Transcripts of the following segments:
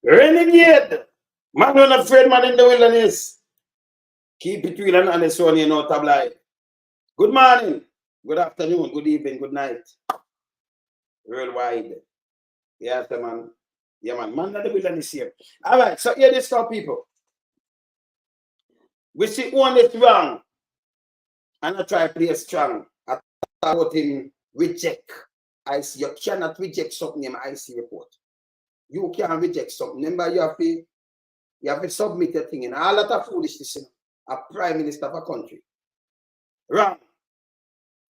Renegade. Man, not afraid man in the wilderness. Keep it real and honest one, you know, tabloid. Good morning, good afternoon, good evening, good night. Worldwide. Yes, man. Yeah, man. Man, not the wilderness here. All right, so here this now, people. We see one is wrong. And I try to play strong. I thought him reject. I see you cannot reject something in my IC report. You can't reject something. Remember, you have to submit a thing in a lot of foolishness. A prime minister of a country. Wrong.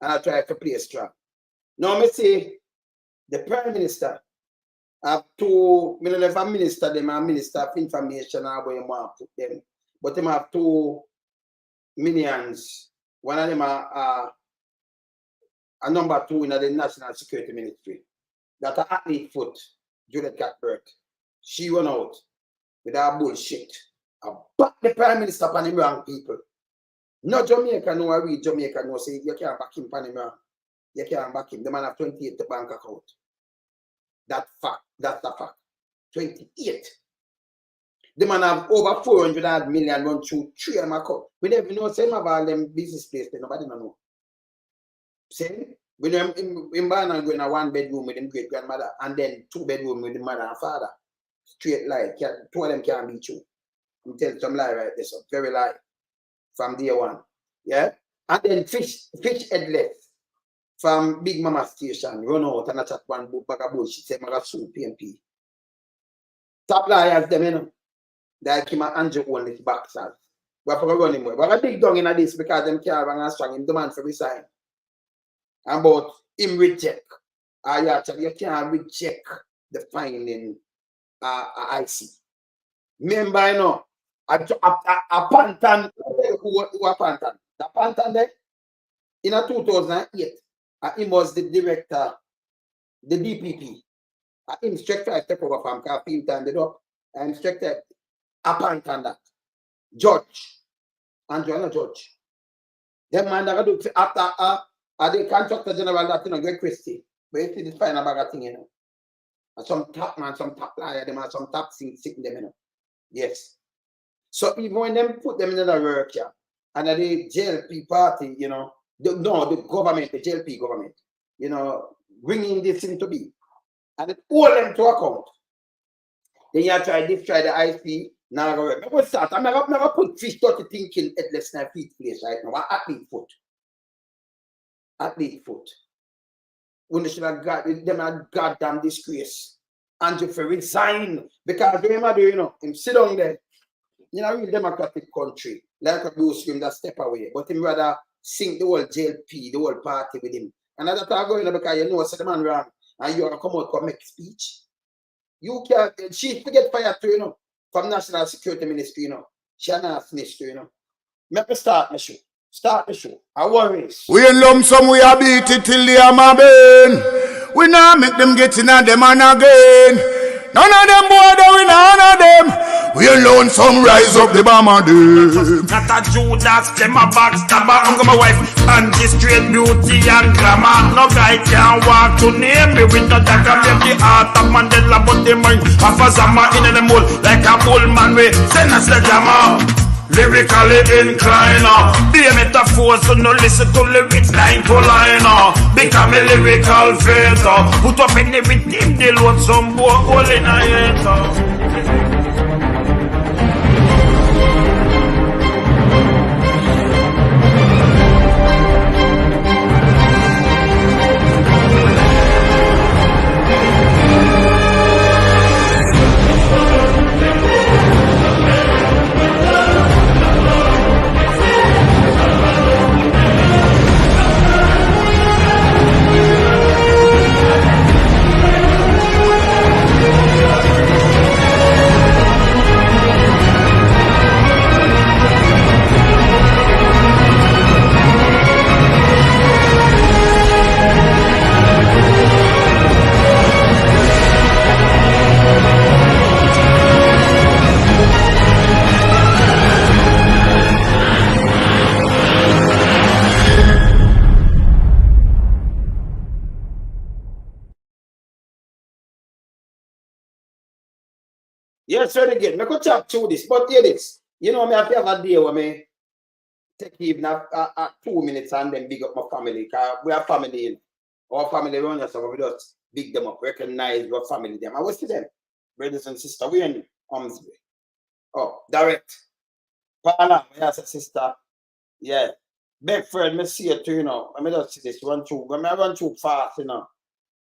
And I try to play strong. Now, me say the prime minister have two, I don't know if a minister, them are minister of information or where you want to put them. But them have two minions. One of them are a number 2 in the National Security Ministry. That an athlete foot, Juliet Catbert. She went out with her bullshit. I back the prime minister upon him wrong, people. No Jamaica know, I read Jamaica know, say you can't back him upon him wrong. You can't back him. The man have 28 the bank account. That fact, that's the fact. 28. The man have over 400 million run through 3 of my account. We never know same about them business place, nobody know. Same. When them in Barna going a 1 bedroom with them great grandmother and then 2 bedroom with the mother and father. Straight lie. 2 of them can't be true. I'm telling some lie right there, so very lie. From day one. Yeah? And then Phish Headless from Big Mama Station run out and I chat one bag of bullshit. Say, I sue PNP. Top liars, them, you know. Like him and Andrew own this boxers. We have to run him away. But I dig down in this because them can't run and strong him demand for resign. And about him reject. You can't reject the finding IC. Remember, you know, a Pantan, who a Pantan? The Pantan there, in 2008, he was the director, the DPP. Him straight to step over from Caffeine and it up and straight to a Pantan that. Judge. Andrew Judge. Them man that do after the contractor general that you know Greg Christie. But you see this final bag of thing, you know. And some top man, some top liar, them and some top thing sitting them, you know. Yes. So even when them put them in the work, yeah, and the JLP party, you know, the government, the JLP government, you know, bringing this thing to be, and it all them to account. Then you try this, try the IC. Now I'm gonna put Phish dirty thinking headless in feet place right now. Athlete foot. Athlete foot. When they should have got them a goddamn disgrace. And you resign because remember, you know, him sit down there. You know, real democratic country, like a blue scream that step away, but him rather sink the whole JLP, the whole party with him. And that's how going because you know what's the man wrong and you are come out to make speech. You can't, she forget fired too, you know, from National Security Ministry, you know. She not finished, you know. Make me start the show. Start the show. I worry. We in lump sum, we are beat it till they are my bane. We now make them get in at them and again. None of them boy, we none of them. We alone some rise up the bomber them. Not a Judas, them a backstabber. I'm my wife and this straight beauty and glamour. No guy can walk to name me with no dagger. Make the heart of Mandela, but the mind of a Zama in the mold. Like a bull man, we send us the jammer. Lyrically inclined, be a metaphor, so no listen to lyrics line to line. Become a lyrical fader. Put up in everything, they load some boy all in a head. Yes, right again. I could chat through this, but hear this. You know, me have to have a day where me take even 2 minutes and then big up my family. Because we have family in our family around us, so we just big them up, recognize your family them. I was to them, brothers and sisters, we in Omsbury. Oh, direct. Parliamentary, yes, sister. Yeah. Bedford, me see it too, you know. I mean, just see this run through. When I run through fast, you know.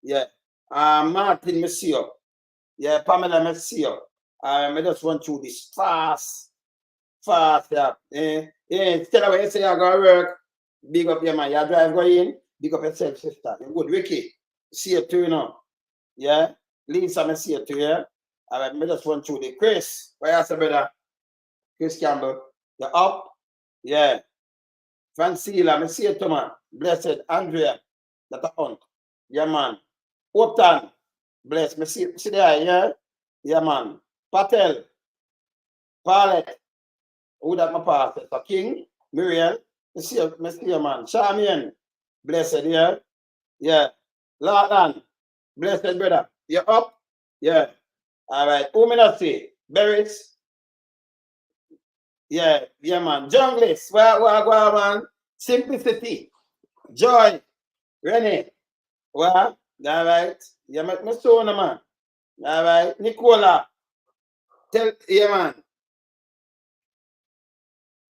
Yeah. Martin, me see you. Yeah, Pamela, me see you. I just run through this fast, yeah. Instead of what you say you're going to work, big up your man. You drive going, big up yourself, sister. You're good. Ricky, see you too, you know. Yeah. Lisa, me see you too, yeah. All right, me just run through the Chris. Where you say, brother? Chris Campbell. You're up? Yeah. Francila, me see you too, man. Blessed. Andrea, that's a aunt. Yeah, man. Upton, bless. Me see there, yeah? Yeah, man. Patel, Paulette, who that my pastor? So King, Muriel, me see you, man. Charmian, blessed, yeah? Yeah. Lawton, blessed, brother. You up? Yeah. All right. Who me not see? Berries? Yeah, yeah, man. Junglist, where, man? Simplicity, Joy, Renee, well, all right. You make me so, man. All right. Nicola, tell, yeah, man.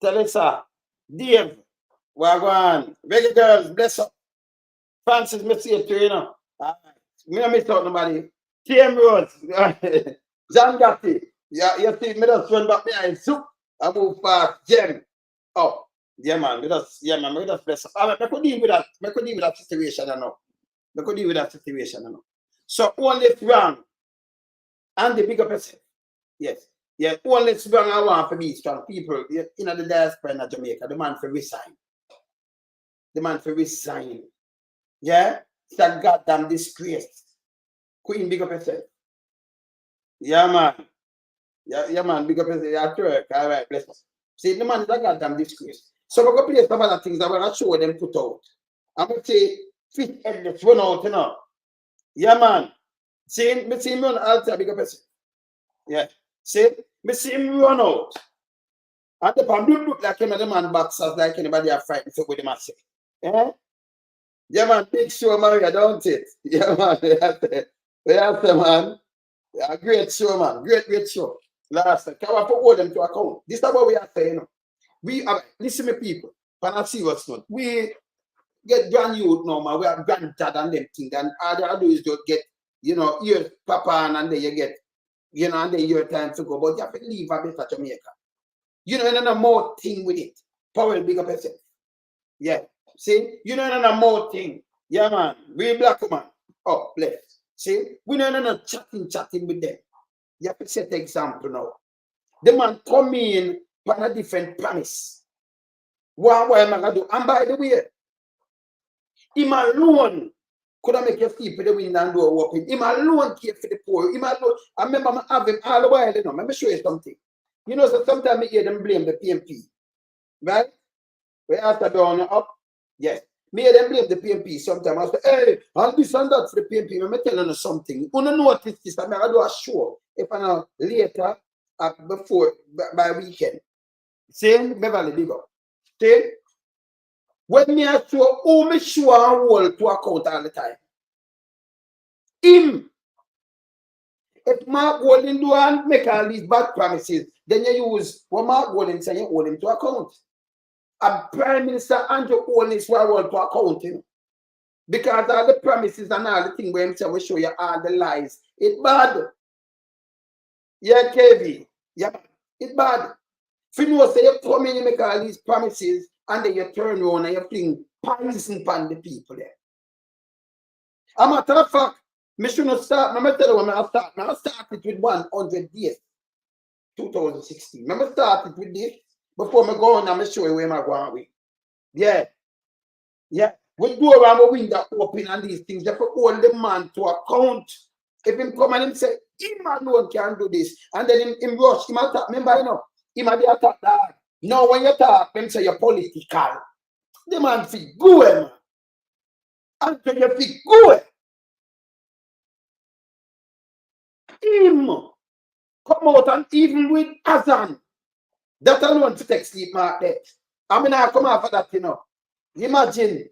Teresa, Dave, Wagwan, Reggae Girls, bless up. Francis, me see it too, you know. All right. Me not miss out nobody. TM Rose, John Gatti. Yeah, you see, me just run back behind soup. I move fast, Jem. Oh, yeah, man. Me just bless up. All right, I could deal with that. I could deal with that situation, I know. I could deal with that situation, I know. So, only wrong. And the bigger person. Yes. Yeah, only strong I want for be strong people in the diaspora in Jamaica. The man for resign. The man for resign. Yeah? It's a goddamn disgrace. Queen, big up yourself. Yeah, man. Yeah, man, big up yourself. Yeah, Turk. All right, bless us. See, the man is a goddamn disgrace. So we're going to play some other things that we're going to show them put out. I'm going to say, Phish Headless run out, you know. Yeah, man. See him run altar, big up yourself. Yeah. See, me see him run out. And the pan look like him and the man boxers like anybody are frightened for with him, I say. Eh? Yeah, man, big show, Maria, don't it? Yeah, man, yeah, man. Yeah, great show, man. Great show. Last time, can we put all them to account? This is what we are saying. We are, listen to me, people. When I see what's not, we get grand youth now, man. We are granddad and them things. And all they do is just get, you know, your papa and then you get, you know, and then your time to go. But you have to leave a bit of Jamaica. You know, no more thing with it. Power big up yourself. Yeah. See? You know, no more thing. Yeah, man. We black man. Oh, bless. See? We know no chatting with them. You have to set the example now. The man come in on a different premise. What am I going to do? And by the way, him alone could I make your feet for the window and door open. Him alone care for the poor. Him alone. I remember I have him all the while, you know. Let me show you something. You know, so sometimes I hear them blame the PNP. Right? We after down up. Yes. Me hear them blame the PNP sometimes. I say, hey, I'll do some that for the PNP. I'm telling you something. You don't notice this. I'm going to do a show if I know later before by weekend. See? Beverly big up. See? When me I show who me show and hold to account all the time. Him. If Mark Golden do and make all these bad promises, then you use what Mark Golden say, you hold him to account. And Prime Minister Andrew Holness will hold to account him. Because all the promises and all the things where himself will show you all the lies. It's bad. Yeah, KB. Yeah, it's bad. If you know, say you come in, you make all these promises, and then you turn around and you fling poison upon the people there. As a matter of fact, I should not start. I'm tell you when I start. I started with 100 days, 2016. I started with this before I go on. I'm show you where I'm going with. Yeah, yeah. We do around the window open and these things. You have to hold the man to account. If him come and him say, him alone can do this, and then him rush, him attack. Remember, you know, him might be attacked that. Now when you talk, him say you're political. The man feel good, man. Until you feel good. Him come out and even with Azan, that alone to take sleep mark there. I mean, I come after that, you know. Imagine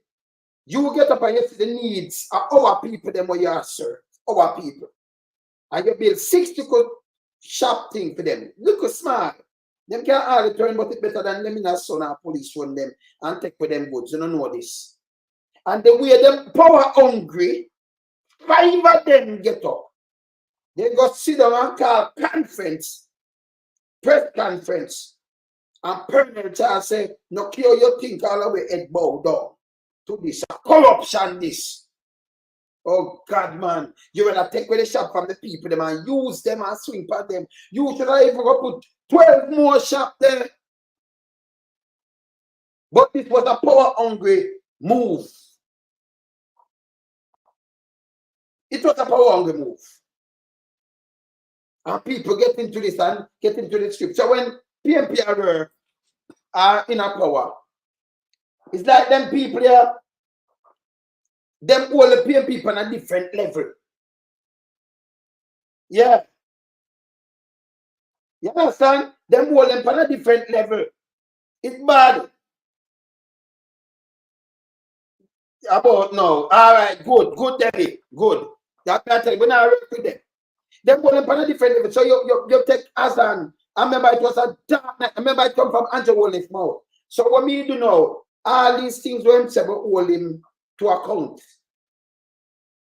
you get up and you see the needs of our people, them where you are served, our people. And you build 60 good sharp thing for them. Look smart. Them can't hardly turn, but it's better than them in a son or police run them and take for them goods. You don't know this. And the way them power hungry, 5 of them get up. They go sit down and call conference, press conference. And permanent child say, no care you think all the way head bow down to this. Corruption this. Oh God, man. You rather take away the shop from the people them and use them and swing at them. You should have even go put 12 more shop there. But this was a power hungry move. It was a power hungry move. And people get into this and get into the script. So when PNP are in a power, it's like them people here, them all the PNP on a different level. Yeah. You understand? Them all them on a different level. It's bad. About now. Alright, good, Debbie. Good. That matter. We're not work with them. Them all them on a different level. So you take Azan. I remember it was a dark night. I remember it come from Andrew Holness mouth. So what me do now, all these things were him say, but hold him to account.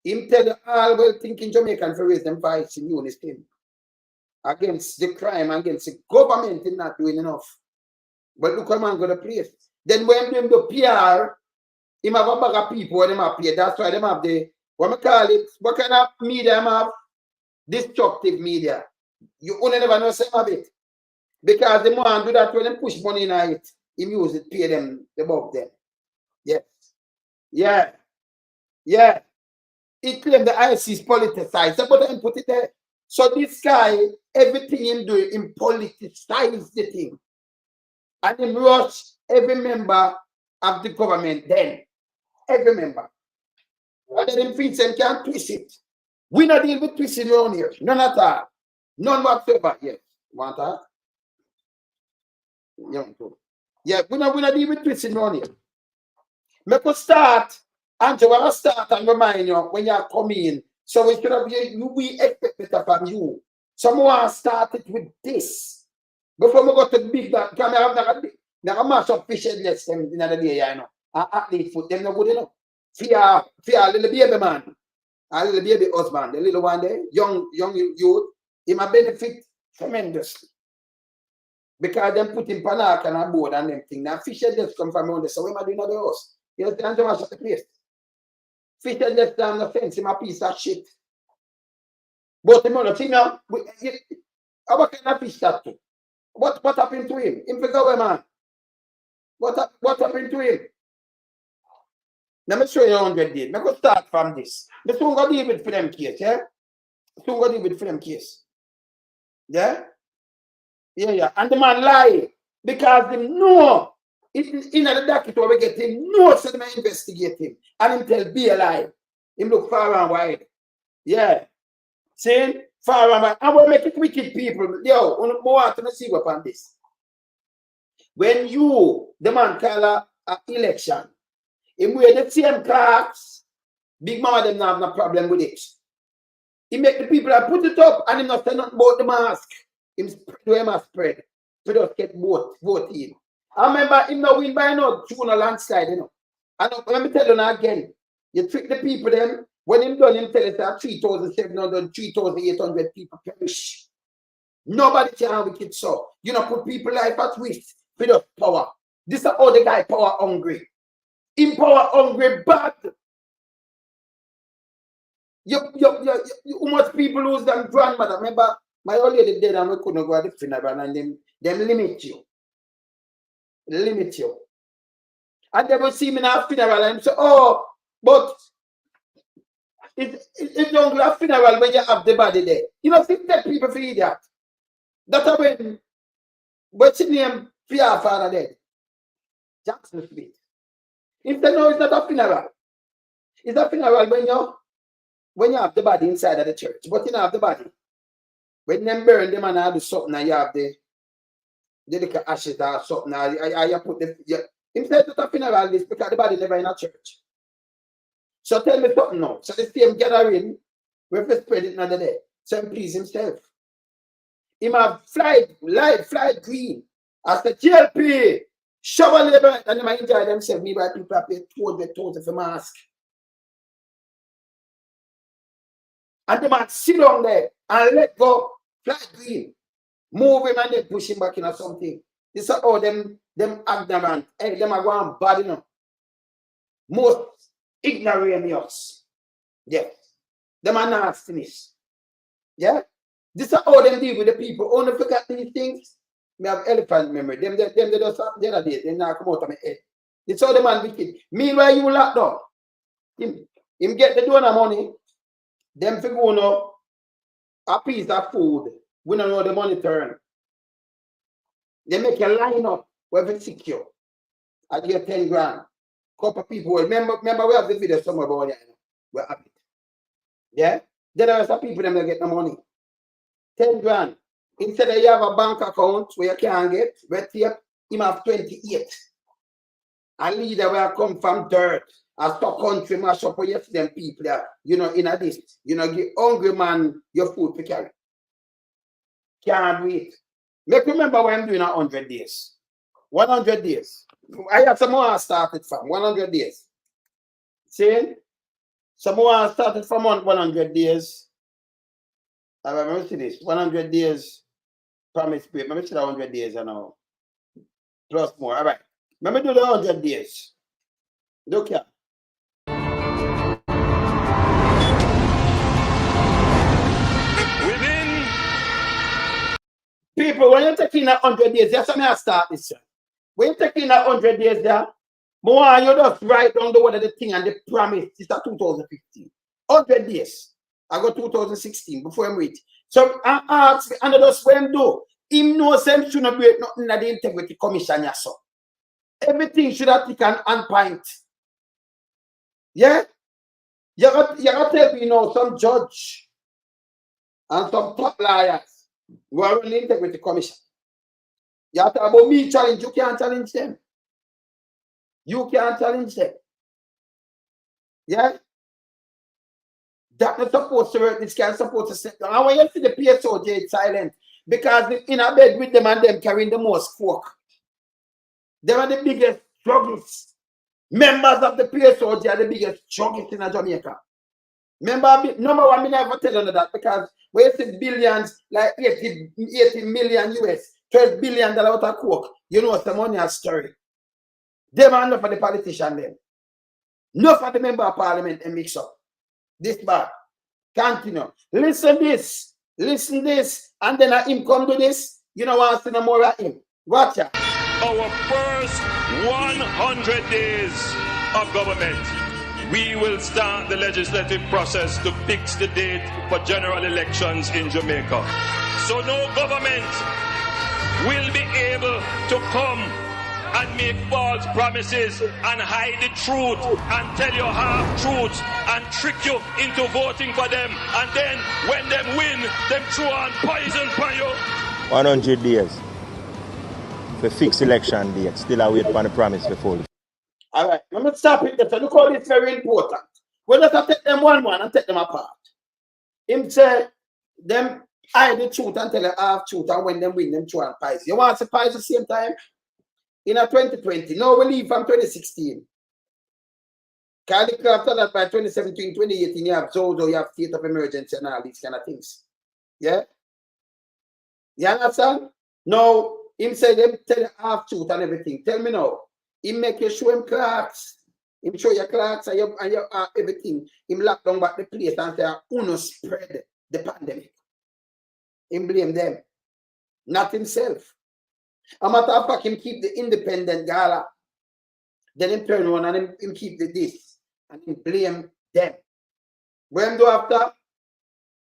Him tell the all well thinking Jamaican for raise them voice in unison against the crime, against the government is not doing enough. But look how man got a place. Then when them do PR, him have a bag of people where them have play. That's why them have the what I call it, what kind of media them have? Destructive media. You only never know some of it. Because the man do that when them push money in it, he use it, pay them above them. Yes. Yeah. Yeah. He claimed the IC is politicized, but then put it there. So this guy, everything him do, him politicize the thing. And him rush every member of the government then. Every member. And then him thinks him can't twist it. We not deal with twisting around here. None at all. None whatsoever. Yes. Want that? Yeah, we not deal with twisting around here. Make us start, and you want to start and remind you when you come in. So we should have we expect better from you. Someone started with this. Before we go to the big that can have a mash of Phish Headless them in the day, you know. Athlete Foot, them not good enough. Fear little baby man, a little baby husband, the little one there, young youth, he might benefit tremendously. Because them put him panak and a board and them thing. Now Phish Headless come from around there, so we might do another house. You understand? Don't shut the place. Phish Headless down the fence, him a piece of shit. But the money, see now, what kind of fish that to? What happened to him? Him figure away, man. What happened to him? Let me show you 100 days. Let me start from this. Let's soon go deal with for them case, yeah? Soon go deal with for them case. Yeah? Yeah. And the man lie because they know in the docket where we get him, no, so they may investigate him. And him tell be a lie. Him look far and wide. Yeah. Saying far and wide. And we make it wicked people. Yo, we want to see what on this. When you, the man call a election, him wear the same clothes, big mama them not have no problem with it. He make the people that put it up and him not say nothing about the mask. Him spread where him spread. So just get vote in. I remember him not win by no through no landslide, you know. And let me tell you now again, you trick the people them, when him done him tell us that 3,700, 3,800 people perish. Nobody can wicked so. You know, put people life at risk with the power. This is how the guy power hungry. In power hungry bad. How much people lose them grandmother? Remember, my old lady dead and we couldn't go at the funeral and them limit you. Limit you. And they will see me in a funeral and say, oh, but it's don't have funeral when you have the body there. You know, think that people feel that. That's when what's his name? Fear father dead. Jackson Smith. If they know it's not a funeral. It's a funeral when you have the body inside of the church, but you don't have the body. When them burn them and I do something and you have the little ashes or something, you put the instead of a funeral list because the body never in a church. So tell me something now. So the same gathering, we have to spread it another day. So he please himself. He have fly green. As the GLP, shovel labor, and they might enjoy themselves. Me by people pay 200,000 for mask. And they might sit down there and let go, fly green. Move him and then push him back in or something. This is how them ignorant, them are going bad enough. Most ignorant. Yeah. Them are nastiness. Yeah. This is how them deal with the people. Only forget these things. Me have elephant memory. Them they just the other day. They now come out of my head. This is how the man wicked. Meanwhile, you locked down. Him get the donor money. Them for go now a piece of food. We don't know the money turn. They make a line up where it's secure. I get 10 grand. Couple people. Remember we have the video somewhere about it. We're happy. Yeah? Then there are some people that get the money. 10 grand. Instead of you have a bank account where you can't get, but here, you have 28. A leader where come from dirt. A stock country mash up where you see them people there, you know, in a this. You know, give hungry man your food to carry. Can't wait. Make remember when I'm doing 100 days. 100 days. I have some more started from 100 days. See? Some more started from 100 days. I remember see this. 100 days promise period. Remember see that 100 days now. Plus more. All right. Remember do the 100 days. Look here. People, when you're taking 100 days, that's how I start this. When you're taking 100 days there, more you just write down the word of the thing and the promise. It's 2015. 100 days. I got 2016 before I'm reach. So I ask, and that's what I'm do. Him knows him should not break nothing at the Integrity Commission. Yes, so. Everything should have taken on point. Yeah? You got to tell me, you know, some judge and some top liars. We are running the Integrity Commission. You have to about me challenge. You can't challenge them. You can't challenge them. Yeah? That's not supposed to work. This can't supposed to sit down. And when you see the PSOJ, it's silent. Because in a bed with them and them carrying the most fork. They are the biggest struggles. Members of the PSOJ are the biggest struggles in Jamaica. Remember, number one, I never tell you that because we see billions, like 80 million US, $12 billion out of coke. You know the money has story. Them are enough for the politician them. Enough for the member of parliament and mix up. This bad. Continue. Listen this. Listen this. And then him come to this. You know what? I see no more of him. Watch out. Our first 100 days of government. We will start the legislative process to fix the date for general elections in Jamaica. So no government will be able to come and make false promises and hide the truth and tell you half-truths and trick you into voting for them. And then when them win, them throw on poison for you. 100 days for fixed election date. Still I wait for the promise before. All right, let me stop it there. So look how it's very important. We just take them one and take them apart. Him say them hide the truth and tell the half truth, and when them win, them throw on pies. You want to pies at the same time? In a 2020. No, we leave from 2016. Because after that, by 2017, 2018, you have Zozo, you have state of emergency and all these kind of things. Yeah? You understand? No, him say them tell the half truth and everything. Tell me now. Him make you show him clocks. Him show your clocks and your everything. Him lock down back the place and say, Uno spread the pandemic. Him blame them. Not himself. A matter of fact, him keep the independent gala. Then him turn around and him keep the this. And him blame them. What him do after?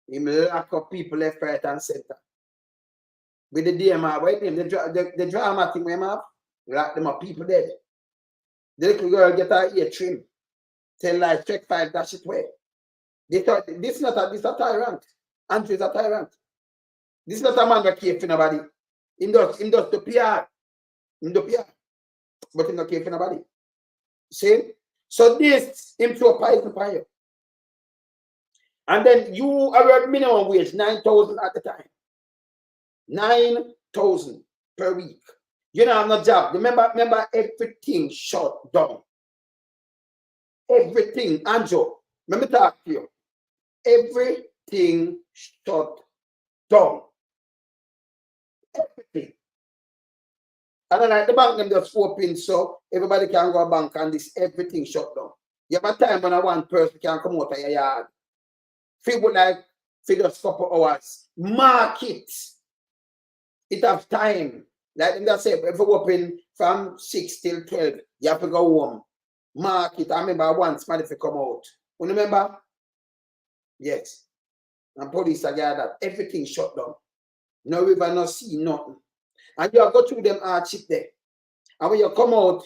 Him lock up people left, right, and center. With the DMR, what him? The drama thing we have, lock them up, people dead. The little girl get her ear trim. Tell lies, check 5, dash it away. They thought this is a tyrant. Andrew is a tyrant. This is not a man that care for nobody. Him does the PR. But he not care for nobody. See? So this, him to a pipe fire. And then you are minimum wage, 9,000 at the time. 9,000 per week. You know, I'm not job. Remember, everything shut down. Everything, Andrew, let me talk to you. Everything shut down. Everything. And then like the bank them just open so everybody can go to bank and this everything shut down. You have a time when one person can come out of your yard. Feel like for just couple hours. Market. It have time. Like them just say, if you open from 6 till 12, you have to go home. Market. I remember once, man, if you come out. You remember? Yes. And police are that. Everything shut down. No river, no see, nothing. And you have go through them hardship there. And when you come out,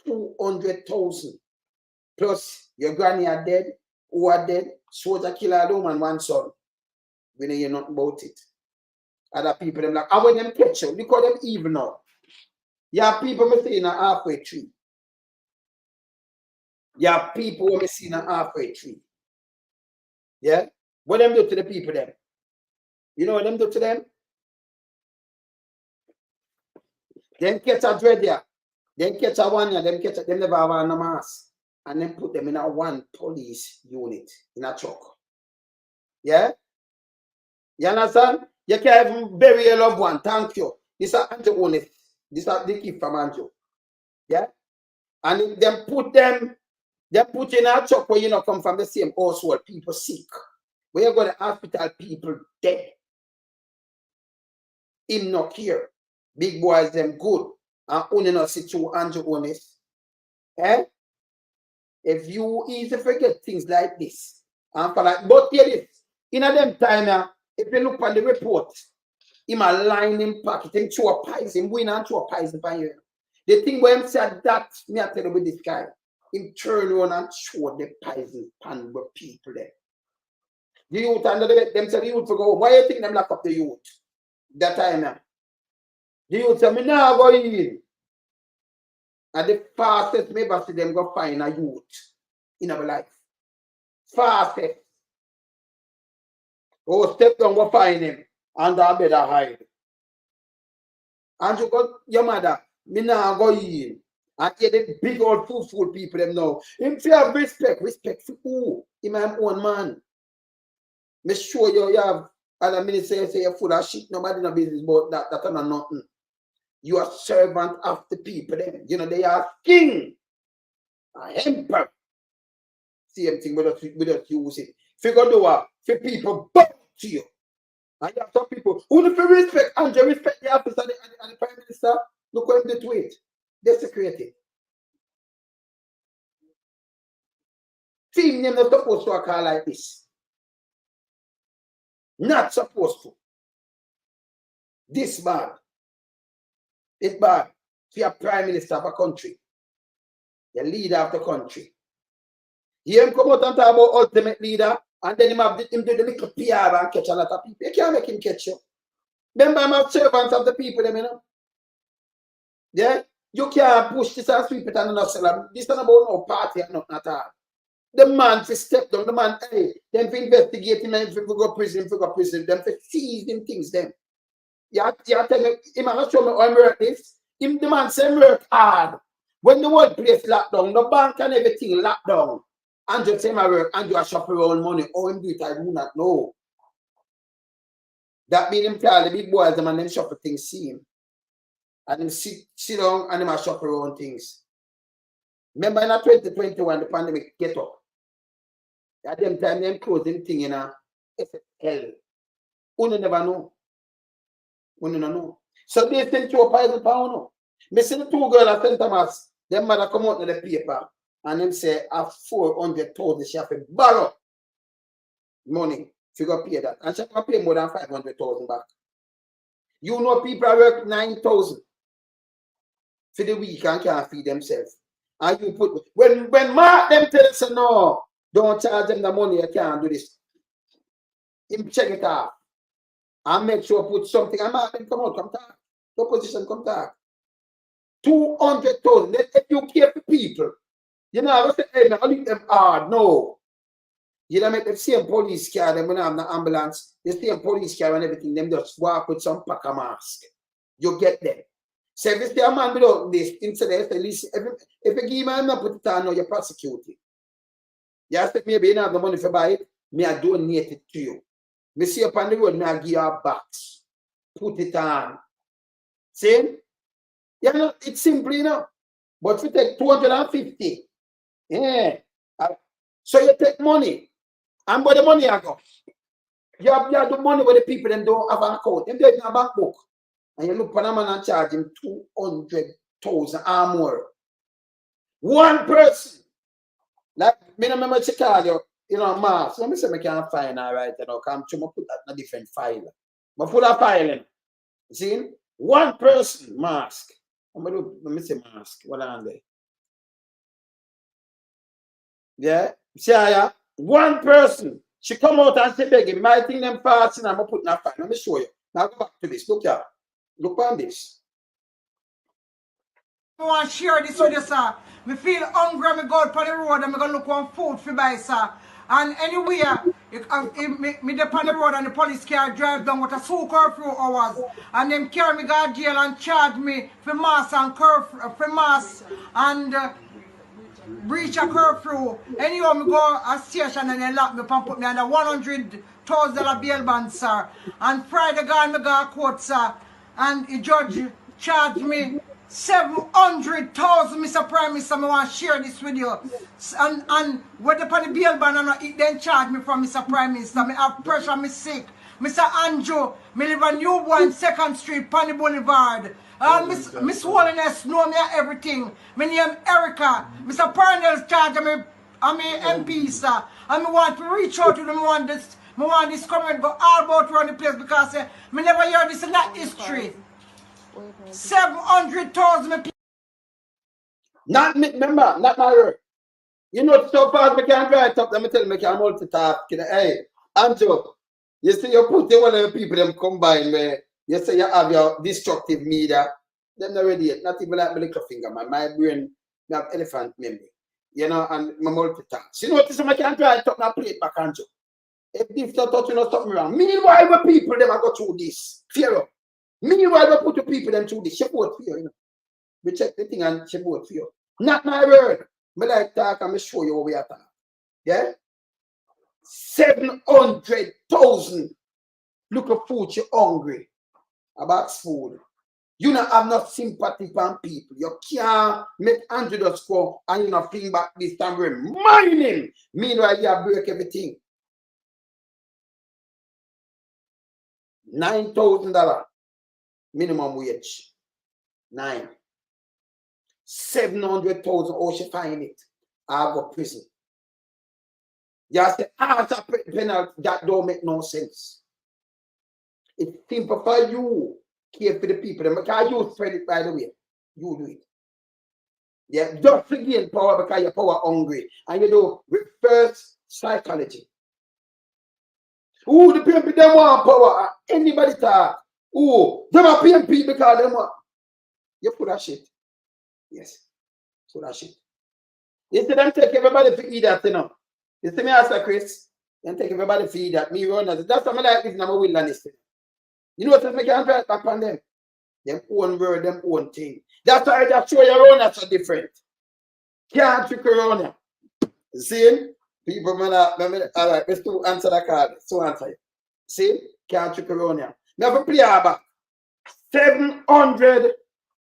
200,000. Plus, your granny are dead, who are dead, soldier killer at home and one son. We know you're not about it. Other people, them like, and when them catch you, look how them evil now. You have people me see in a halfway tree. You have people who me see in a halfway tree. Yeah? What them do to the people then? You know what them do to them? Them catch a dread here. Them catch a one here. Them never have a mask. And then put them in a one police unit in a truck. Yeah? You understand? You can't even bury a loved one. Thank you. This is Andrew Holness. This is the gift from Andrew. Yeah? And then put in a truck where you not come from the same household. People sick. Where you go to hospital, people dead. Him not here. Big boys, them good. And only not see through Andrew Holness. Eh? If you easily forget things like this. And for like, but hear this. In a them time, if you look on the report, him a line in pocket, him throw a poison, win and throw a poison by you. The thing where him said that, me I tell you with this guy, him turn around and throw the poison pan with people there. The youth under them say the youth for go, why you think them lock up the youth? That time now. The youth say, me now go in. And the fastest me ever see them go find a youth in our life. Fastest. Go step down, go find him. And I better hide. And you got your mother, me now go in. And get the big old fool people them now. If you have respect for who? Him my own man. Me sure you have other ministers say you're full of shit, nobody no business about that are not nothing. You are servant of the people them. You know, they are king. Emperor. Same thing with us use it. Figure do what? For people bow to you. And you have some people who if you respect and you respect the officer and the prime minister, look what they do it. Desecrated. Team name not supposed to call like this. Not supposed to. This bad. It's bad. If you're prime minister of a country, the leader of the country. Hear him come out and talk about ultimate leader, and then him do the little PR and catch a lot of people. You can't make him catch you. Remember, I'm a servant of the people, them, you know. Yeah? You can't push this and sweep it and not sell them. This is not about no party and nothing at all. The man to step down, the man, hey, them to investigate him, and if you go prison, them to seize them things, them. You tell me, him not show me how I work this. Him, the man say work hard. When the world place locked down, the bank and everything locked down, and you say my work, and you are shopping around money, how him do it, I do not know. That means him tell the big boys, them and them shop things, see him. And him sit down and him shop around things. Remember in 2021, the pandemic get up. At them time, them closing thing in a SSL. You never know. You never know. So they sent you a poison pound. Me see the two girls at St. Thomas, them mother come out to the paper and them say, I 400,000 she have to borrow money to go pay that. And she can pay more than 500,000 back. You know people are work 9,000 for the week and can't feed themselves. And you put, when Mark them tell us, no, don't charge them the money, you can't do this. Him check it out. and make sure put something. I'm not come out, come talk. The opposition come talk. 200,000. If you care for people, you know, I was saying, hey, man, I leave them hard. No. You don't make the same police car, them when I'm the ambulance, the same police car and everything, them just walk with some pack of mask. You get them. So if it's a man without this, instead of listen, if you give man not put it on, no, you're prosecuting. You have to maybe you don't have the money for buy it, me I donate it to you. Me see up on the road, me I give you a box. Put it on. See? You know, it's simple, you know. But you take 250. Yeah. So you take money. And where the money I go? You have the money where the people them don't have an account. Them don't have a bank book. And you look for a man and charge him 200,000 or more. One person. Like, me no remember Chicago, you know, mask. Let me say I can't find her right now. Come to me put that in a different file. But put a file in. See? One person mask. Let me say mask. What on there? Yeah? See ya? One person. She come out and she begging. My thing them fasting. I'm gonna put in a file. Let me show you. Now go back to this. Look here. Look on this. I want to share this with you, sir. I feel hungry, I go out on the road and I go look on food for buy, sir. And anywhere, me dep on the road and the police car drive down with a full curfew hours. And them carry me go to jail and charge me for mass and breach a curfew. Anyhow, me go a station and they lock me up and put me under $100,000 bail bond, sir. And Friday gone, me go to court, sir. And the judge charged me 700,000, Mr. Prime Minister. I want to share this with you. And when they put the bail band and it then charge me from Mr. Prime Minister. I have pressure, I'm sick. Mr. Andrew, me live on Newborn 2nd Street, Panny Boulevard. Miss Holness know me everything. My name Erica. Mr. Parnell's charge me, I'm a MP, sir. And I want to reach out to them. I want this comment go all about around the place because I never hear this in that history. 700,000 people. Not me, remember, not my word. You know, so far we can't write up, let me tell you, I can multitask. Hey, Andrew, you see, you put the one of the people them combine where you say you have your destructive media, them not ready yet, not even like my little finger, man. My brain, I have elephant memory, you know, and my multitask. You know what, I can't write up, not play it back, Andrew. If this not touching or something wrong. Meanwhile, the people them are go through this. Fear up. Meanwhile, we put the people them through this. She vote for you, you know. We check the thing and she vote for you. Not my word. I like talk and I show you what we are talking. Yeah? 700,000. Look at food, you're hungry. About food. You don't have no sympathy from people. You can't make Andrew score and you not fling back this time. We're mining. Meanwhile, you have break everything. $9,000 minimum wage. 9. 700,000. Oh, she find it. I go prison. You have to after penalty. That don't make no sense. It's simple for you. Care for the people. Because you spread it, by the way. You do it. Yeah, just to gain power because you're power hungry. And you do reverse psychology. Ooh, the PNP, they want power. Anybody talk. Ooh, they want PNP because they want. You put that shit. Yes. Put that shit. You see them take everybody to eat that, you know. You see me answer, Chris? Then take everybody to eat that. Me run that. That's what I like living in my wilderness. You know what I can't write back on them? Them own word, them own thing. That's why I just show your own that's so different. Can't trick around you. See? People, man, all right, let's do answer that card. So answer it. See? Can't trick around you. Never play back. 700.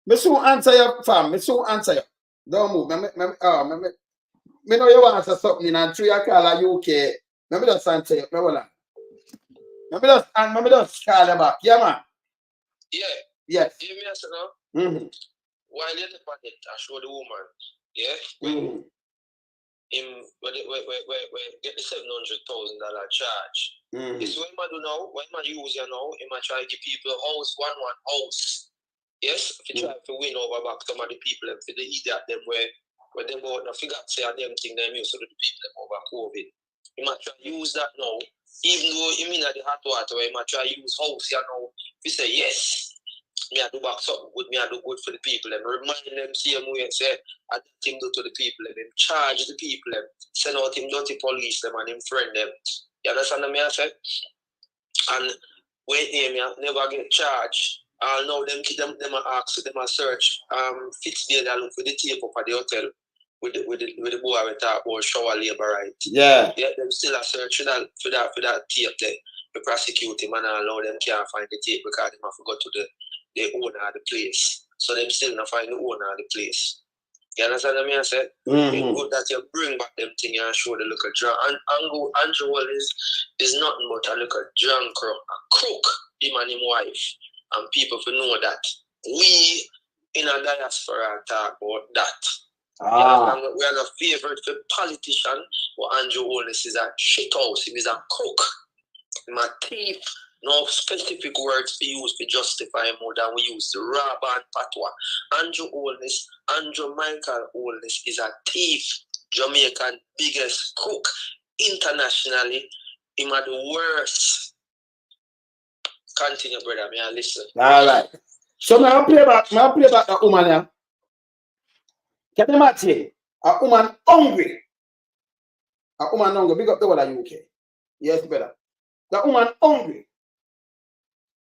Me soon answer you, fam. Me soon answer you. Don't move. Me know you want to say something and 3 o'clock UK. Me just answer you. Me just call you back. Yeah, man. Yeah. Yes. Give me a second. While you're on it, I show the woman. Yeah? Get the $700,000 charge. This is what I do now. What I use you now, I try to give people a house, one house. Yes? If you try to win over back some of the people, and for the idiot them where they go and figure out say them thing them used to do the people over COVID. You might try to use that now Even though you mean at the hot water, where I try to use house, you know, we say yes. Me I do back something good, me I do good for the people. And remind them, see them way, say, I do him do to the people, and them charge the people, and send out him dirty police them and him friend them. You understand what I say? And when me I never get charged. Now them ask, them a search, fix there, they look for the tape up at the hotel with the boy we talk about shower labor right. Yeah. Yeah, them still a search for that tape there. To prosecute him and allow them can't find the tape because they have to go to the owner of the place. So them still not find the owner of the place. You understand what I say? It's good that you bring back them thing and show the little drunk. And Andrew Holness is nothing but a little drunk crook, a crook, him and his wife. And people to know that we in a diaspora talk about that. We are not favored for politician, but Andrew Holness is a shithouse, he is a crook. He's a thief. No specific words we use to justify more than we use to rob and patwa. Andrew Michael Holness is a thief. Jamaican biggest crook internationally. He's the worst. Continue, brother. May I listen? All right. So now I play back that woman here. Can you imagine? A woman hungry. A woman hungry. Big up the whole of UK. Yes, brother. The woman hungry.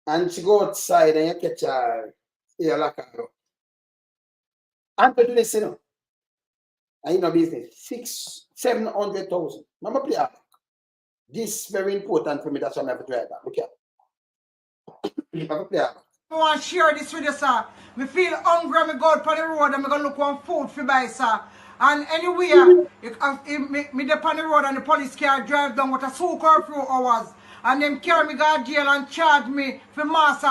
And she go outside and you catch her here like a girl. And to do this, you know. And you know business. 700,000. Mama play back. This is very important for me. That's why I have to try that. Look here. I want to share this with you, sir. I feel hungry, I go out on the road and I go look for food for buy, sir. And anywhere, me dey on the road and the police car drive down with a full curfew hours. And them carry me to jail and charge me for mass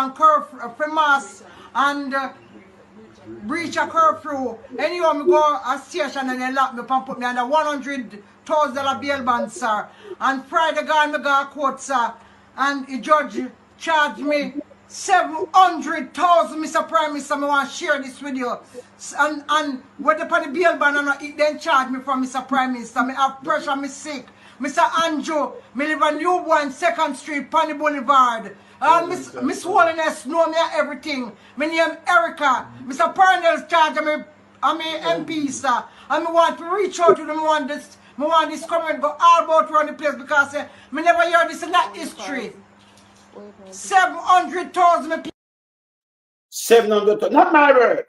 and breach a curfew. Anyhow, me go a station and they lock me and put me under $100,000 bail bond, sir. And Friday gone, me go to court, sir. And the judge charged me 700,000, Mr. Prime Minister. I want to share this with you. And when they put the bail ban and it then charge me from Mr. Prime Minister. I have pressure, me sick. Mr. Andrew, me live on Newborn 2nd Street, Panny Boulevard. Miss Holness know me everything. My name Erica. Mr. Parnell's charge me, I'm a MP, sir. And I want to reach out to them. I want this comment go all about around the place because me never hear this in that history. 700,000 700,000. Not my word.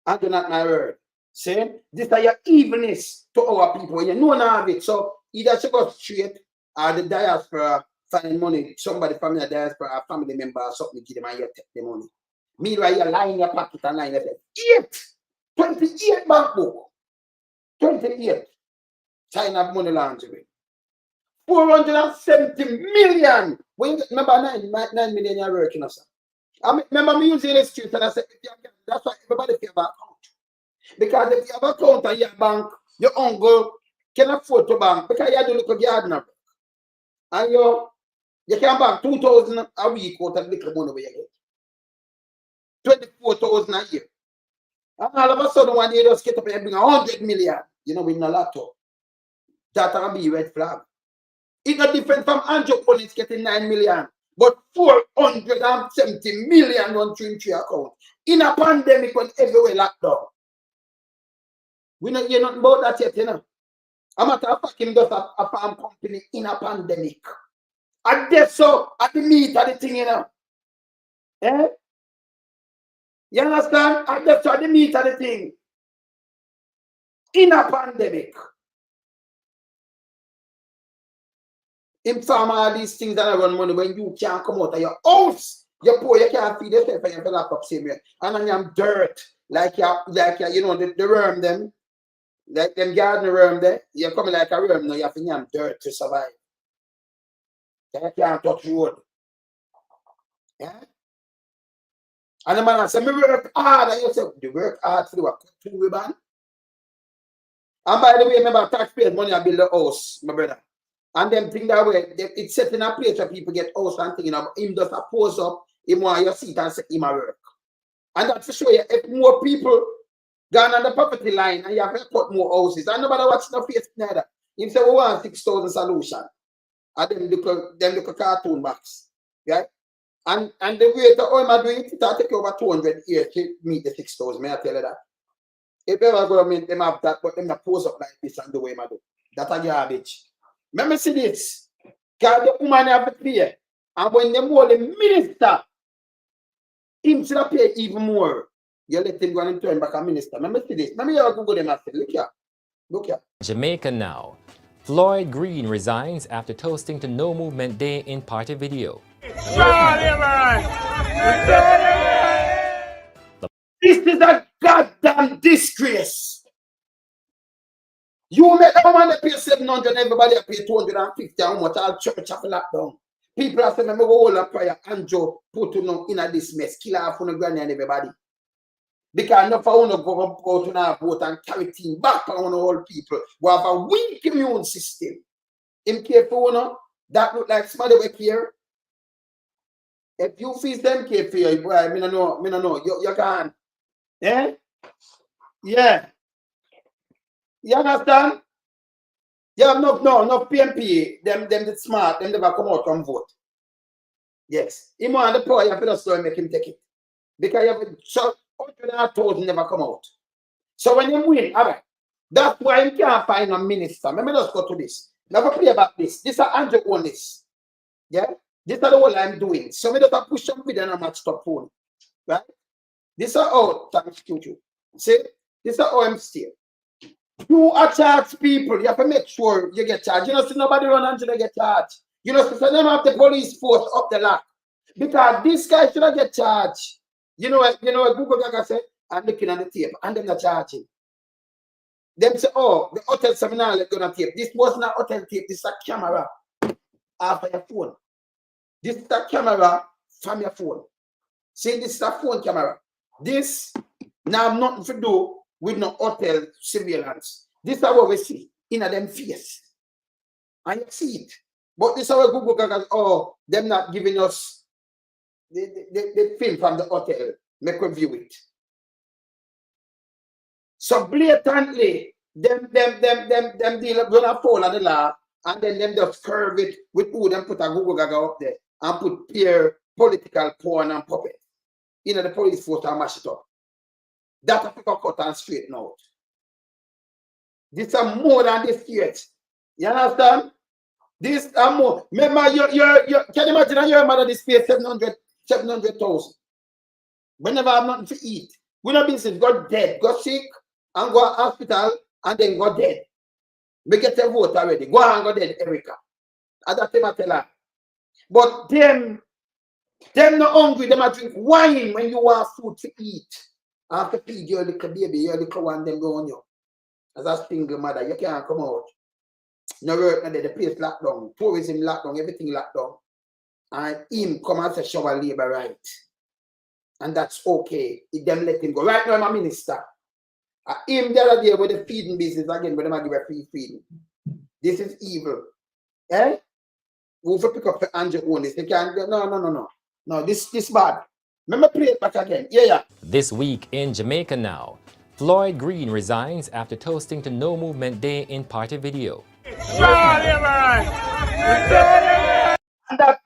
I do not my word. See? This is your evilness to our people. You know none of it. So either she go straight or the diaspora find money. Somebody from the diaspora, a family member or something, give them and you take the money. Meanwhile, you lie in your pocket and lie in your head. 28 bank book. 28. China money laundering. 470 million. When you remember 9 million you're working on, sir. I remember me using the street and I said, that's why everybody care about account. Because if you have an account at your bank, your uncle can afford to bank because you have to look at gardener. And you can bank 2,000 a week out of little money where you get. 24,000 a year. And all of a sudden one day you just get up and bring 100 million. You know, with a laptop. That will be a red flag. It's not different from Andrew Holness getting 9 million, but 470 million run through your account. In a pandemic when everywhere locked down. We don't hear nothing about that yet, you know. I'm at a fucking just a farm company in a pandemic. And that's so at the meat of the thing, you know. Eh? You understand? And that's so at the meat of the thing. In a pandemic. Inform all these things that I run money when you can't come out of your house. You're poor, you can't feed yourself and you have laptop same way. And then you're dirt. Like you know, the worm them. Like them garden worm there. You're coming like a worm now, you have to yam dirt to survive. You can't touch road. Yeah? And the man said, me work hard. And you say, you work hard for what? 2 ribbon? And by the way, remember taxpayers money I build a house, my brother. And them think that way, it's set in a place where people get house and thinking of him just a pose up, him want your seat and say him a work. And that's to show you if more people gone on the poverty line and you have to put more houses. And nobody watching the face neither. Him say we want 6,000 solution. and them look a cartoon box. Right? And the way to how am I doing it, it'll take over 200 years to meet the 6,000. May I tell you that? If ever government them have that, but them not pose up like this and the way I do. That's a garbage. Let me see this. Because the woman have to pay. And when them hold the minister, him should pay even more. You let him go and turn back a minister. Let me see this. Let me hear Google them and say, look here. Look here. Jamaica now. Floyd Green resigns after toasting to No Movement Day in party video. This is a goddamn disgrace. You make that woman pay 700, everybody pay 250. How much? I'll chop a lockdown. People are saying, I'm going to hold a prayer and Joe put in this mess. Kill half on the granny and everybody. Because enough I want to go out to our vote and carry things back on all people who have a weak immune system. In case you know, that look like somebody back here. If you feel them care for you, boy, I don't know. You can. Eh? Yeah. You understand? You have no PNP, them the smart, them never come out and vote. Yes. Him and the power, you have to just make him take it. Because you have so 100,000 never come out. So when you win, all right. That's why you can't find a minister. Let me just go to this. Never play about this. This is Andrew Holness. Yeah? This is the whole I'm doing. So we don't push some video and match top phone. Right? This is how, thanks you. See? This is how I'm still. You are charged people. You have to make sure you get charged. You know, see nobody run until they get charged. You know, so them have the police force up the lock. Because this guy should not get charged. You know what Google Gaga said? I'm looking at the tape and they're not charging. Them say, oh, the hotel seminar is gonna tape. This wasn't a hotel tape, this is a camera after your phone. This is a camera from your phone. See, this is a phone camera. This now have nothing to do with no hotel surveillance. This is what we see in them face. And you see it. But this is how Google Gaga, oh, them not giving us the film from the hotel. Make we view it. So blatantly, them deal gonna fall on the law, and then them just curve it with who them put a Google Gaga up there and put pure political porn and puppet. You know, the police force and mash it up. That a pick a cut and straighten out. This is more than this yet. You understand? This are more. Remember, you can you imagine your mother display 700,000. Whenever I have nothing to eat. We not business, got dead, got sick, and go to hospital, and then got dead. We get a vote already. Go and go dead, Erica. At that time I tell her. But them not hungry, them a drink wine when you want food to eat. After feed your little baby, your little one, them go on you. As a single mother, you can't come out. No work, no, the place locked down, tourism locked down, everything locked down. And him come and say shower labor right. And that's okay. If them let him go. Right now, I'm a minister. Him the other day with the feeding business again, but them give a free feeding. This is evil. Eh? Who for pick up for Andrew Holness? They can't go. No. No, this bad. Remember, play it back again. Yeah. This week in Jamaica now. Floyd Green resigns after toasting to No Movement Day in party video. And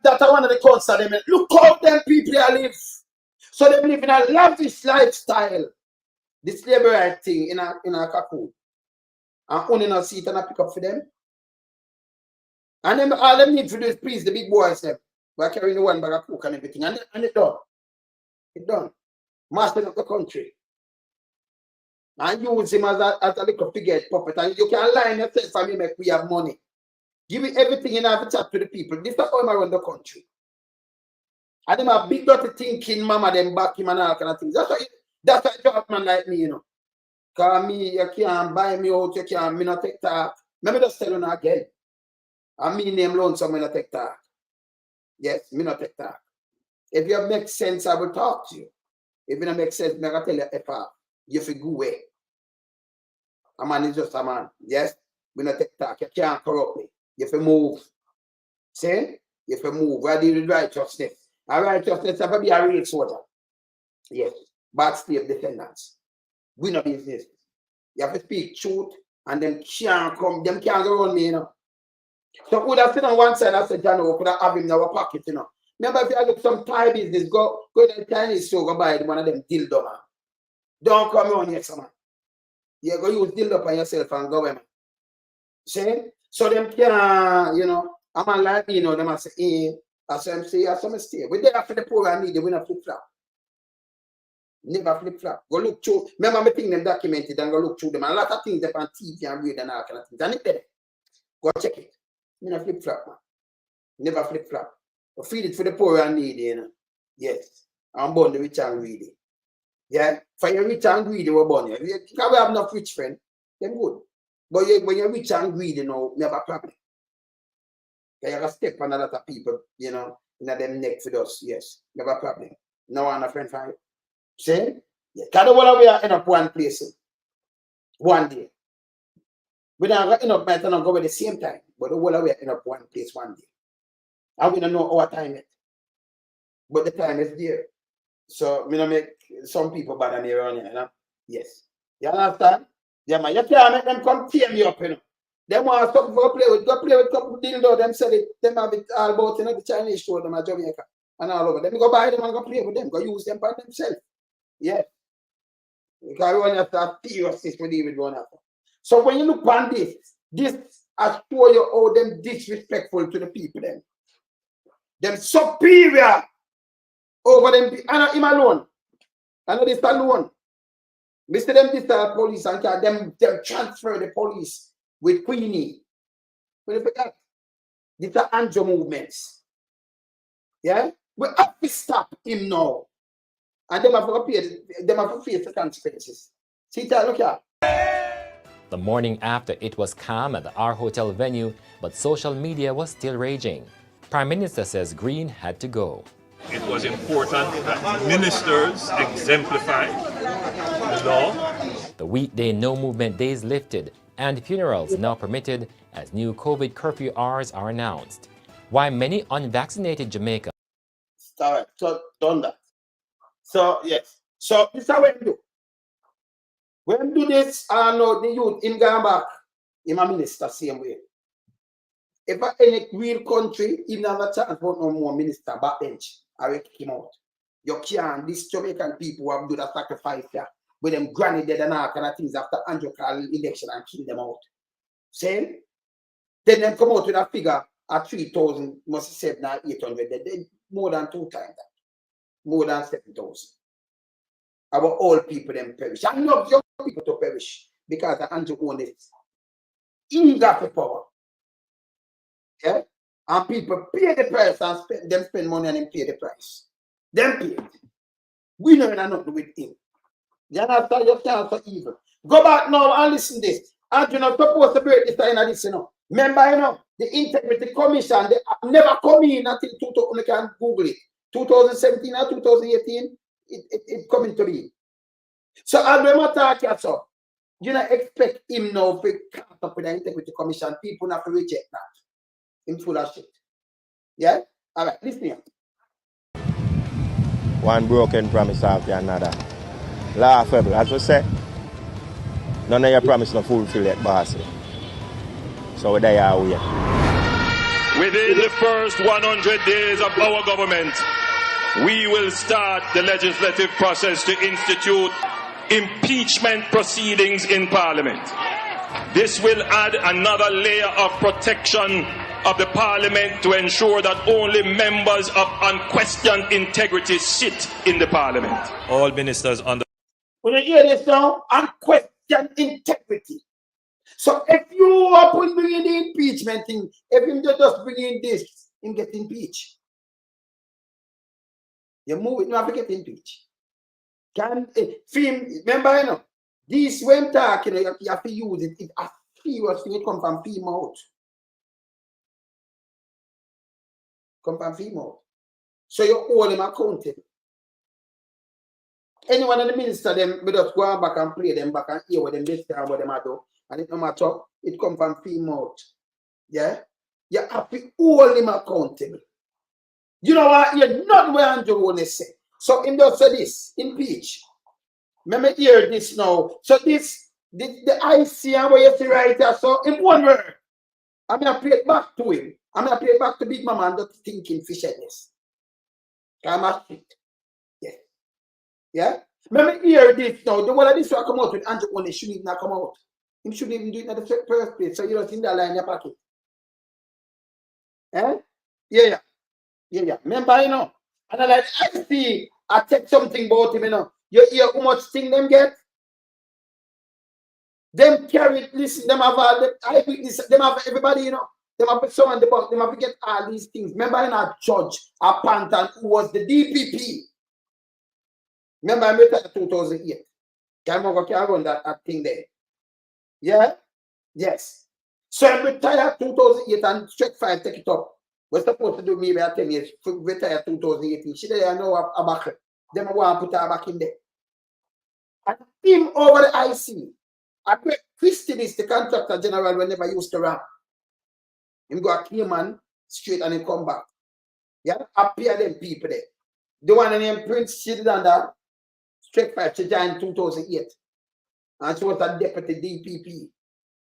that's one of the counts of them. Look how them people live. So they live in a lavish lifestyle. This labor right thing in a cocoon. And owning a seat and a pick up for them. And then all them need to do is please the big boys them. By carrying the one bag of coke and everything. And it done. It done. Master of the country. And use him as a little figure puppet. And you can line yourself for me make we have money. Give me everything in have a chat to the people. This is how I'm around the country. And them have big dirty thinking mama them back him and all kind of things. That's why job man like me, you know. Cause me, you can't buy me out, you can't me not take talk. Let me just tell you again. And me name lonesome when I take talk. Yes, me not take talk. If you make sense, I will talk to you. If it don't make sense, I can tell you if you feel go away. A man is just a man. Yes? We not take talk. You can't corrupt me. You have to move. See? You have to move. Where deal with righteousness. And righteousness have to be a real soldier. Yes. Bad slave defendants. We no business. You have to speak truth and them can't come. Them can't go around me, you know. So would have seen on one side, I said, John, we could have him in our pocket, you know. Remember, if you look some Thai business, go to the Chinese store, go buy one of them dildo, man. Don't come on here, man. You go use dildo on yourself and go, man. See? So them can, you know, I'm a like, you know, them I say, I say, I some stay. We're there for the poor and need, we not flip-flop. Never flip-flop. Go look through. Remember, me think them documented and go look through them. And a lot of things that on TV and read and all kind of things. And it there. Go check it. Me not flip-flop, man. Never flip-flop. But feed it for the poor and needy, you know. Yes. I'm born the rich and greedy. Yeah? For your rich and greedy, we're born here. Because we have enough rich friends, then good. But when you're rich and greedy, you know, never problem. You have to step on a lot of people, you know, in them neck for us. Yes. Never problem. No one a friend for you. See? Yeah. Because the whole we are end up one place one day. We don't end up might not go at the same time, but the whole we are end up one place one day. And we don't know our time yet. But the time is there. So we don't make some people bother me around here, you know? Yes. You understand? Yeah, man. You can't make them come tear me up, you know. Them want something for play with. Go play with a couple of dildo. Them sell it. Them have it all about, you know, the Chinese store, them at Jamaica. And all over. Them go buy them and go play with them. Go use them by themselves. Yeah. Because we want to have seriousness with even one after. So when you look on this I show you how them disrespectful to the people then. Them superior over them. I know him alone. I know this alone. Mr. them this police and them transfer the police with Queenie. But you forget, these are Andrew movements. Yeah? We have to stop him now. And them have to face the consequences. See that, look here. The morning after, it was calm at the R Hotel venue, but social media was still raging. Prime Minister says Green had to go. It was important that ministers exemplify the law. The weekday no movement days lifted and funerals now permitted as new COVID curfew hours are announced. Why many unvaccinated Jamaicans. Sorry, so done that. So yes. So this is how we do. When do this, I know the youth in going back, in my minister same way. If any real country, even have a chance for no more minister backbench, I will kick him out. You can't, these Jamaican people have do the sacrifice here, with them granny dead and all kind of things after Andrew Carl election and kill them out. Same? Then them come out with a figure at 3,000, must have said now 800, they more than 2 times that. More than 7,000. Our old people them perish. I love young people to perish because the Andrew owns it. He got the power. Yeah? And people pay the price and spend money and them pay the price. Them pay it. We know nothing with him. You understand? You can't for evil. Go back now and listen to this. And you're not supposed to break this time of this, you know. Remember, you know, the Integrity Commission, they never come in until 2000, you can Google it. 2017 or 2018, it coming to be. So as we talk here, so you don't expect him now to come up with the Integrity Commission. People have to reject that. Him full of shit. Yeah? All right, listen here. One broken promise after another. Laughable, as we say. None of your promise not fulfill yet, boss. So they are we. Within the first 100 days of our government, we will start the legislative process to institute impeachment proceedings in Parliament. This will add another layer of protection of the Parliament to ensure that only members of unquestioned integrity sit in the Parliament. All ministers under. When you hear this now, unquestioned integrity. So if you are bringing the impeachment thing, if you just bring in this, you get impeached. You move it, you have to get impeached. Remember, you know, this when talking, you have to use it. It's a serious thing, it comes from P mouth. Come from P mouth. So you hold them accountable. Anyone in the minister, them we just go back and play them back and hear what them they say what them do. And it no matter, it comes from P mouth. Yeah? You have to hold them accountable. You know what? You're not where Andrew Holness say. So him just say this, impeach. Let me hear this now. So this, the IC and what you see right here, so in one word, I'm going to play it back to him. I'm going to play it back to Big Mama and just thinking Phish Headless. I'm a shit. Yeah. Yeah? Let me hear this now. The one of this will come out with Andrew Holness shouldn't even come out. He shouldn't even do it in the first place. So you don't think that line in your pocket. Eh? Yeah. Remember, you know? And I see, I take something about him, you know. You hear how much thing them get? Them carry, listen, them have all the eyewitness, them have everybody, you know. Them have someone the book, them have to get all these things. Remember, in a judge, a Pantan, who was the DPP. Remember, I met at 2008. Can run that thing there? Yeah? Yes. So I retired 2008 and Check 5 take it up. We're supposed to do maybe 10 years. Retired 2018. She didn't know a back. Them want to put her back in there. And him over the IC. I put Christian is the contractor general whenever he used to run. Him go a Cayman straight and he come back. Yeah? Appear them people there. The one named Prince Chidanda, Check 5, she joined 2008. And she was a deputy DPP.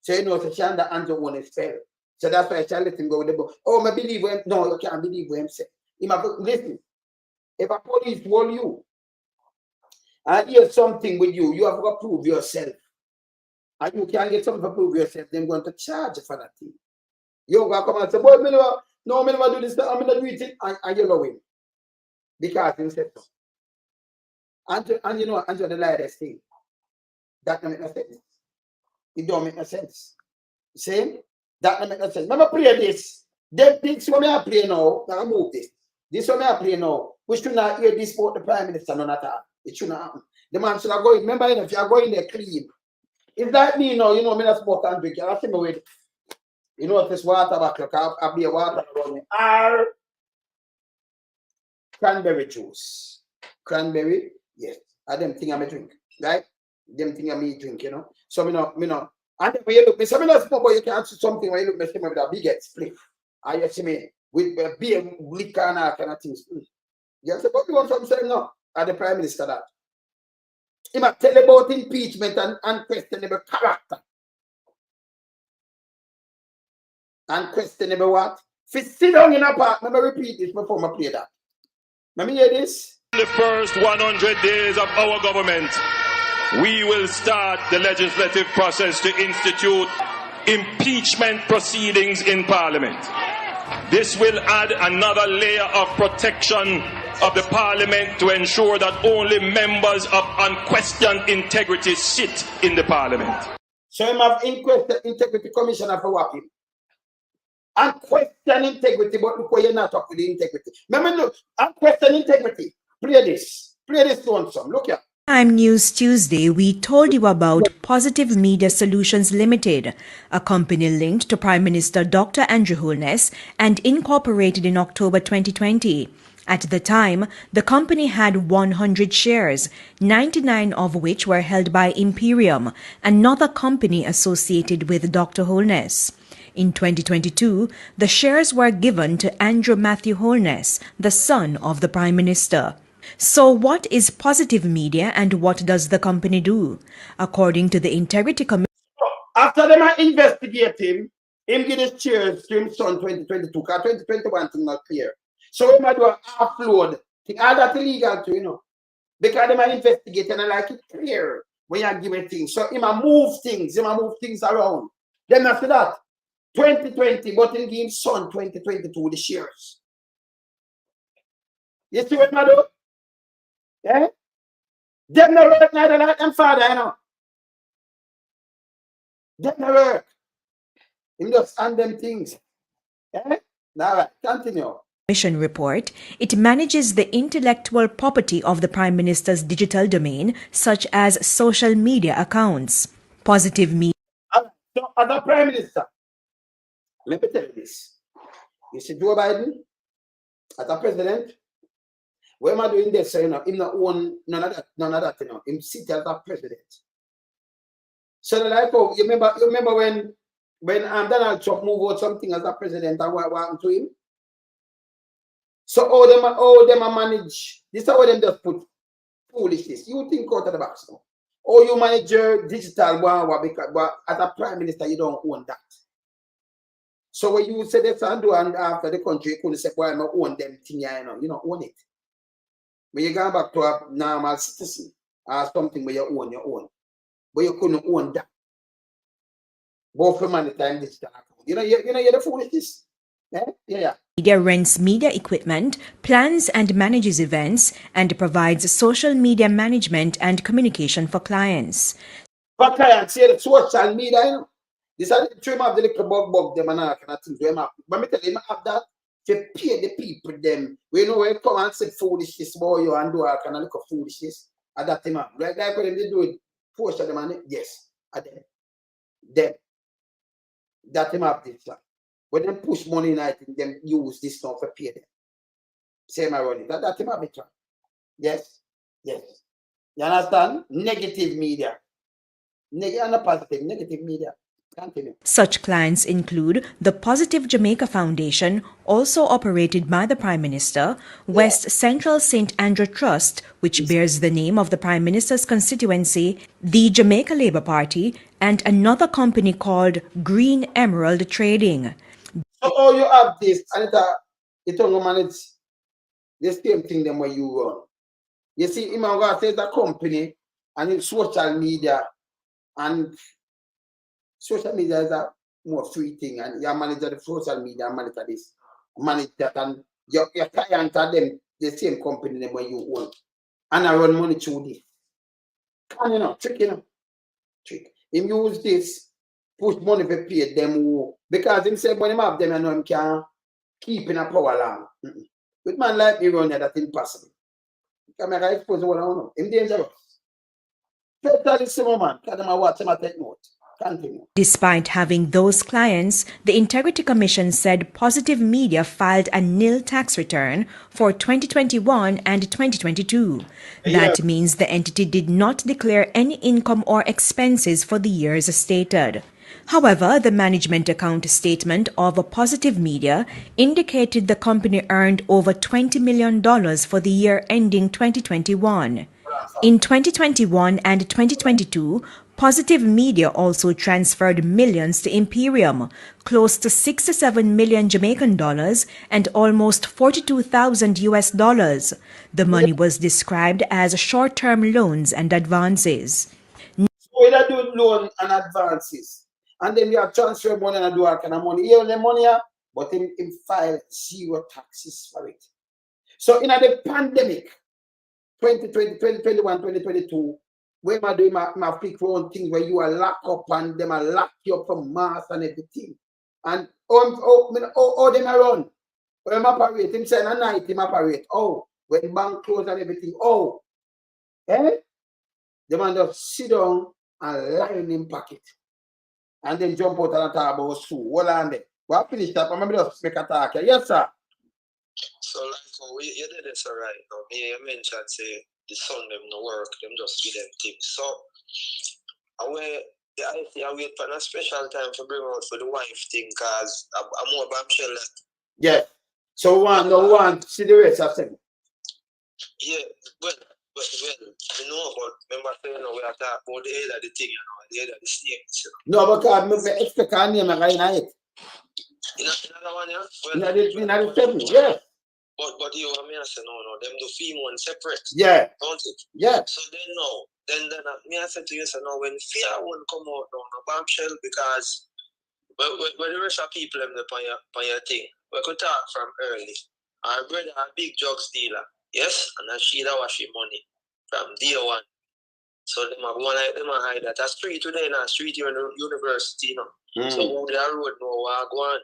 So you know, so she under Andrew Holness fell. So that's why I let him go with the book. Oh, I believe him. No, you can't believe what him say. Listen, if a police warn you and hear something with you, you have to prove yourself. And you can't get something to prove yourself, they're going to charge you for that thing. You're going to come and say, boy, no, I'm never do this, I'm going to do it, and you know him. Because he said so. And you know, Andrew, the lightest thing. That don't make no sense. It don't make no sense. See? That don't make no sense. Let me play this. This one I play now. Now move this. This one I play now. We should not hear this about the Prime Minister, none at all. It should not happen. The man should have go in. Remember, if you are going there clean. It's like me now, you know, me not smoke and drink. I see me with, you know, this water back, look, I'll be a water around me. Or cranberry juice. Cranberry, yes. I them thing I drink, right? Them thing I me drink, you know. So me no. And then when you look, me say me not smoke, but you can see something when you look, me see me with a big split. And you see me with beer, liquor and all kind of things. You say, but you want something no? And the Prime Minister that. He might tell about impeachment and questionable character. And questionable what? If you sit down in a park, let me repeat this before I play that. Let me hear this. The first 100 days of our government, we will start the legislative process to institute impeachment proceedings in Parliament. This will add another layer of protection of the Parliament to ensure that only members of unquestioned integrity sit in the Parliament. So you have integrity commissioner for what? Unquestioned integrity, but look where you're not talking the integrity. Remember, look, unquestioned integrity. Play this one some. Look here. Prime News Tuesday, we told you about Positive Media Solutions Limited, a company linked to Prime Minister Dr. Andrew Holness and incorporated in October 2020. At the time, the company had 100 shares, 99 of which were held by Imperium, another company associated with Dr. Holness. In 2022, the shares were given to Andrew Matthew Holness, the son of the Prime Minister. So what is Positive Media and what does the company do? According to the Integrity Commission, after them investigate him give his shares to his son 2022, because 2021 thing not clear. So we might do an upload. All that illegal too, you know. Because they might investigate and I like it clear when you give a thing. So he might move things around. Then after that, 2020, but he give his son 2022 the shares. You see what I do? Yeah? Them no work neither like them father, you know. Them no work. He just hand them things. Yeah? All right, continue. Commission report, it manages the intellectual property of the Prime Minister's digital domain, such as social media accounts. Positive Media. So, as a Prime Minister, let me tell you this. You see Joe Biden, as a president, what am I doing this? So, you know, him not own none of that, you know. Him sit as a president. So, like, oh, you remember when Donald Trump moved out something as a president and what happened to him? So all them manage. This is how them just put foolishness. You think out of the box now. Or you manage your digital one because as a Prime Minister you don't own that. So when you say this and do and after the country, you couldn't say, boy, I don't own them thing, you don't own it. When you go back to a normal citizen or something where you own. But you couldn't own that. Both for money time this time. You're the foolishness. Yeah. Media rents media equipment, plans and manages events, and provides social media management and communication for clients. For clients, see the social media, this is the trim of the little bug them and all kind of things. But me tell you, have that to pay the people them. We know when come and say foolishness about you and do all kind of little foolishness at that time. Like when they do it, force them and yes, at them. That them have this. When them push money in, I think them use this stuff for pay them. Same irony. That them have it. Yes. You understand? Negative media. And positive, negative media. Continue. Such clients include the Positive Jamaica Foundation, also operated by the Prime Minister, West Central St. Andrew Trust, which bears the name of the Prime Minister's constituency, the Jamaica Labour Party, and another company called Green Emerald Trading. So you have this, and it don't manage the same thing them where you run. You see, Imam says a company and it's social media, and social media is a more free thing, and you manage the social media, manage this, manage that, and your clients are them the same company them where you own, and I run money through this. And trick. Him use this. Push money for pay them because him say when him have them and him can keep in a power long. With man like me run that's impossible. Because I expose what I know. Him dangerous. Tell this man, because I watch him take note. Continue. Despite having those clients, the Integrity Commission said Positive Media filed a nil tax return for 2021 and 2022. That means the entity did not declare any income or expenses for the years stated. However, the management account statement of Positive Media indicated the company earned over $20 million for the year ending 2021. In 2021 and 2022, Positive Media also transferred millions to Imperium, close to 67 million Jamaican dollars and almost 42,000 US dollars. The money was described as short-term loans and advances. So we do loan and advances. And then you have transfer money and do all kind of money. You have the money, but him file zero taxes for it. So in the pandemic, 2020, 2021, 2022, where I do my pick one things where you are locked up and them are lock you up from mass and everything. And them around. When I operate, him saying at night him operate. When bank close and everything. The man just sit down and lie in him pocket. And then jump out and talk about Sue. Hold on there. Well, finish that. I'm going to make a talk. Yes, sir. So, like, you did this all right. Now, me, you mentioned, say, the son, them no work, them just give them tips. So, I wait for a special time to bring out for the wife thing, because I'm more bombshell. Yeah. So, one, see the rest of them. Yeah, well, you know, but remember saying we are talking about the head of the thing, the head of the snakes. No, because I expect a name right now. In another one, yeah? Well, in the seven, yeah. But you want me to say, no, them do film one separate. Yeah. Don't it? Yeah. So then me I said to you, so now when fear won't come out now, no bombshell, because when the rest of people them on your thing, we could talk from early. Our brother a big drugs dealer. Yes, and she that wash money from day one. So them are going like them and hide that. A street today now, street university, you know. So who the road know what go on.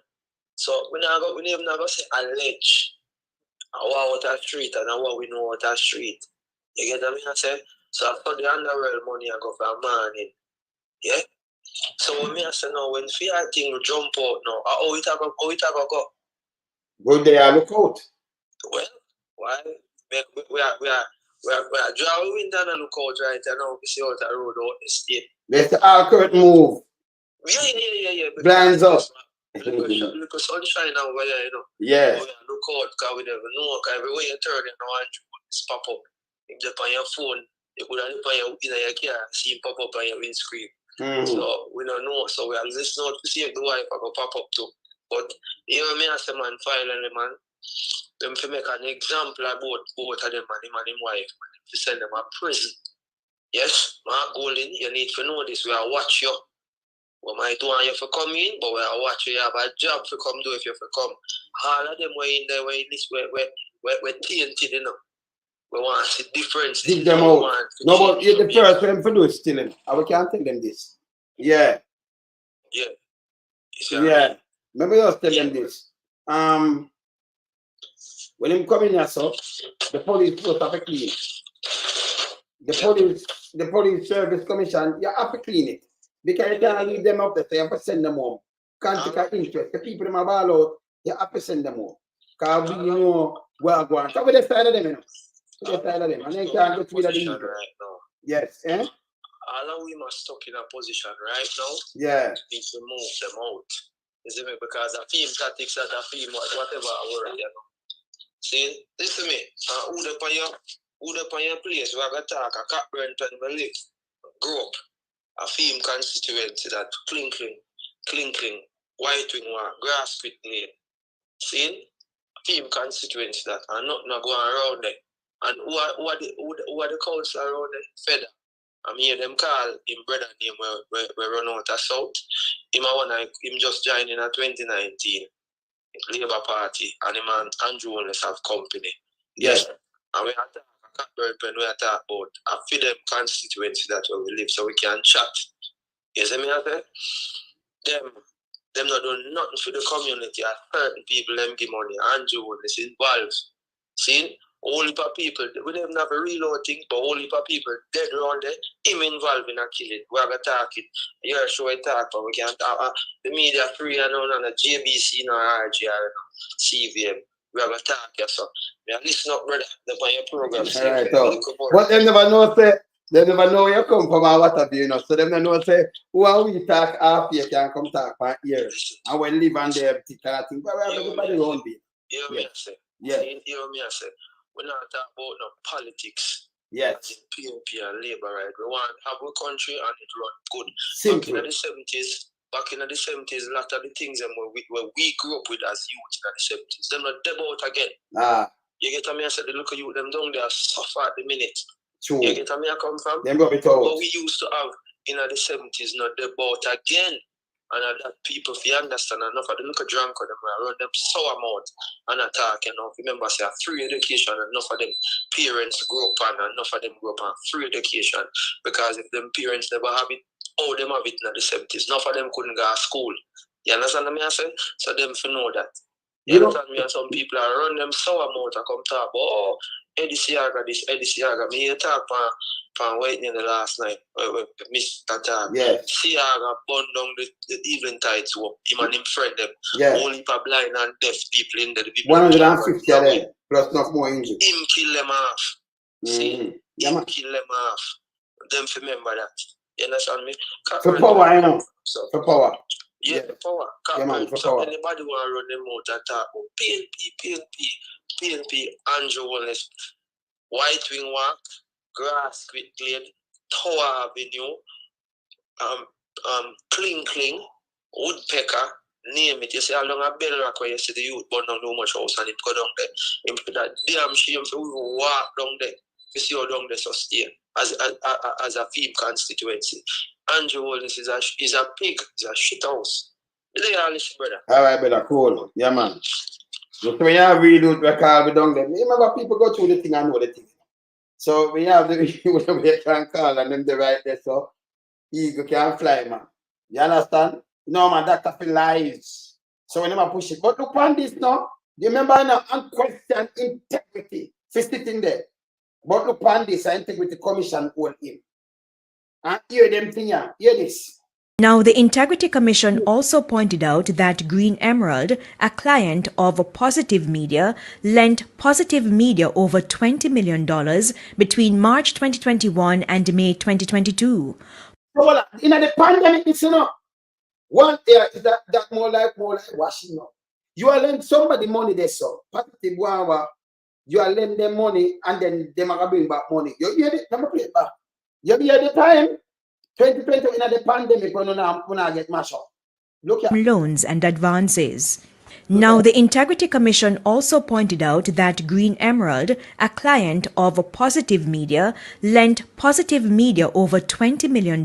So we never go say allege what a street and what we know what a street. You get what I mean? I say? So after the underworld money I go for morning. Yeah? So when me I say now when fear thing jump out now, how it go? Go there, look out. Well, why? We are drawing window and look out right now. We see out the road out the state. Let the awkward move. Yeah. Blinds up. Look sunshine over there, you know. Yeah. Look out, because we never know. Because everywhere you turn, you know, and it's pop up. If you're on your phone, you could have in your car, see him pop up on your windscreen. So we don't know. So we are listening out to see if the wife will pop up too. But you know me as a man finally, man, them to make an example about both of them and him and his wife, man, to send them to prison. Yes, Mark Golden, you need to know this. We are watch you. We might want you to come in, but we are watch you. You have a job to come do if you to come. All of them were in there, we're tainted, you know. We want to see difference. Dig them out. No, but you're the first one for do stealing. I can't tell them this. Yeah. Yeah. Yeah. Maybe I'll tell them this. When him come in here, so the police force have to clean it. The police service commission, you have to clean it. Because you can't leave them up there, so you have to send them home. Can't take an interest. The people them are all out, you have to send them home. Because we know where I'm going. So we decide them, you know. We decide them. And then you can't get rid of the interest. Right now. Yes, eh? All of we must stuck in a position right now. Yeah. We need to move them out. You see me? Because the film tactics that I film, whatever word, you know. See, listen to me. Who the on your place, we have a talk, a Cockburn pen, we live, grow up, a film constituency that clinking, white wing war, grass quit lane. See, a film constituency that, and nothing going around there. And who are the council around there? Feder. I'm hear them call him brother name we run out of South. Him just joined in 2019. Labour Party and him and Andrew Holness have company. Yes. And we attack we attack about a freedom constituency that where we live so we can chat. You see me I say? Them not doing nothing for the community. Certain people them give money. Andrew Holness involved. See? Whole heap of people, we don't have a reload thing, but whole heap of people dead around there, him involved in a killing. We have a talk it. You're sure I talk, but we can't talk. The media free and on the JBC, no RGR, CVM. We have a talk, yes, so. We listen up, brother. They're on your program. Right, but they never know, say, they never know you come from our water, you know. So they never know, say, who are we talk after you can come talk for years. And we live on there, particular thing. But we have everybody around me. You know me, I say. Yeah. You know me, I say. We're not talking about no politics. Yes. PNP and Labour, right? We want to have a country and it run good. Simple. Back in the 70s, a lot of the things where we grew up with as youth in the 70s, them not deb out again. You get me? I said, the look of you, them down there suffer at the minute. True. You get me? I come from? Them got it out. What we used to have in the 70s, not deb out again. And that people, if you understand enough of the look of drunk of them, around them sour mouth and attack, you know. Remember, say, free education, and enough of them parents grow up and enough of them grow up on free education. Because if them parents never have it, oh, them have it in the 70s. Enough of them couldn't go to school. You understand what I say? So them for know that. You understand me? And some people are run them sour mouth and come talk about, oh, Eddie Siaga, this Eddie Siaga. Me you talk from waiting in the last night. Mr. Talk. Yes. Siaga burned down the evening tides up. Him and him friend them. Yes. Only for blind and deaf people in there. 150 of them, plus enough more injured. Him kill them off. See? Yeah, him kill them off. Them remember that. You understand me? For power, you know. So, for power. Yeah, the power. Yeah, man, for so power. anybody want to run them out and talk about PNP, Andrew Holness, White Wing Walk, Grass Quit Glade, Tower Avenue, Kling, Woodpecker, name it. You see how long a bell rock where you see the youth burn down too much house and it go down there. You put that damn shame for we walk down there. You see how down there so stay as a field constituency. Andrew Holness is a pig, is a shit house. You all listen, brother. Alright, brother, cool. Yeah, man. So when you have reload record we down there, remember people go through the thing and know the thing. So we have the we can call and them the right there, so eagle can fly, man. You understand? No, man, that's for lies. So we never push it. But look on this now. You remember now, unquestioned integrity for sitting there. But look on this, integrity commission hold him. And hear them thing, yeah. Hear this. Now, the Integrity Commission also pointed out that Green Emerald, a client of Positive Media, lent Positive Media over $20 million between March 2021 and May 2022. So, in the pandemic, you know, one year is that more like washing up. You are lend somebody money there, so Positive one, you are lend them money and then they might bring back money. You hear it? Never play it back. You hear the time? 2020 in the pandemic when I get mashed up. Look at loans and advances. Now, the Integrity Commission also pointed out that Green Emerald, a client of Positive Media, lent Positive Media over $20 million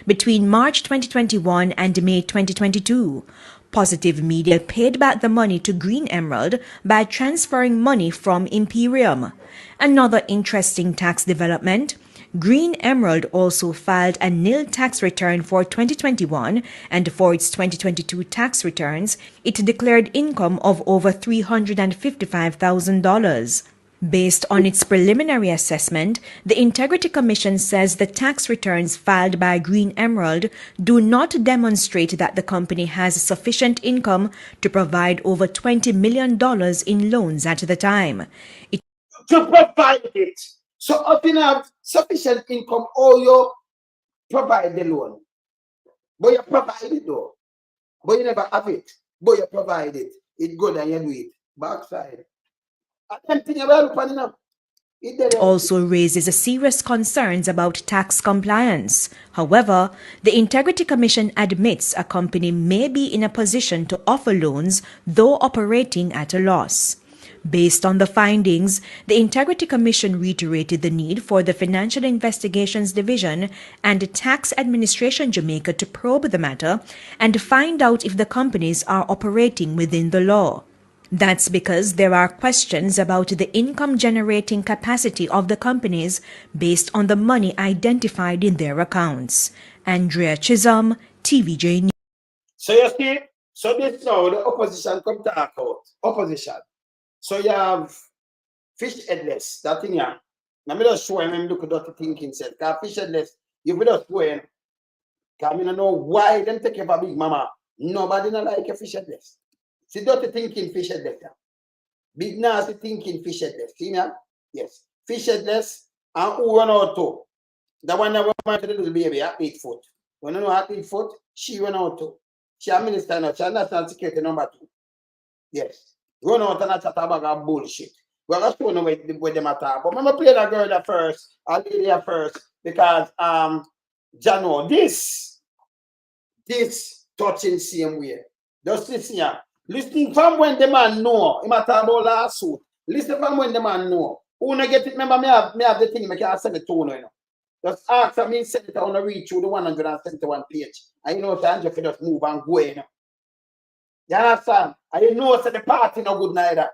between March 2021 and May 2022. Positive Media paid back the money to Green Emerald by transferring money from Imperium. Another interesting tax development: Green Emerald also filed a nil tax return for 2021, and for its 2022 tax returns, it declared income of over $355,000. Based on its preliminary assessment, the Integrity Commission says the tax returns filed by Green Emerald do not demonstrate that the company has sufficient income to provide over $20 million in loans at the time. To provide it. So if you have sufficient income, or you provide the loan. But you provide it though. But you never have it. But you provide it. It's good and you do it. Backside. It also raises serious concerns about tax compliance. However, the Integrity Commission admits a company may be in a position to offer loans, though operating at a loss. Based on the findings, the Integrity Commission reiterated the need for the Financial Investigations Division and Tax Administration Jamaica to probe the matter and find out if the companies are operating within the law. That's because there are questions about the income-generating capacity of the companies based on the money identified in their accounts. Andrea Chisholm, TVJ News. So you see, so this now the opposition come to talk out. Opposition. So you have Phish Headless, that thing here. Now me just show him look at that thinking said. Because Phish Headless, you will just show him. Because I don't know why them take up a big mama. Nobody not like a Phish Headless. See dirty thinking Phish Headless. Big nasty thinking Phish Headless. See me? Yes. Phish Headless and who run out too. The one that went to the little baby, Athlete Foot. When you know Athlete Foot, she run out too. She a minister now. She a national security number 2. Yes. Run out and chat about bullshit. We're going to show them where them attack. But I'm going to play that girl at first, a lady at first, because Jano, this touching same way. Just listen here. Listen from when the man know. He might talk about lawsuit. Listen from when the man know. Who not get it? Remember, me have the thing, I can send it to you now. Just ask me, send it, I want to read through the 171 page. And you know, so Andrew just move and go in. You understand? And you know, so the party no good neither.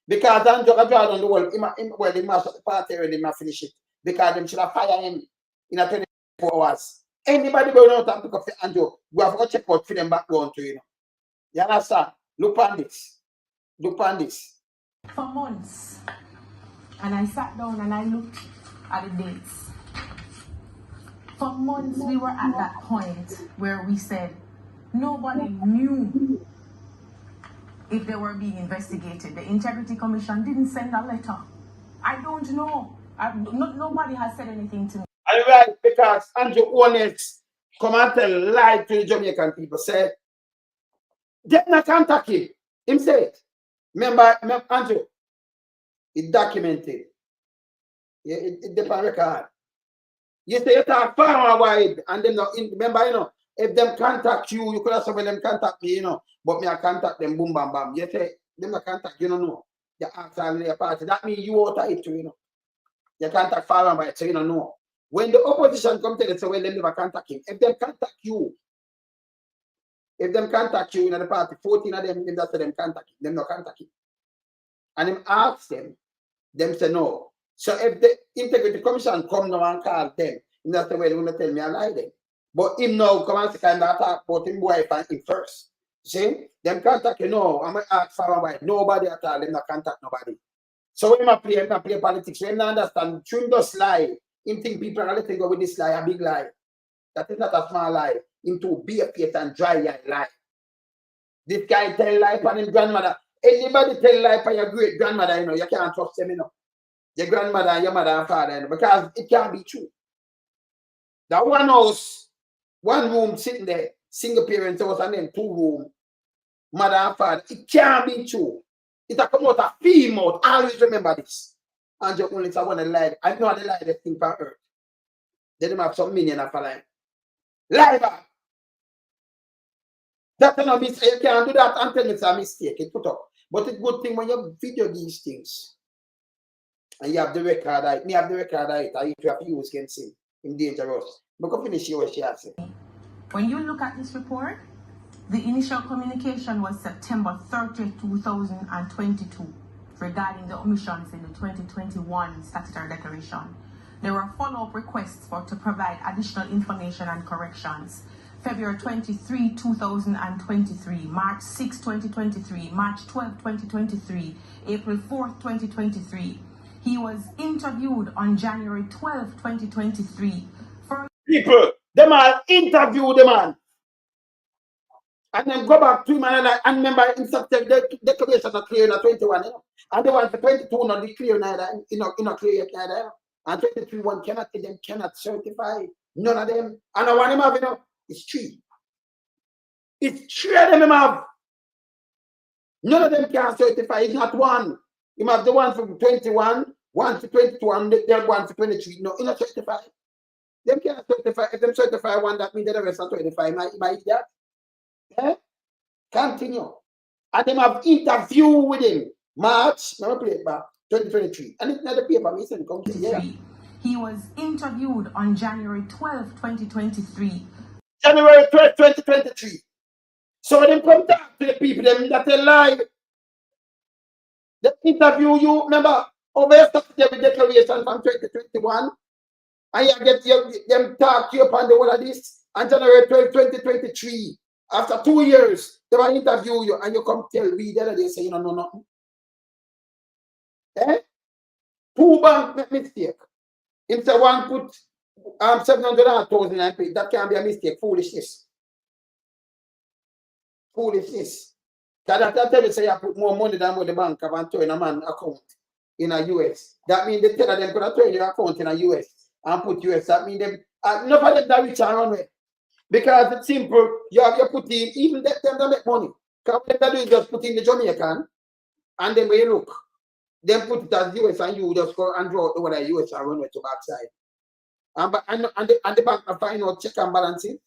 Because Andrew got drawn on the wall. Well, they must the party already, they must finish it. Because them should have fire him in a 24 hours. Anybody going out and pick up the Andrew, we have to check out for them background to you know. You understand? Look on this. Look on this. For months. And I sat down and I looked at the dates. For months we were at that point where we said nobody knew if they were being investigated. The Integrity Commission didn't send a letter. I don't know. Nobody has said anything to me. And right, because Andrew Holness come and tell lie to the Jamaican people. Say, they not contact him. Him say it. Remember Andrew, it documented. Yeah, it depends record. You say you talk far wide, and then remember, you know, if them contact you, you could have said, well, them contact me, you know, but me I contact them, boom, bam, bam. You say, them not contact, you don't know. You ask all their party. That means you out of it too, you know. You contact far and wide, so you don't know. When the opposition come to them, say, well, them never contact him. If them contact you, in the party, 14 of them that's them contact him, them not contact him. And him ask them say no. So if the Integrity Commission come now and call them, that's the way they're going to tell me I lie them. But him now come and say kind of talk about him wife and him first. See? Them contact you know, I'm going to ask for a wife. Nobody at all, them not contact nobody. So when I play politics, when I understand, him just lie. Him think people are letting go with this lie, a big lie. That is not a small lie. Him to be a faith and dry lie. This guy tell lie for his grandmother. Anybody tell lie for your great grandmother, you know, you can't trust them, you know. Your grandmother and your mother and father, you know, because it can't be true. That one house, one room sitting there, single parent house, and then 2 room, mother and father, it can't be true. It come out a female. Always remember this. And you only want to lie. I know they lie the thing for earth. They don't have some million of a lie. Lie back. That's not a mistake. You can't do that and tell me it's a mistake. It put up. But it's a good thing when you video these things. And you have the record, me have the record, I if you have use against him, him dangerous. But go finish what she has said. When you look at this report, the initial communication was September 30, 2022, regarding the omissions in the 2021 statutory declaration. There were follow-up requests to provide additional information and corrections. February 23, 2023, March 6, 2023, March 12, 2023, April 4, 2023. He was interviewed on January 12, 2023. People, the man interview the man. And then go back to him and remember instructed the declaration of clear in 21. You know? And the one for 22 not clear neither, clear yet neither. And 23 one cannot certify. None of them. And I want him have, it's 3. It's 3 of them have. None of them can certify. It's not one. You have the one from 21, one for 22, and the other one for 23. No, not certify. Them can't certify. If them certify one, that means the rest are 25. Might that? Yeah? Continue. And them have interview with him. March, let me play it back, 2023. And it's not the paper, me said, come to here. He was interviewed on January 12, 2023. January 12, 2023. So when they come back to the people, them that they lie, they interview you, remember, over here, the declaration from 2021, and you get them talk to you upon the whole of this, and January 12, 2023, after 2 years, they will interview you, and you come tell me that they say you don't know nothing. Eh? 2 bank make mistake. If the one put 700,000 and pay, that can be a mistake. Foolishness. Foolishness. That tell you say you put more money than what the bank have and turn a man account in a US. That means they tell them could turn your account in a US and put US. That means them enough of them that rich and run away. Because it's simple, you put in, even them that make money. Because what they do is just put in the Jamaican, and then when you look, then put it as US and you just go and draw over the US and run away to backside. And the bank will find out check and balances.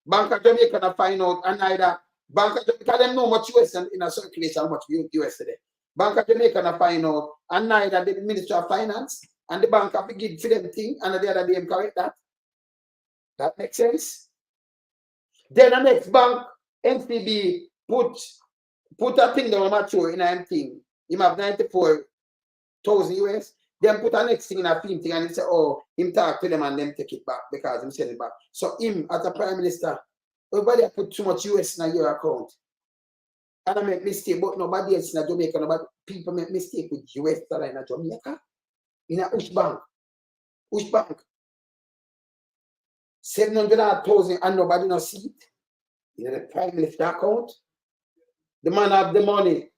Bank of Jamaica will find out, and either Bank of Jamaica, they know much US in a circulation, how much US today. Bank of Jamaica will find out, and neither the Ministry of Finance and the bank have to give for them thing, and the other day correct that. That makes sense. Then the next bank, NCB, put a thing that will mature in a thing. You have 94,000 US. Then put a next thing in a film thing and he say, oh, him talk to them and them take it back because him send it back. So him as a prime minister, everybody put too much US in your account. And I make mistake, but nobody else in Jamaica, nobody people make mistake with US dollar in Jamaica. In a Ush Bank. Ush Bank. 700,000 and nobody no see it. In the prime minister account. The man have the money.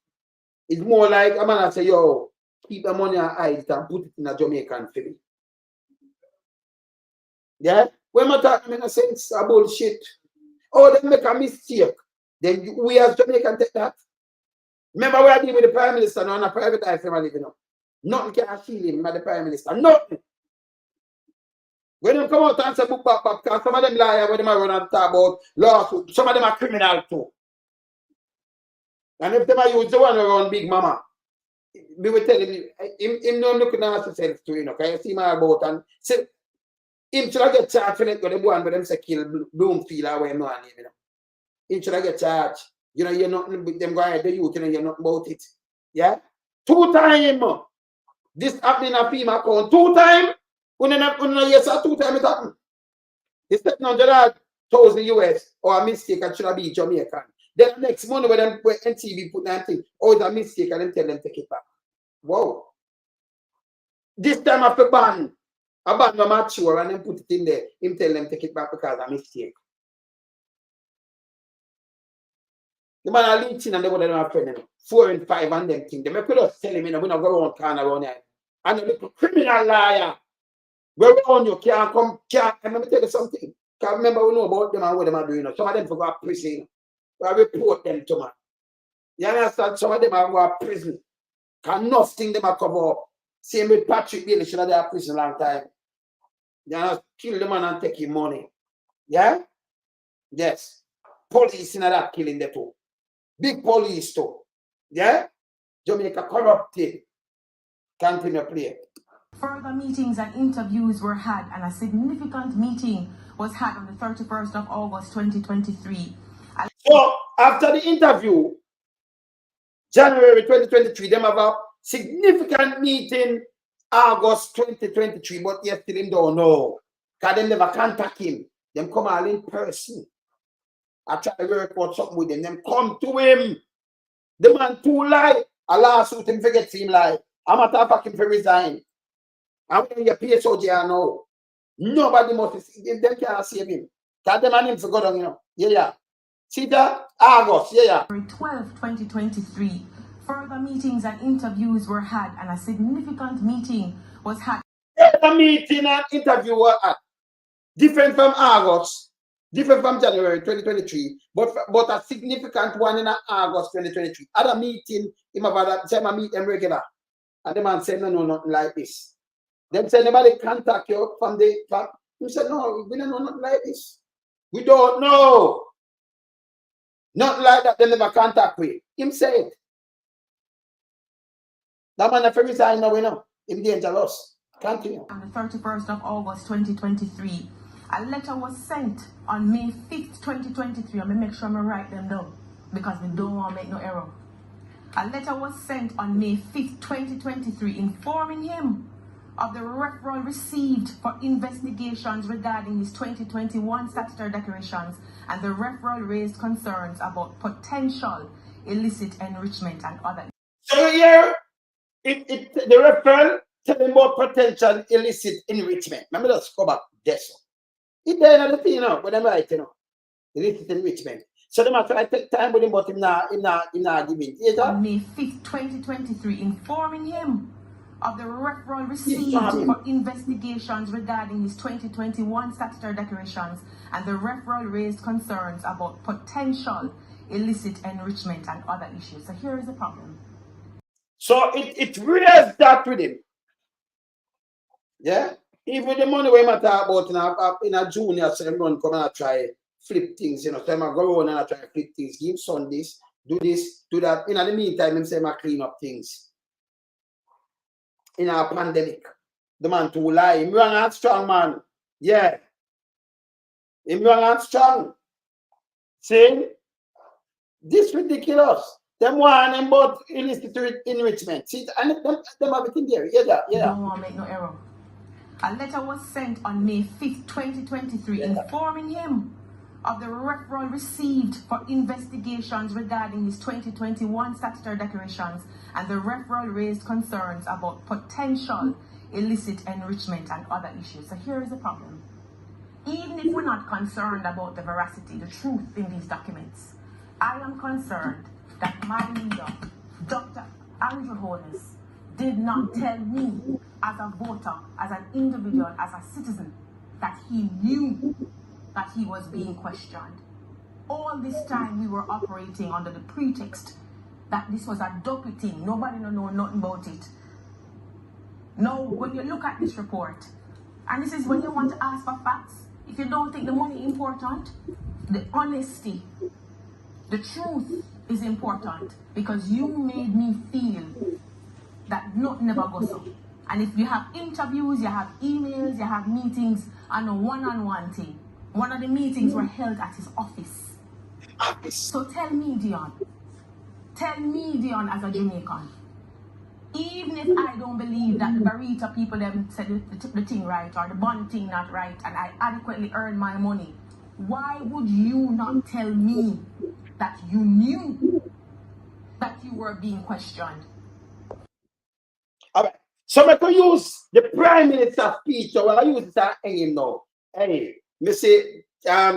It's more like a man say, yo, keep the money and hide it and put it in a Jamaican film. Yeah? When I talk in a sense of bullshit, oh, they make a mistake. Then we as Jamaican take that. Remember we are dealing with the Prime Minister now on a private life from living now. Nothing can shield him by the Prime Minister. Nothing. When they come out and say book back, because some of them liars when they run and talk about lawsuit, some of them are criminal too. And if they might use the one around Big Mama, we will tell him, him no looking at himself too, because you see my about and say, him should get charged for it, but the one with them say kill Bloomfield or where no one name, Him should get charged. You're not with them guys, the youth, you're not about it. Yeah? 2 times. This happening in a FEMA account. 2 times. Yes, 2 times it happened. It's 700,000 US or a mistake and should have been Jamaican. Then the next money when NTV put 19, oh, it's a mistake and then tell them take it back. Wow. This time after ban, a ban was mature and then put it in there. Him tell them take it back because of a mistake. The man are linking and they would have friend 4 and 5 and them things. They may could just tell him, we're not going around here. And a little criminal liar. We're around you can't come, and let me tell you something. Because remember, we know about them and what them are doing. Some of them forgot prison. We report them to man. You understand? Some of them are going to prison. Because nothing them are cover up. Same with Patrick Bailey, should have been in prison a long time. You know, kill the man and take his money. Yeah? Yes. police in that killing the too. Big police too. Yeah? Jamaica corrupted. Continue play. Further meetings and interviews were had, and a significant meeting was had on the 31st of August 2023. So, after the interview, January 2023, them have a significant meeting August 2023, but yet still him don't know. Because they never contact him. Them come all in person. I try to work out something with them. Them come to him. The man too lie. A lawsuit him forget him lie. I'm a talk him for resign. And when you pay soldier now, nobody must see them can't save him. Because them and him forgot on, you know. Yeah. See that? August, yeah. 12, 2023. Further meetings and interviews were had, and a significant meeting was had. A meeting and interview were had. Different from August, different from January 2023, but a significant one in August 2023. Other meeting, him about that, say I meet them regular. And the man said, no, nothing like this. Them say nobody contact you from the back. He said, no, we don't know nothing like this. We don't know. Not like that, they never contact with. Him said. That man, if he resign now, we know. Him dangerous. Continue. On the 31st of August 2023, a letter was sent on May 5th, 2023. I'm going to make sure I write them down because we don't want to make no error. A letter was sent on May 5th, 2023, informing him of the referral received for investigations regarding his 2021 statutory declarations, and the referral raised concerns about potential illicit enrichment and other. So here, the referral tell him about potential illicit enrichment. Remember, let's go back there. It's there in the thing, you know, but I'm right, you know, illicit enrichment. So they might try to take time with him, but him not giving. On May 5th, 2023, informing him of the referral received for investigations regarding his 2021 statutory declarations, and the referral raised concerns about potential illicit enrichment and other issues. So here is the problem. So it raised that with him. Yeah? Even the money we might talk about in a junior ceremony, come and try flip things, you know. So I go around and I try to flip things, give son this, do that. In the meantime, I'm saying I clean up things. In our pandemic, the man too lie. Him young and strong, man. Yeah. Him young and strong. See? This ridiculous. Them one about illicit enrichment. See, and them have it in there. Yeah. Don't want to make no error. A letter was sent on May 5th, 2023, informing him of the referral received for investigations regarding his 2021 statutory declarations, and the referral raised concerns about potential illicit enrichment and other issues. So here is the problem. Even if we're not concerned about the veracity, the truth in these documents, I am concerned that my leader, Dr. Andrew Holness, did not tell me as a voter, as an individual, as a citizen, that he knew that he was being questioned. All this time we were operating under the pretext that this was a double thing. Nobody know nothing about it. Now, when you look at this report, and this is when you want to ask for facts, if you don't think the money is important, the honesty, the truth is important, because you made me feel that nothing ever goes up. And if you have interviews, you have emails, you have meetings, and a one-on-one thing. One of the meetings were held at his office. So tell me, Dion, as a Jamaican, even if I don't believe that the Barita people them said the thing right or the bond thing not right, and I adequately earned my money, why would you not tell me that you knew that you were being questioned? All right. So I can use the Prime Minister's speech, or I use it as hanging now. Hey, me say,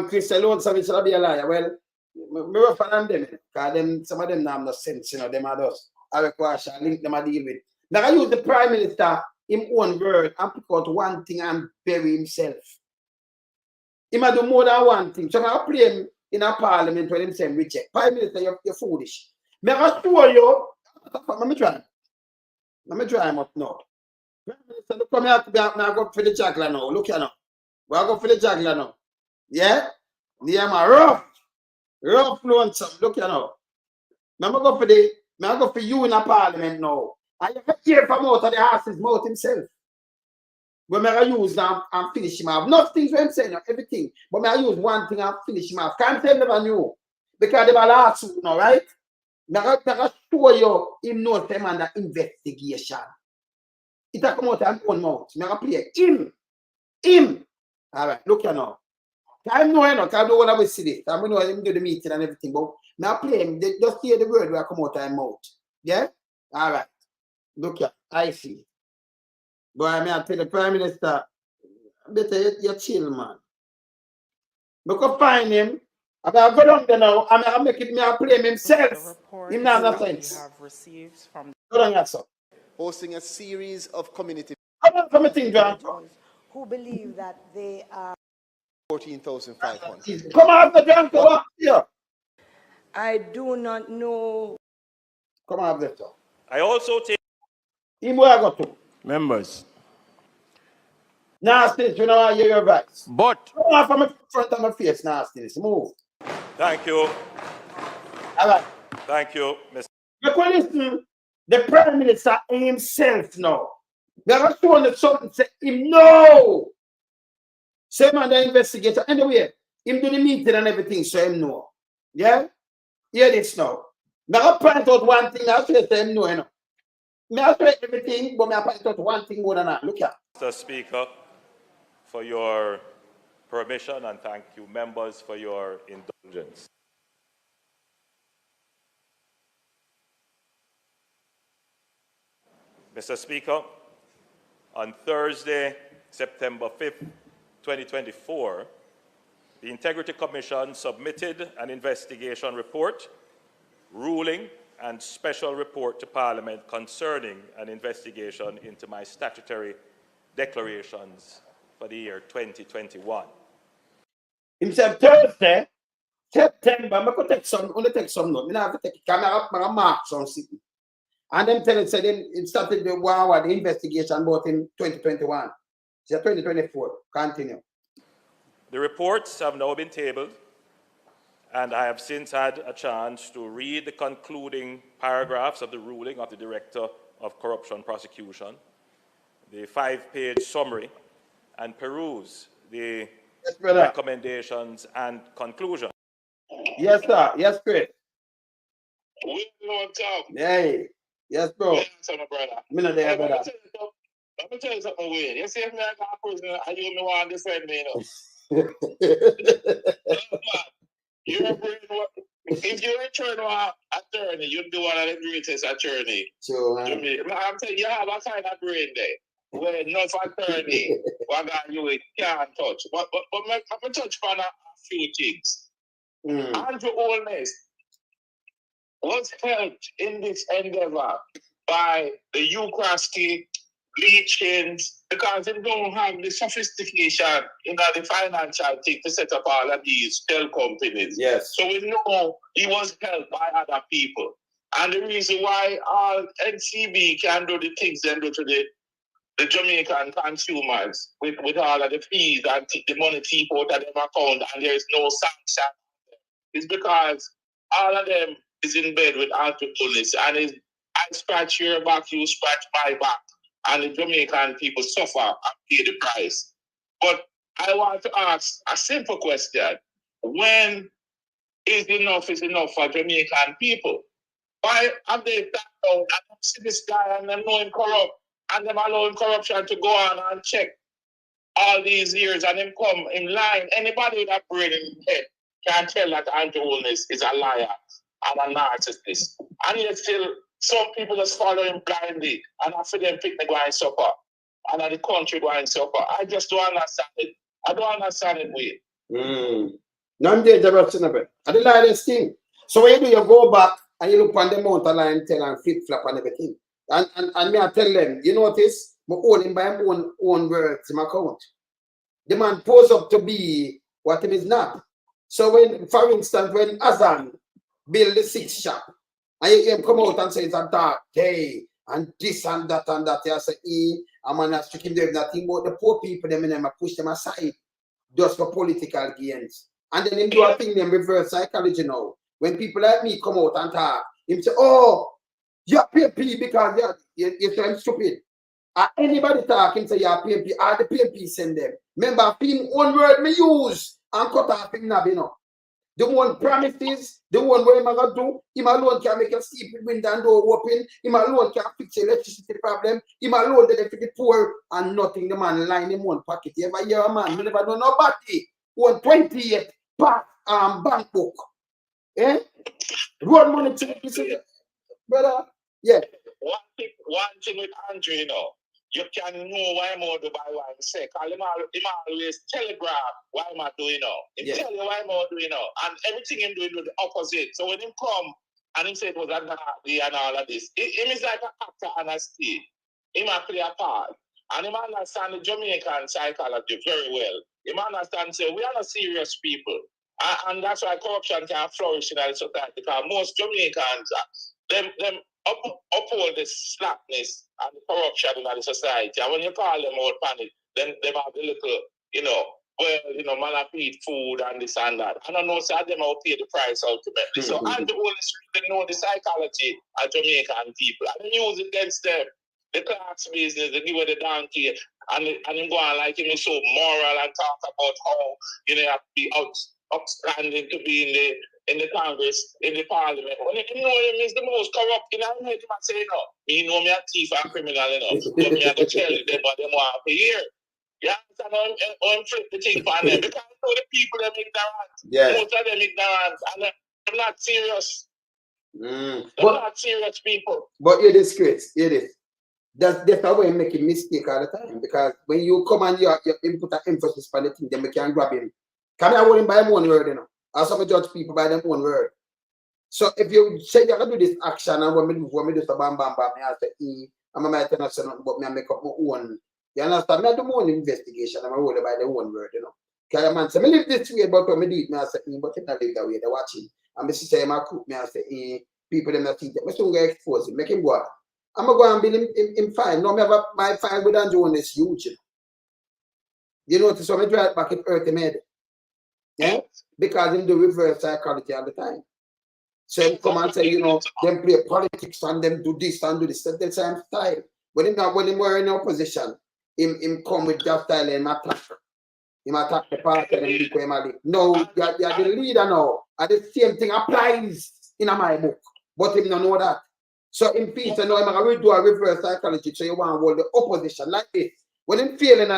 Chris alone, so should be a liar. Well, me refer them, because some of them have no sense, you know, them are just, I require to link them I deal with. Now I use the Prime Minister in own word and pick out one thing and bury himself. He might do more than one thing. So I play him in a parliament when him say reject. Prime Minister, you're foolish. Me assure you, let me try him up now. Prime Minister, look come here, I go for the juggler now. Look here now. We go for the juggler now. Yeah? Yeah, my rough. Rough lonesome. Look, you know. I'm going go for you in a parliament now. And you can hear from out of the horse's mouth himself. When I use them and finish him off. Not things when I'm saying, everything. But I use one thing and finish him off. Can't tell never knew. Because they were last week now, right? I show you him knows them under investigation. It will come out of his own mouth. I play him. All right, look here now. I know, because I know what I will see this. I know him do the meeting and everything, but now play him. They just hear the word will come out of his mouth. Yeah? All right. Look here. I see. Boy, I mean, I tell the Prime Minister, better you chill, man. Look up find him. I go down there now. I make it me I play him himself. Him not no sense. Go down here, sir. Hosting a series of community Come on, come thing, John. Who believe that they are 14,500. Come on, the John, come up here. I do not know. Come on, there, sir. I also take Him where I go to. members. Nasty, you know I hear your voice. But Come on from in front of my face, nasty. Move. thank you. All right. Thank you, Mr. You can listen, the Prime Minister himself now. We are showing that something say him no. Same man the investigator. Anyway, him do the meeting and everything, so him know. Yeah? Hear this now. Now I point out one thing, I say him no, you know. I say everything, but I point out one thing more than that. Look here. Mr. Speaker, for your permission, and thank you, members, for your indulgence. Mr. Speaker, on Thursday, September 5th, 2024, the Integrity Commission submitted an investigation report, ruling, and special report to Parliament concerning an investigation into my statutory declarations for the year 2021. Himself Thursday, September, I'm going to take some note. I have to take a camera, mark some city. And them tell it, say it started the investigation about in 2021. So 2024. Continue. The reports have now been tabled, and I have since had a chance to read the concluding paragraphs of the ruling of the Director of Corruption Prosecution, the 5-page summary, and peruse the recommendations and conclusions. Yes, sir. Yes, Chris. We don't talk. Hey. Yes, bro. Me not there, brother. Let me tell you something, Wayne. You see if me I got a prison and you me want to defend me, you know. You're a brain. If you return to an attorney, you do one of the greatest attorney. So, I'm telling you, you have a kind of brain there where no attorney, what guy you can't touch. But I'm going to touch on a few things. Andrew Holness was helped in this endeavor by the Ukraski leechings because they don't have the sophistication in the financial thing to set up all of these tel companies. Yes. So we know he was helped by other people. And the reason why all NCB can do the things they do to the Jamaican consumers with all of the fees and the money keep out of their account and there is no sanction is because all of them is in bed with alcoholics and I scratch your back, you scratch my back. And the Jamaican people suffer and pay the price. But I want to ask a simple question. When is enough for Jamaican people? Why have they sat down and see this guy and them know him corrupt and them allowing corruption to go on and check all these years and him come in line? Anybody with a brain in his head can tell that Andrew Holness is a liar and a narcissist. And yet still, some people just follow him blindly and after them pick the going supper and the country going supper. I just don't understand it. I don't understand it, Wayne. None days about it. I don't like this thing. So when you go back and you look on the mountain line tell and flip flap and everything. And me I tell them, you notice, I own him by my own words in my account. The man pose up to be what he is not. So when, for instance, when Azan build the 6th shop, and you can come out and say it's a dark day, and this and that, you say, I'm going to strict him doing that thing, but the poor people, them push them aside just for political gains. And then him do a thing, them reverse psychology now. When people like me come out and talk, him say, oh, you're PNP because you're so stupid. Anybody talk, him say, you're PNP, the PNP send them. Remember, him one word me use and cut off him now, you know. The one promises, the one where him gonna do, him alone can make a stupid window and door open, him alone can fix the electricity problem, him alone the electricity poor, and nothing the man line in one pocket. You ever hear a man, you never know nobody, 128 bank book. Eh? Road money to the brother. Yeah. One thing with Andrew, you know, you can know why I'm out by what I say. Because he always telegraph why I'm doing now. He tell you why I'm doing now. And everything him doing with the opposite. So when him come and he say it was a Nazi and all of this, him is like an actor on a stage. He might play a part. And he understand the Jamaican psychology very well. He understand say we are not serious people. And that's why corruption can flourish in our society. Because most Jamaicans, them uphold the slackness and the corruption in the society. And when you call them out panic, then they have a little, you know, well, you know, man feed food and this and that. I don't know, so them will pay the price ultimately. So I the only they know the psychology of Jamaican people. And they use it against them. The class business, they give it the donkey, and him go on like him is so moral and talk about how you know you have to be outstanding to be in the Congress, in the Parliament. When you know him is the most corrupt, you know, him say, no, me know me a thief and criminal, you know, but me have to tell them what they want to hear. You understand how I'm flip the thing for them? Because I know the people that ignorant. Yeah. Most of them ignorant, and they're not serious. They're not serious people. But it is great, it is. That's how we make a mistake all the time. Because when you come and you put an emphasis on the thing, then we can grab him. Come here, hold him by him one word, you know. Or some judge people by them one word. So if you say you're gonna do this action and when me do so bam, me I say, I'm gonna tell you nothing but me I make up my own. You understand? Me I do my own investigation, I'm hold it by the one word, you know. Because a man say, me live this way, but when me do it, me I say, but if I live that way, they're watching. And me say, my cook, me I say, people them not think that. Me soon get exposed him, make him go on. I'm gonna go and build him fine. No, me have my fine with Andrew on this huge. You notice when I drive back, it hurt him head. Yeah? Because him do reverse psychology all the time. So him come and say, you know, them play politics and them do this and do this. That's the same style. When him were in opposition, him come with that style and attack. Him attack the party and him him a no, you're the leader now. And the same thing applies in my book. But him don't know that. So in peace, I know I'm going to do a reverse psychology. So you want to hold the opposition like this. When him feel in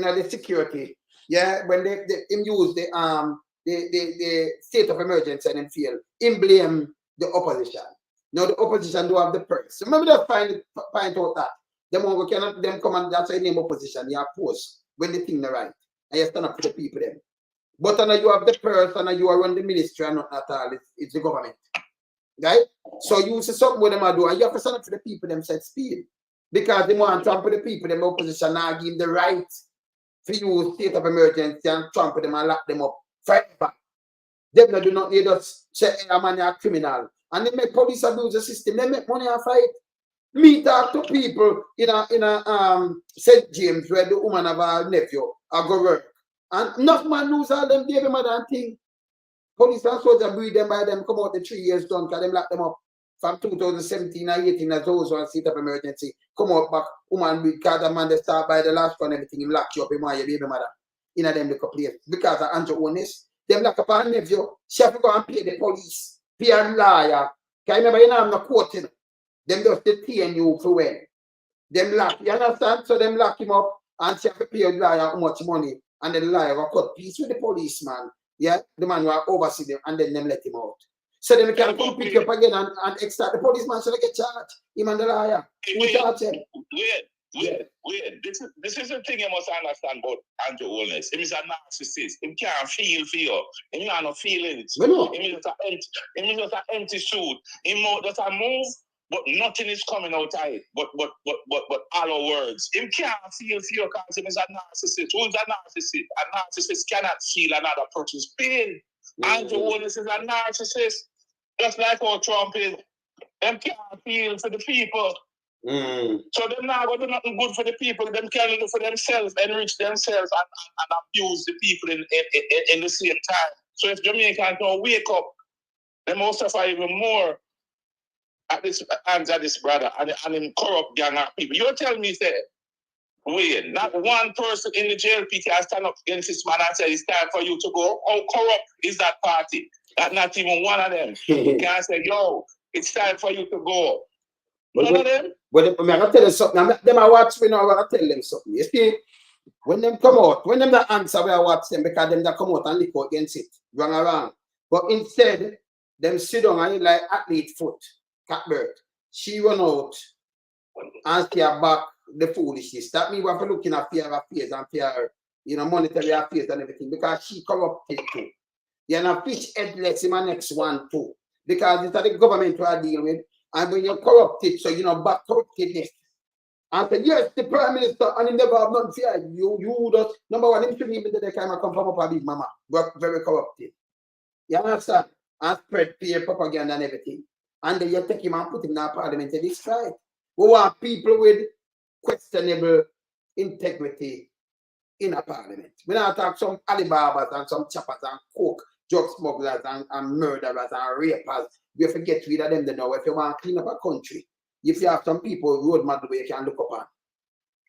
the security, yeah, when they use the state of emergency and him feel, him blame the opposition. Now the opposition do have the press. Remember that find out that. Them come and that's why name opposition, you oppose when the thing is right. And you stand up for the people then. But now you have the purse and you are run the ministry and not at all. It's the government. Right? So you see something what them are doing, and you have to stand up for the people them set speed. Because they want to trample the people, them opposition now give them the right for you state of emergency and trample them and lock them up forever. Them do not need us say a man a criminal. And they make police abuse the system, they make money and fight. Me talk to people in a St. James where the woman have a nephew I go work. And enough man lose all them baby mother and thing. Police and soldiers breed them by them, come out the 3 years done, because them lock them up from 2017 and 18 as those one state of emergency. Come out back, woman breed, because the man they start by the last one, everything, him lock you up, him want your baby mother. In a them little place. Because of Andrew Holness, them lock up her nephew, she have to go and pay the police, pay a lawyer. Because remember, you know, I'm not quoting. Them just detain you for when. Them lock, you understand? So them lock him up and she have to pay a lawyer how much money. And then the lawyer will cut peace with the policeman. Yeah, the man will oversee them and then them let him out. So then we can come pick you up again and extract the policeman so they get charged. Him and the lawyer. Wait. This is the thing you must understand about Andrew Holness. He is a narcissist. He can't feel for you. He has no feelings. He is just an empty suit. He just a move, but nothing is coming out of it. But hollow words. He can't feel for you because he is a narcissist. Who is a narcissist? A narcissist cannot feel another person's pain. Andrew Holness is a narcissist. Just like how Trump is. Them can't feel for the people. So them not going to do nothing good for the people. Them can do for themselves, enrich themselves, and abuse the people in the same time. So if Jamaicans don't wake up, they must suffer even more at this hands of this brother and in corrupt gang of people. You tell me, say, wait, not one person in the JLP can stand up against this man and say it's time for you to go. How corrupt is that party? That not even one of them can say, yo, it's time for you to go. None of them? But I'm going to tell you something. Them I watch me now, I'm going to tell them something. You see, when them come out, when them not answer, we watch them because them that come out and lick out against it. Wrong. But instead, them sit down and like athlete foot, Catbird. She run out and see her back the foolishness. That means we have to look in her face and fear, monetary affairs and everything because she corrupted too. You know, Phish Headless in my next one too. Because it's the government we are dealing with. And when you're corrupted, so back corruptedness. And said, yes, the Prime Minister, and he never have none fear. You just, number one, him shouldn't even the time I come from up a big mama. Work very corrupted. You understand? And spread peer propaganda and everything. And then you take him and put him in our parliament and destroy it. We want people with questionable integrity in a parliament. We don't talk some Alibabas and some choppers and coke, drug smugglers and murderers and rapers. We forget rid of them now. If you want to clean up a country, if you have some people road mad where you can look upon.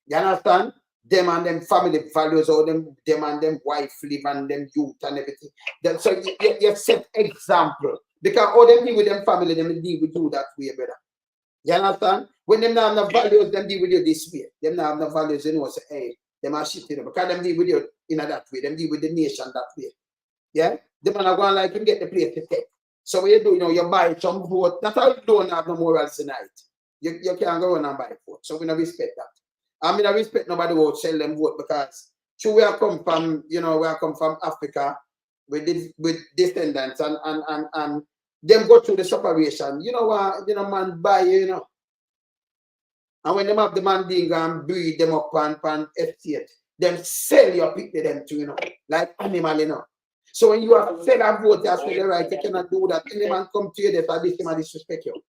You understand? Them and them family values, or them and them wife live and them youth and everything. So you set example. Because all them deal with them family, them deal with you that way, brother. You understand? When them not have no values, them deal with you this way. Them not have no values, say, hey, them are shit, because them deal with you in that way. Them deal with the nation that way. Yeah? Them are going like him get the place to take. So what you do, you buy some vote. That's how you don't have no morals tonight. You can't go on and buy vote. So we don't respect that. I mean, I respect nobody who sell them vote because true, we are come from, we are come from Africa with descendants and them go through the separation. Man buy, And when them have the man being and breed them up and estate, them sell your pick to them too, like animal, So when you have said a vote, you have said the right, you cannot do that. Any man come to you, this man disrespect you.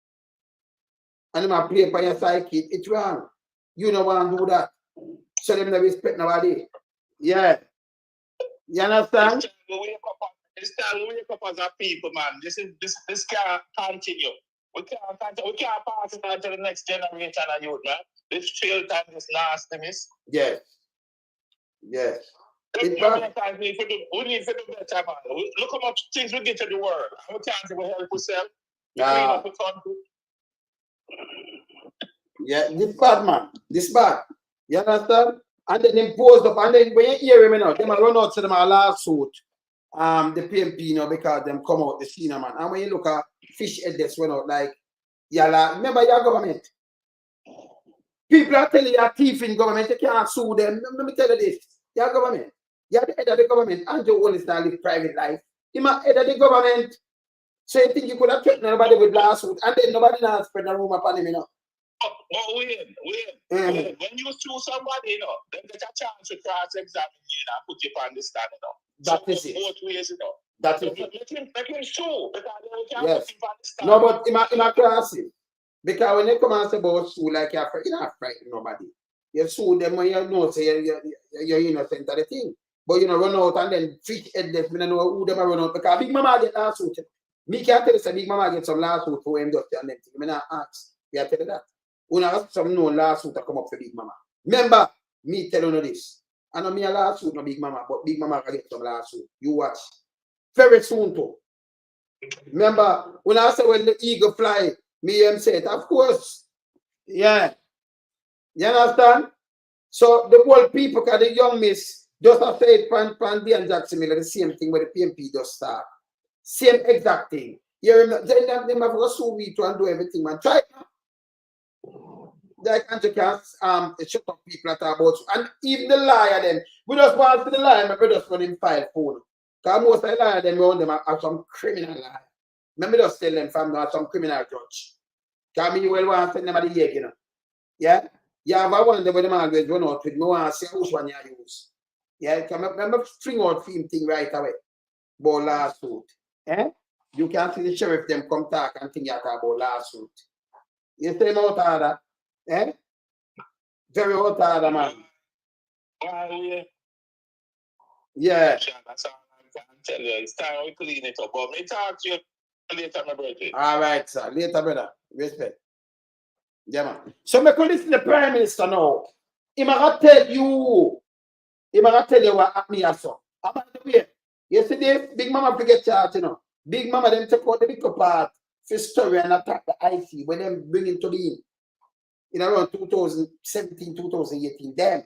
And them play for your psyche, it's wrong. You don't want to do that. So them don't respect nobody. Yeah. You understand? It's time we wake up as a people, man. This can't continue. We can't pass it on to the next generation of youth, man. This failed time is nastiness. Yes. We need to do better, man. Look how much things we get to the world. We can't even help ourselves. Clean up the country. Yeah, this bad, man. This bad. You understand? And then imposed up. And then when you hear him, they might run out to them a lawsuit. The PNP, because them come out the scene, man. And when you look at Phish Headless went out like, remember your government. People are telling you a thief in government, you can't sue them. Let me tell you this. Your government. You're the head of the government. And you only start live private life. You're head of the government. So you think you could have threatened nobody with lawsuit, and then nobody now spread a rumor upon him, But wait. When you sue somebody, then get a chance to cross-examine you and put you on the stand, That is it. Both ways, That is it. Let him sue, because they can't Yes. put him on the stand. No, but in a class, because when they come and say about sue, like you're not frightened nobody. You sue them when you know, say you're innocent of the thing. But run out and then Phish Headless, we don't know who them run out, because Big Mama get lawsuit. Me can't tell you say Big Mama get some lawsuit for him just and them thing. I not ask. We are telling that. We have some no lawsuit to come up for Big Mama. Remember, me telling you this. I know me a lawsuit, no Big Mama, but Big Mama can get some lawsuit. You watch. Very soon too. Remember, when I say when the eagle fly, me him say it, of course. Yeah. You understand? So the whole people, because the young miss, just have to say Pan and Jackson Miller, the same thing where the PNP just start. Same exact thing. You remember, they have to sue me to and do everything, man. Try it. They can't shut up people at about. And even the liar, them, we just want to the liar, but we just want him file phone. Because most of the liar, them, we want them are some criminal liar. Remember, just tell them from now some criminal judge. Because me, you will want to send them at the egg, Yeah? Yeah, but I want them when the man goes run out with me, I want to see which one you use. Yeah, remember string out film thing right away. About lawsuit. You can't see the sheriff them come talk and think you talk about lawsuit. You say no to that. Eh? Very hot, harder, man. Yeah. That's all I can tell you. It's time we clean it up. But me talk to you later, my brother. All right, sir. Later, brother. Respect. Yeah, man. So me could listen to the Prime Minister now. He might tell you what happened here, so. About the way. Yesterday, Big Mama forget charge, you know. Big Mama then take out the big part for story and attack the IC when them bring him to the in around 2017, 2018. Then,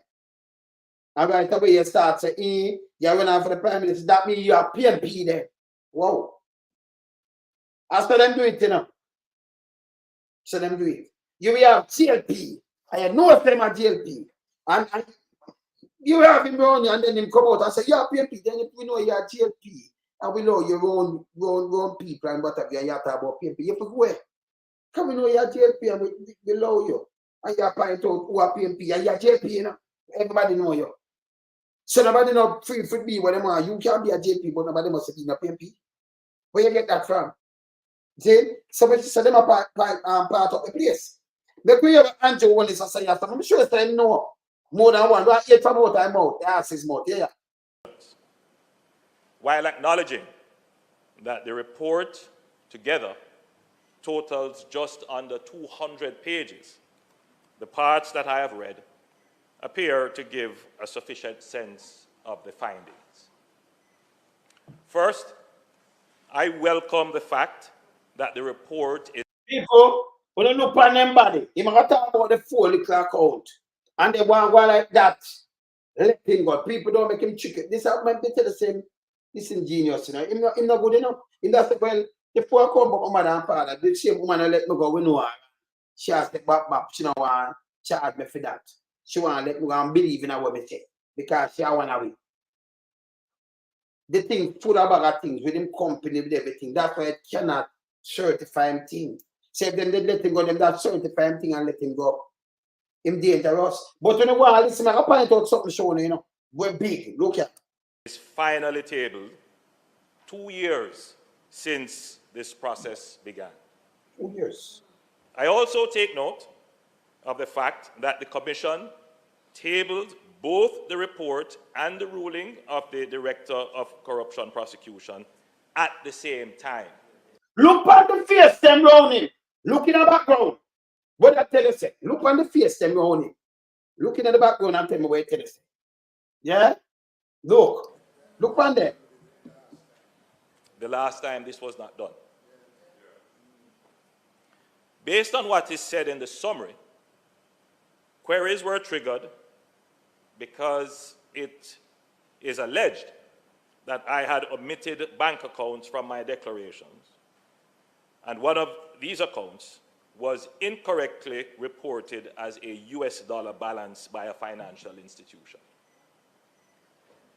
and right away you start saying, you're running for the Prime Minister. That means you are PNP then. Wow. After them do it, you know. So them do it. You will have GLP. I know if them are GLP. And you have him around you and then him come out and say, you are PNP. Then if we know you are GLP and we know your own people and whatever you talk about PNP, you have to go. Come we know you are GLP and we allow you. And you are point out who are PNP and you are GLP, you know. Everybody know you. So nobody know free to be what them are. You can be a GLP, but nobody must be in a PNP. Where you get that from? See? So them are part of the place. But we have Andrew Holness and say, I'm sure they know more than one. Don't eat from out time out. The ass is mouth. Yeah. While acknowledging that the report together totals just under 200 pages, the parts that I have read appear to give a sufficient sense of the findings. First, I welcome the fact that the report is... People, when you look on them body, you might talk about the 4 little account, and they want to go like that. Let him go. People don't make him chicken. This might be the same. This ingenious, you know. Him not good enough. Him that's well, the 4 account but mother and father, the same woman let me go, we know her. She has to back. She don't want to charge me for that. She want to let me go and believe in what me say. Because she want to win. The thing full of other things with him company, with everything. That's why it cannot certify him thing. Say them they let him go, them that certify him thing and let him go. Him dangerous. But when you want to listen, I point out something showing, you know. We're big. Look at it. Is finally tabled 2 years since this process began. 2 years. I also take note of the fact that the Commission tabled both the report and the ruling of the Director of Corruption Prosecution at the same time. Look at the face them round him. Look in the background. What I tell you say? Look on the face them round him. Look in the background and tell me what I tell you say. Yeah? Look on there. The last time this was not done. Based on what is said in the summary, queries were triggered because it is alleged that I had omitted bank accounts from my declarations, and one of these accounts was incorrectly reported as a US dollar balance by a financial institution.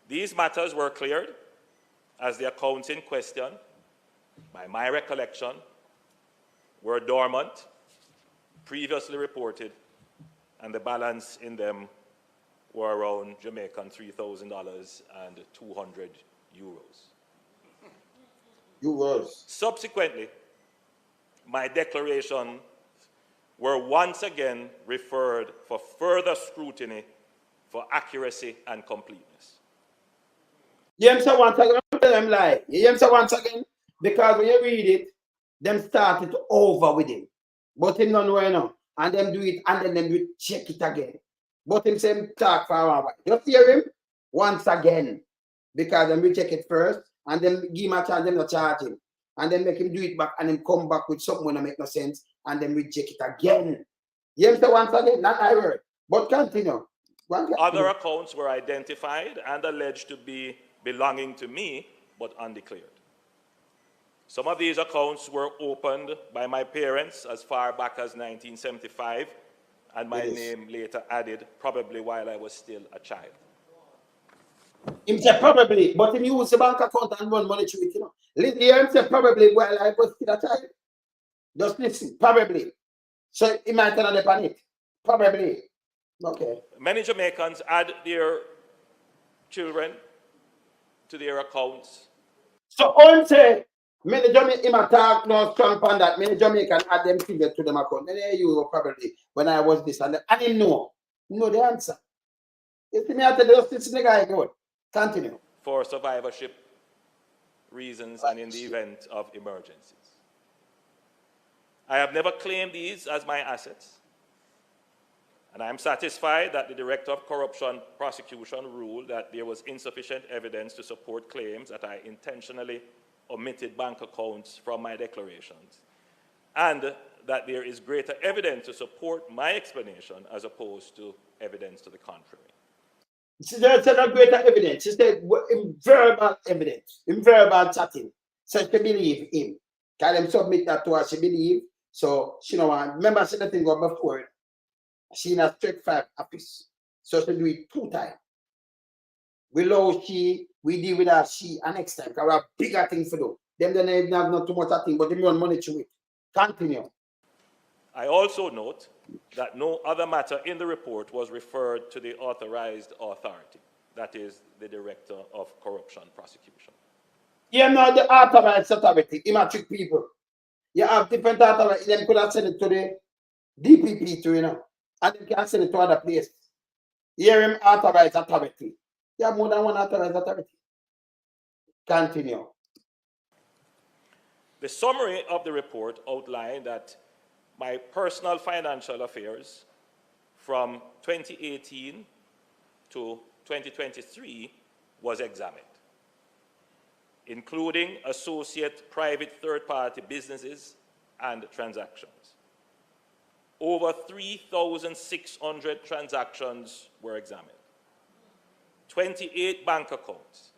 These matters were cleared as the accounts in question, by my recollection, were dormant, previously reported, and the balance in them were around Jamaican $3,000 and 200 euros. Subsequently, my declaration were once again referred for further scrutiny for accuracy and completeness. You hear me say once again, don't tell them lie. You hear me say once again? Because when you read it, them started over with him. But him don't know enough. And them do it, and then them do it, check it again. But him say talk for a while. Just hear him once again. Because them will check it first, and then give him a chance, them not charge him. And then make him do it back, and then come back with something that make no sense, and then reject it again. You hear me say once again? Not I word. But continue. Other accounts were identified and alleged to be belonging to me, but undeclared. Some of these accounts were opened by my parents as far back as 1975, and my name later added, probably while I was still a child. Him say probably, but him use the bank account and run money through it, you know. Him say probably while I was still a child. Just listen, probably. So he might turn on it. Probably. Okay. Many Jamaicans add their children to their accounts. So all say, Many Jamaican him attack no strong on that. Many Jamaican add them figures to them account. Then you probably when I was this and that. I didn't know. No the answer. You see me after the justice nigga go. Continue. For survivorship reasons and in the event of emergencies. I have never claimed these as my assets, and I am satisfied that the Director of Corruption Prosecution ruled that there was insufficient evidence to support claims that I intentionally omitted bank accounts from my declarations, and that there is greater evidence to support my explanation as opposed to evidence to the contrary. She said no greater evidence. She said in verbal evidence, in verbal chatting. So she believe him. Can them submit that to her, she believe. So she know want. Remember, she didn't go before. She in a straight 5 office. So she do it 2 times. We love she, we deal with her she, and next time, because we have bigger things to do. Them don't have not too much thing, but they want money to it. Continue. I also note that no other matter in the report was referred to the authorized authority, that is, the Director of Corruption Prosecution. You know the authorized authority, he might trick people. You have different authorities, them could have sent it to the DPP too, you know, and they can send it to other places. Hear him authorized authority. You have more than one authorized authority. Continue. The summary of the report outlined that my personal financial affairs from 2018 to 2023 was examined, including associate private third-party businesses and transactions. Over 3,600 transactions were examined, 28 bank accounts,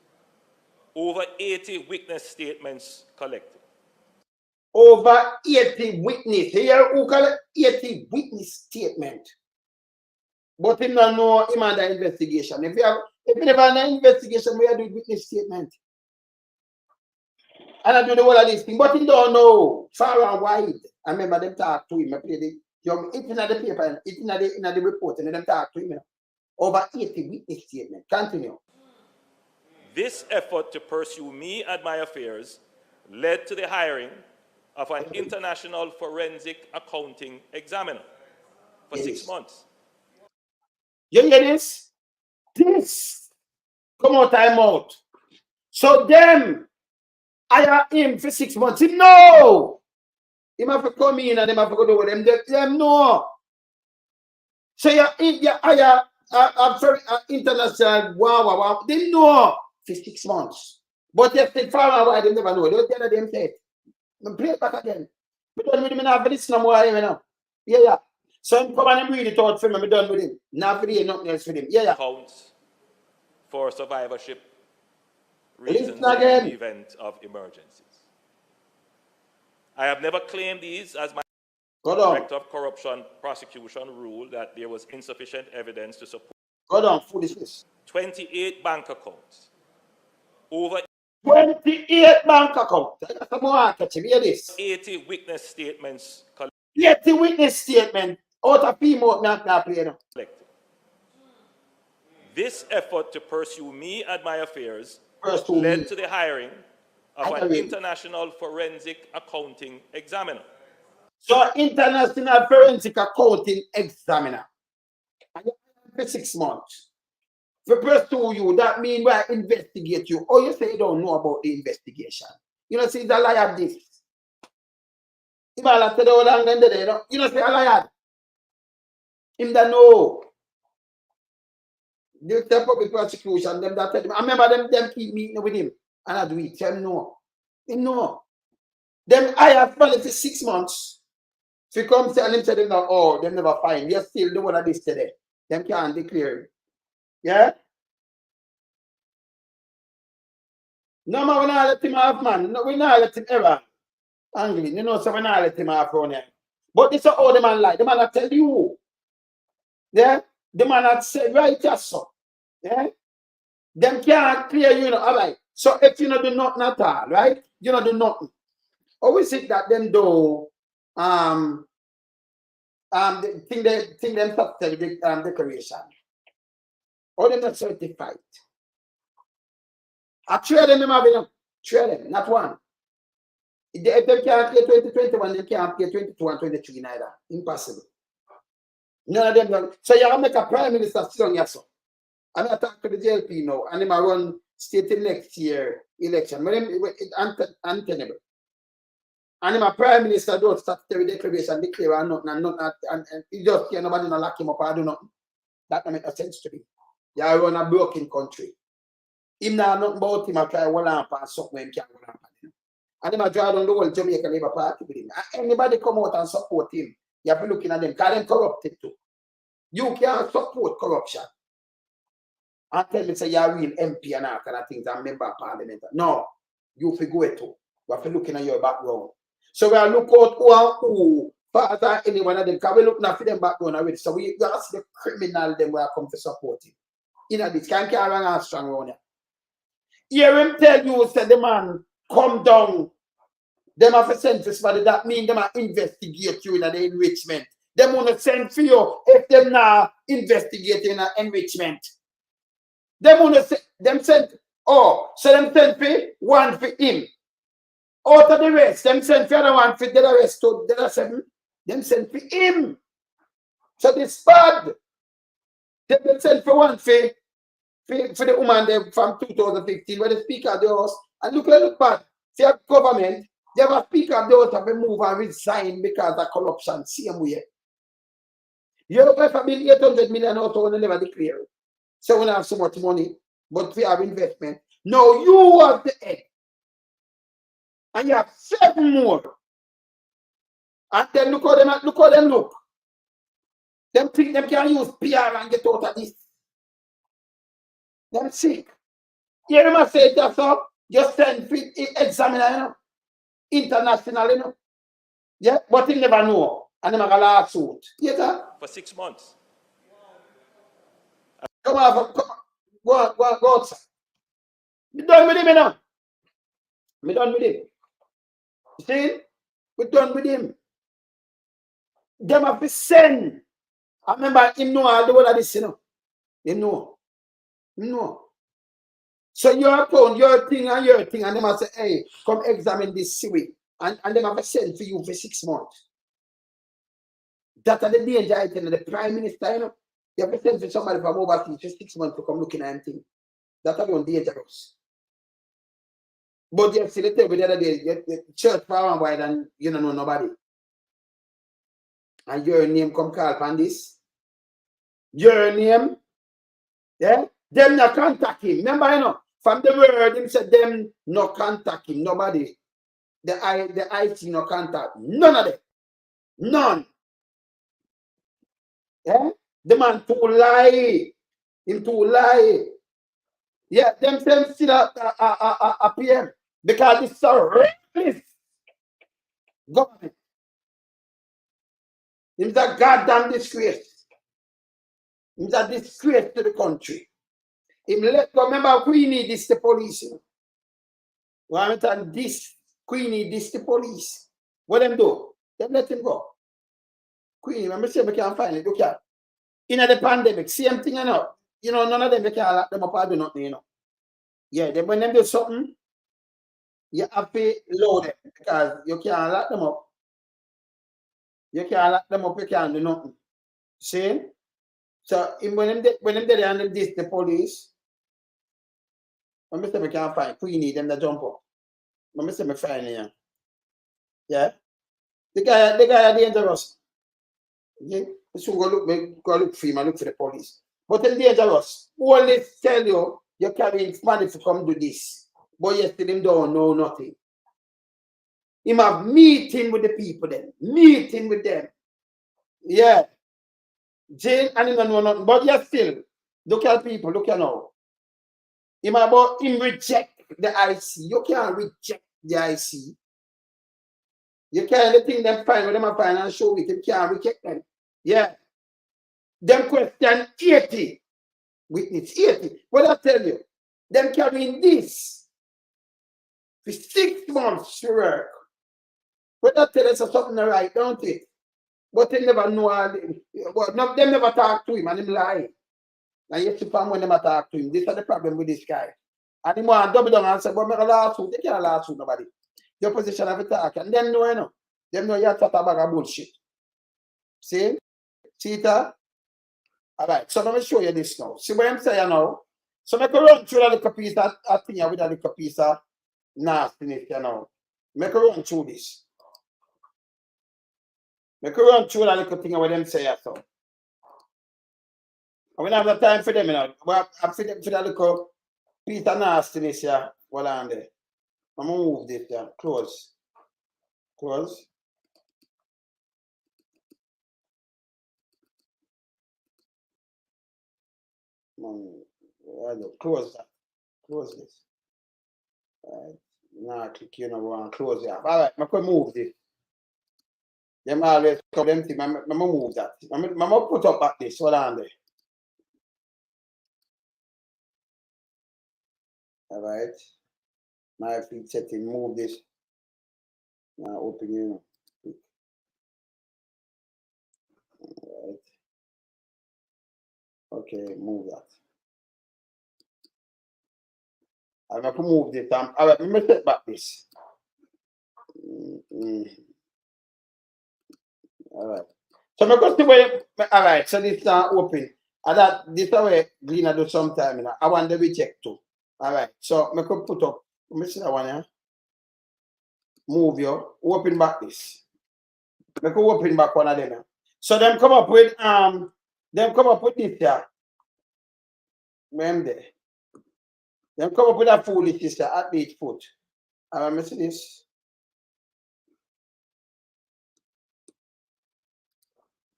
over 80 witness statements collected. Over 80 witness. Here, who call it 80 witness statement. But him don't know him under investigation. If you never have an investigation, we are doing witness statement. And I do the whole of this thing, but he don't know far and wide. I remember them talk to him. I play the young it in the paper, it in the report, and them talk to him. You know. Over 80 witness statement. Continue. This effort to pursue me and my affairs led to the hiring of an international forensic accounting examiner for 6 months. You hear this? This come out time out. So them hire him for 6 months. Him no. Him have to come in and them have to go do with them. Them no. So you hire international wow. They know for 6 months. But if they far away, they never know. They don't tell them say. Play it back again. We done with him now for this no more you know. Yeah. So him come and read it out for me. We done with him. Now for you nothing else for him. Yeah. Accounts for survivorship reasons in the event of emergencies. I have never claimed these as my Director of Corruption Prosecution ruled that there was insufficient evidence to support. Hold on, foolishness. 28 bank accounts. Over 28 bank accounts. That's more catch hear this. 80 witness statements collected. 80 witness statement out of female not play now. This effort to pursue me and my affairs led to the hiring of an international forensic accounting examiner. So international forensic accounting examiner. And you for 6 months. For pursue you, that means we investigate you. Or you say you don't know about the investigation. You know, see, it's a liar this. You know, say a liar. Him that know. The public prosecution, them that tell him. I remember them keep meeting with him. And I do it. Tell him no. Him no. Them I have probably for 6 months. If you come tell him, say them now, oh, them never find. You're still the one of this today. Them can't declare it. Yeah? No man, we not let him off, man. No, we not let him ever. Angry. You know, so we not let him off around here. But this is how the man like. The man not tell you. Yeah? The man not say, right, yes, so. Yeah? Them can't clear you, know, all right. So if you know do nothing at all, right? You know do nothing. Always think that them do think them top the declaration. Or them not certified. I trade them have enough. Trade them, not one. If they can't play 2021, they can't play 22 and 23 neither. Impossible. None of them don't. So you have to make a prime minister sit on your son. I'm not talking to the JLP now, and they might run state in next year election. But it's untenable. And my prime minister don't statutory declaration declare or nothing, and he just can't nobody not lock him up or do nothing. That don't make no sense to me. You run a broken country. Him now nothing about him, I try one lamp and something him can't one lamp. And him I draw down the whole Jamaica Labour Party with him. And anybody come out and support him, you have to look at them, because them corrupted too. You can't support corruption. And tell me say you're real MP and all kind of things and member of Parliament. No, you have to go it too. You have to look at your background. So we are look out who father any one of them, because we look now for them background already. So we ask the criminal them where come to support him. You know this can't carry on strong around here. Hear him tell you, say the man come down. Them have a send for somebody, that mean them are investigate you in the enrichment. Them want to send for you if them now investigating an enrichment. Them want to send, oh, so them send for one for him. Out of the rest, them send for the one for the rest to the 7. Them send for him. So this bad. Them send for one for the woman there from 2015 where the speaker of the house. And look bad. See our government. They have a speaker of the house have move and resign because of corruption. Same way. You have a bill 800 million out and never declare. So we don't have so much money, but we have investment. No, you are the head. And you have 7 more. And then look how them look. Them think them can use PR and get out of this. Them sick. You never say that's all. Just send for examiner, you know. International, you know. Yeah, but he never know. And they make a lawsuit. You know? For 6 months. Come on, go outside. We're done with him, you know. We're done with him. You see? We're done with him. Them have to send. I remember him know all the whole of this, you know. Him know. Him know. So your account, your thing, and them have to say, hey, come examine this series. And them have to send for you for 6 months. That's the danger item of the Prime Minister, you know. You have to send for somebody from overseas for 6 months to come looking at anything. That's how dangerous. But you see the table the other day, the church far and wide and you don't know nobody. And your name come call upon this. Your name, yeah? Them not contact him. Remember, you know, from the word, him said them no contact him. Nobody. The IT no contact. None of them. None. Yeah? The man too lie. Him too lie. Yeah, them still appear. Because it's so reckless. Government. It's a goddamn disgrace. It's a disgrace to the country. Remember, Queenie, this the police. This Queenie, this the police. What them do? Them let him go. Queenie, remember, say we can't find it. Look at in the pandemic, same thing, you know. You know, none of them they can't lock them up or do nothing, you know. Yeah, then when them do something, you have to load them because you can't lock them up. You can't lock them up, you can't do nothing. See? So when them they handle this, the police, when me say me can't find Queenie, them that jump up. When me say me find here. Yeah? The guy are dangerous. Okay? So go look for him and look for the police. But they're dangerous. Always tell you, you're carrying money to come do this. But you still don't know nothing. Him have meeting with the people then. Meeting with them. Yeah. Jane and him don't know nothing. But you still, look at people, look at now. Him reject the IC. You can't reject the IC. You can't let them find what them are find and show it. You can't reject them. Yeah. Them question 80. Witness 80. What I tell you, them carrying this for 6 months to work. What I tell you, something right, don't it? But they never know. But no, them never talk to him and him lie. And you see when them talk to him. This is the problem with this guy. And he want to double down and say, but make a lawsuit. They can't lawsuit nobody. your position of attack. And them know, you know. Them know you're talking about bullshit. See? See that? Alright, so let me show you this now. See what I'm saying now? So make a run through that little piece of thing with that little piece of nastiness, you know. Make a run through this. Make a run through that little thing with them say so. I don't have the time for them, you know. But I'm for that little piece of nastiness here. Hold on there. I'm gonna move this down. Close. Close. Close that. Close this. Alright. Now click you know and close it up. Alright, I'm gonna move this. Them always come them thing. I'm gonna move that. I'm gonna put up back this. Hold on there. Alright. My feet setting, move this. Now open you. Alright. Okay, move that. I'm going to move this. Alright, let me set back this. Alright. So I'm going to see where, alright, so this is open. And that this is where Glina do sometime. You know. I want the reject too. Alright, so I'm going to put up. Let me see that one here. Move you. Open back this. I'm going to open back one of them. So them come up with this here. Remember. Them come up with a foolishness athlete foot. Let me see this.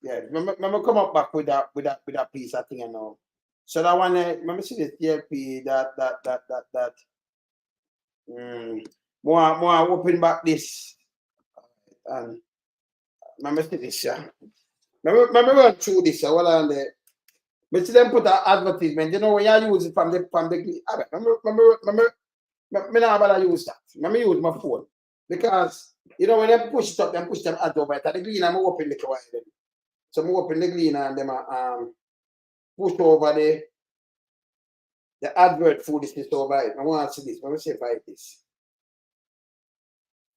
Yeah, remember come up back with that piece of thing, you know. So that one, let me see this TLP, that. More open back this. And let me see this, yeah. Let me run through this, while on there. But see them put an advertisement, you know, when you use it from the remember, not about to use that. Let me use my phone. Because, you know, when they push it up, they push them ads over it. The green, I'm open the while then. So I'm open the green and them push over the advert foolishness over it. I want to see this. Let me see if I hit this.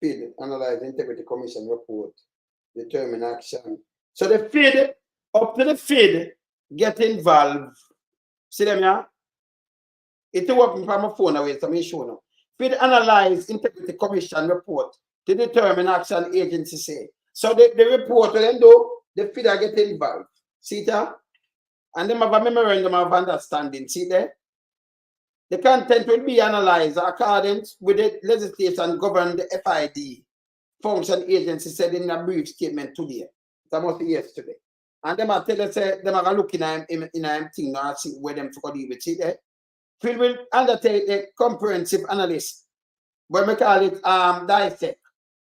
Feed, analyze, integrity commission report, determine action. So the feed, up to the feed, get involved. See them here? It's working from my phone away, so I'm show now. Feed, analyze, integrity commission report to determine action agency say. So the report will then do, the feed are getting involved. See that? And them have a memorandum of understanding. See there? The content will be analyzed according with the legislation governed the FID function agency said in a brief statement today. That must be yesterday. And them are tell us them are looking at him thing now see where them for deal with. See there? Phil will undertake a comprehensive analysis, what we call it dissect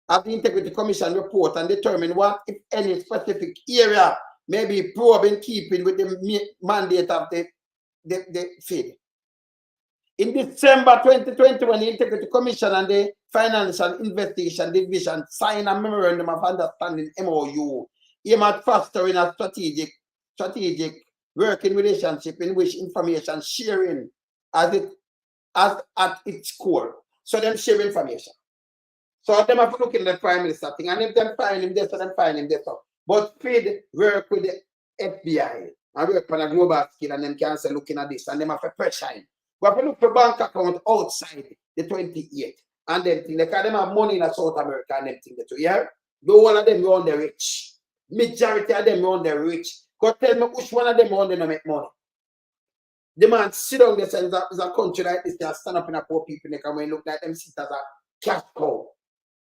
of the Integrity Commission report and determine what, if any, specific area may be probe in keeping with the mandate of the FID. In December 2021, the Integrity Commission and the Financial Investigation Division signed a memorandum of understanding MOU aimed at fostering a strategic working relationship in which information sharing as at its core. So them share information. So them have to look in the Prime Minister thing, and if them find him this, so them find him this. But FID work with the FBI and work on a global scale, and them can say looking at this, and them have to pressure him. We have to look for bank account outside the 28th. And them think, because them have money in South America and them think that, yeah? The whole of them on the rich. Majority of them on the rich. Go tell me which one of them on them make money. The man sit down there and is a country like this, they stand up in a poor people, they come and look like them sit as a cash cow.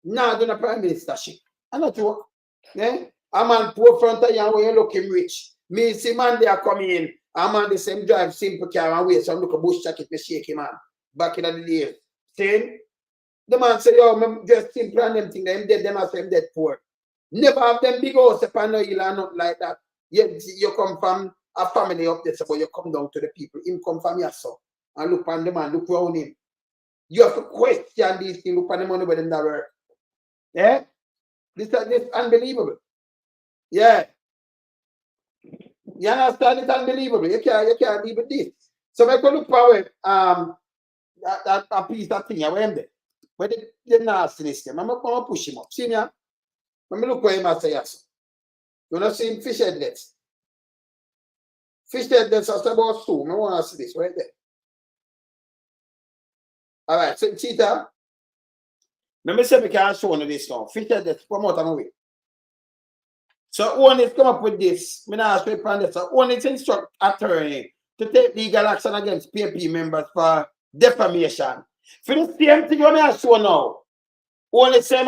Now doing a prime ministership. I'm not joke. Yeah? A man poor front of you when you look him rich. Me see man they are coming in. I'm on the same drive, simple car and wait. So I'm look a bush jacket, me shake him man. Back in the day. Saying the man say, yo, I'm just simple and them thing, them dead, them as them dead poor. Never have them big house upon no hill and nothing like that. You come from a family up there, so you come down to the people. Him come from your son. And look on the man, look around him. You have to question these things, look on the money with them that work. Yeah? This is unbelievable. Yeah. You understand? It's unbelievable. You can't live with this. So I go look for a piece of thing I went there. But the nastiness, I'm going to push him up. See me? Let me look where him say yes. You not see him Phish Headless. Phish Headless is about 2. I want to see this right there. All right, so Cheetah. Let me see if I can show you this now. Phish Headless, promote on away. So Holness come up with this. I ask you upon this. So Holness instruct attorney to take legal action against PNP members for defamation. For the same thing when I show now. Holness say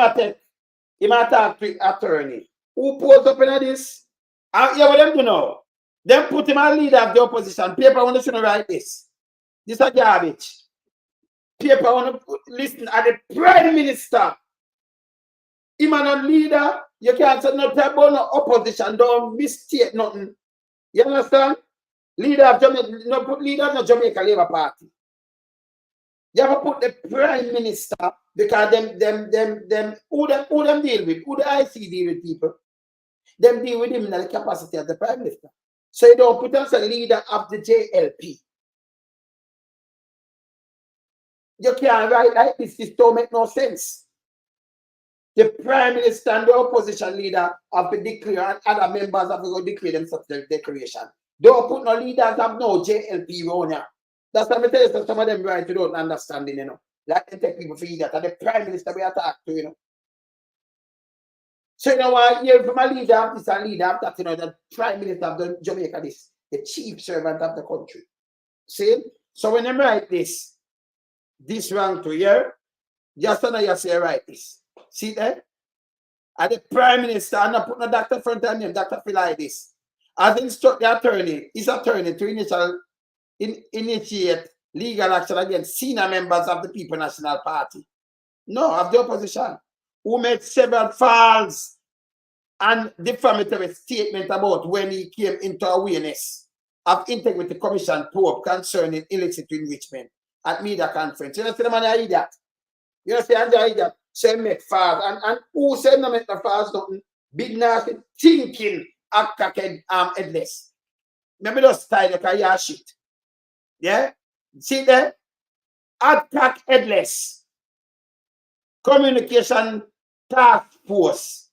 he might talk to attorney. Who pulls up in this? And yeah, what them do now? Them put him as leader of the opposition. Paper want to write this. This is garbage. Paper want to listen at the Prime Minister. Him and a leader, you can't say nothing about no opposition, don't mistake nothing. You understand? Leader of Jamaica, no put leader of the Jamaica Labour Party. You have to put the Prime Minister because who them deal with? Who the IC deal with people? Them deal with him in the capacity of the Prime Minister. So you don't put us a leader of the JLP. You can't write like this. This don't make no sense. The Prime Minister and the opposition leader have to declare, and other members have to declare themselves their declaration. Don't put no leaders have no JLP around here. That's what I tell you, so some of them right to don't understand it, you know. Like they take people for that. And the Prime Minister we attack to, you know. So you know why you from a leader of this and leader of that, you know, the Prime Minister of the Jamaica this, the chief servant of the country. See? So when they write this wrong to here, just so now you say write this. See there? And the Prime Minister, and not put no doctor front of him, Dr. Phil like this. As instruct the attorney, his attorney to initiate legal action against senior members of the People National Party. No, of the opposition, who made several false and defamatory statements about when he came into awareness of Integrity Commission probe concerning illicit enrichment at media conference. You know, see the man I that. You know, see I that. Say make fast and who said no make the fast nothing? Big nasty thinking headless. Maybe just style like a shit. Yeah? See there? Attack headless. Communication task force.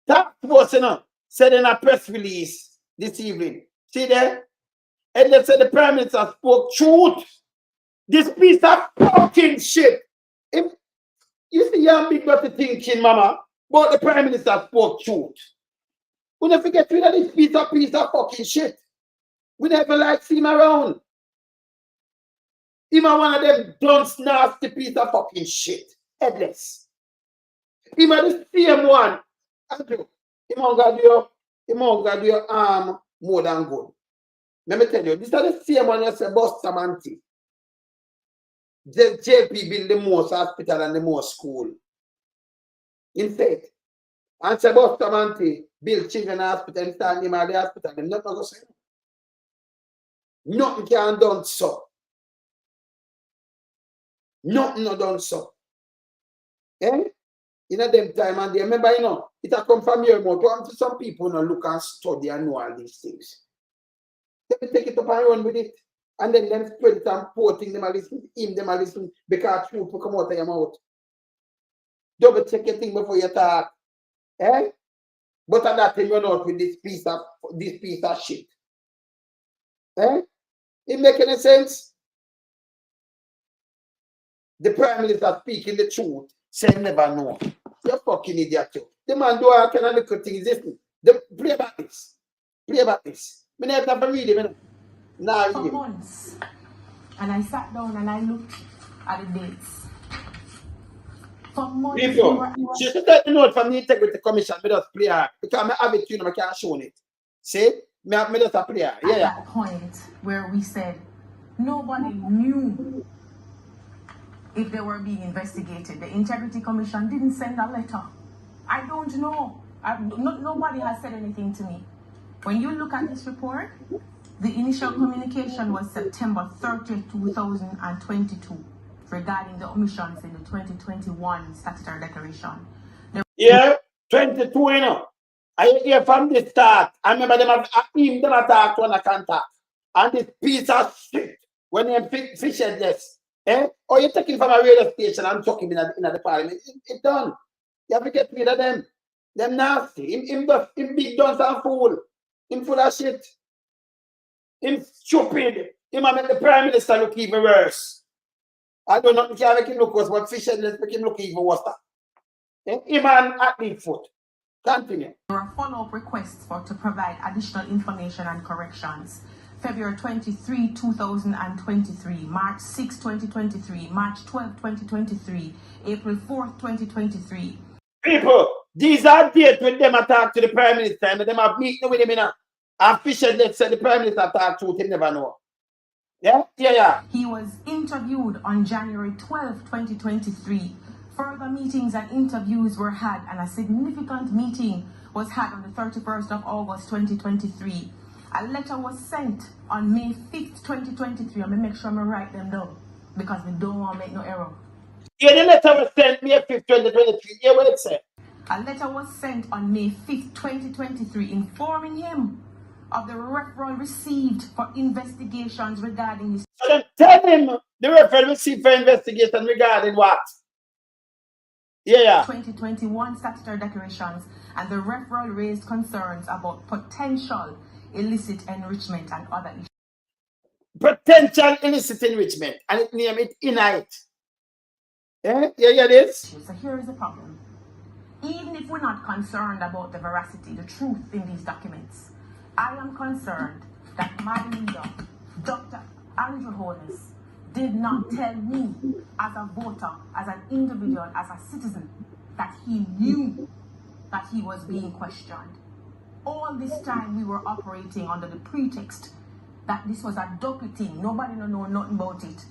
Task force, you know, said in a press release this evening. See there? Headless said the Prime Minister spoke truth. This piece of fucking shit. If you see young big dirty thinking, mama, but the Prime Minister spoke truth. We never get rid of this piece of fucking shit. We never like see him around. Even one of them dunce nasty piece of fucking shit. Headless. Even the same one. Andrew, he won't do your arm more than good. Let me tell you, this is the same one as a Bustamante. The JP build the most hospital and the most school. In fact, and Bustamante build children hospital and stand him at the hospital. They're not going to say nothing can done so. Nothing not done so. Eh? You know them time and they remember, you know, it has come from your mouth. Some people you know, look and study and know all these things. They take it up and run with it. And then them spread it and porting them and listen, him them and listen because truth will come out of your mouth. Double check your thing before you talk. Eh? But at that time you're not with this piece of shit. Eh? It make any sense? The Prime Minister speaking the truth, say never know. You're fucking idiot too. The man do all kind of little things. Play about this. Play about this. I never have to read it. For months, and I sat down and I looked at the dates. For months, she should take the note from the Integrity Commission. I just play her because I have it, you know, I can't show it. See, I just play her. Yeah. At that point where we said nobody knew if they were being investigated. The Integrity Commission didn't send a letter. I don't know. Nobody has said anything to me. When you look at this report, the initial communication was September 30, 2022 regarding the omissions in the 2021 statutory declaration. Yeah, 22, you know. I hear from the start. I remember them attacked when I contact. And this piece of shit, when they Phish Headless Eh? Or you taking from a radio station and chuck him in the parliament. It's done. You have to get rid of them. Them nasty. Him big guns and fool. Him full of shit. Him stupid. Him make the Prime Minister look even worse. I don't know if you make him look worse, but Phish Headless make him look even worse. Him and Athlete Foot. Continue. There are follow-up requests to provide additional information and corrections. February 23, 2023, March 6, 2023, March 12, 2023, April 4, 2023. People, these are dates when them talk to the Prime Minister and them have meeting with him in a Phish Headless said the Prime Minister talk to him, never know. Yeah? Yeah. He was interviewed on January 12, 2023. Further meetings and interviews were had, and a significant meeting was had on the 31st of August 2023. A letter was sent on May 5th, 2023. I'm going to make sure I write them down because we don't want to make no error. Yeah, the letter was sent May 5th, 2023. Yeah, what it said? A letter was sent on May 5th, 2023, informing him of the referral received for investigations regarding his... So then tell him the referral received for investigation regarding what? Yeah. 2021 statutory declarations, and the referral raised concerns about potential illicit enrichment and other issues. Potential illicit enrichment, and it name it innate. Yeah, this. So here is the problem. Even if we're not concerned about the veracity, the truth in these documents, I am concerned that my leader, Dr. Andrew Holness, did not tell me as a voter, as an individual, as a citizen, that he knew that he was being questioned. All this time we were operating under the pretext that this was a dopey thing. Nobody know nothing about it.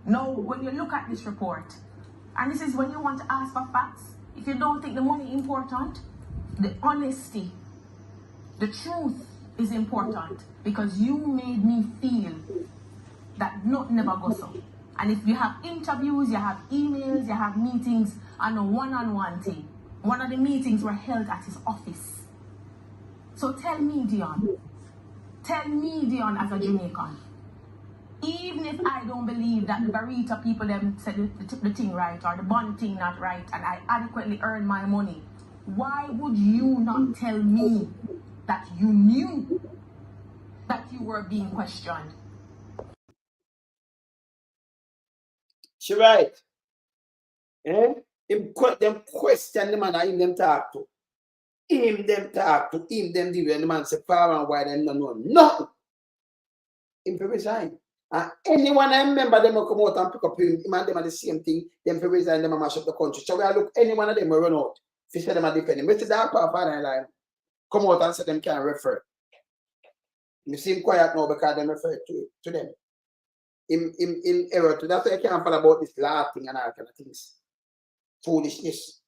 Now, when you look at this report, and this is when you want to ask for facts, if you don't think the money important, the honesty, the truth is important, because you made me feel that nothing never goes so. And if you have interviews, you have emails, you have meetings, and a one-on-one thing. One of the meetings were held at his office. So tell me, Dion, as a Jamaican, even if I don't believe that the Barita people them said the thing right or the bond thing not right, and I adequately earn my money, why would you not tell me that you knew that you were being questioned? She right. Them question the man, him them talk to. Him them talk to, him them deal, and the man say far and wide and don't know nothing. Him to resign. And anyone I remember them will come out and pick up him and them are the same thing, them to resign, them and mash up the country. So we look, any one of them will run out. Fish them are defending. But that part of the line, come out and say them can't refer. You seem quiet now because they refer to them. In error to that's why I can't fall about this law thing and all kind of things. Foolishness.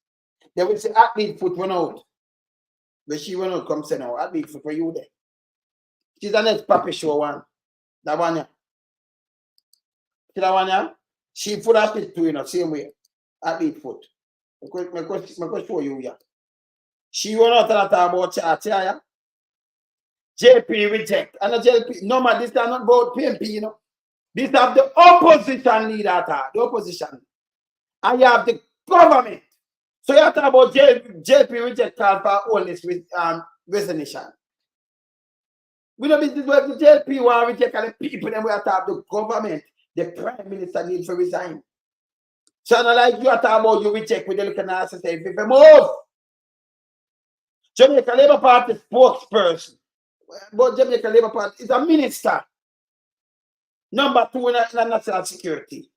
They will say Athlete Foot run out. But she run out, come say now, Athlete Foot, where you there? She's the next Papi show one. That one, yeah. See that one, yeah? She full of shit too, you know, same way. Athlete Foot. I could show you, yeah. She run out and talk about chat, yeah. JP reject. And the JP, no man, this is not about PNP, you know. This have the opposition leader at the opposition. And you have the government. So you have to talk about JP reject call for Holness with resignation. We don't be what the JP want reject and the people, then we have to have the government. The Prime Minister needs to resign. So not like you have to talk about you reject with the looking at say if you move. Jamaica Labour Party spokesperson. But Jamaica Labour Party is a minister. Number 2 in national security.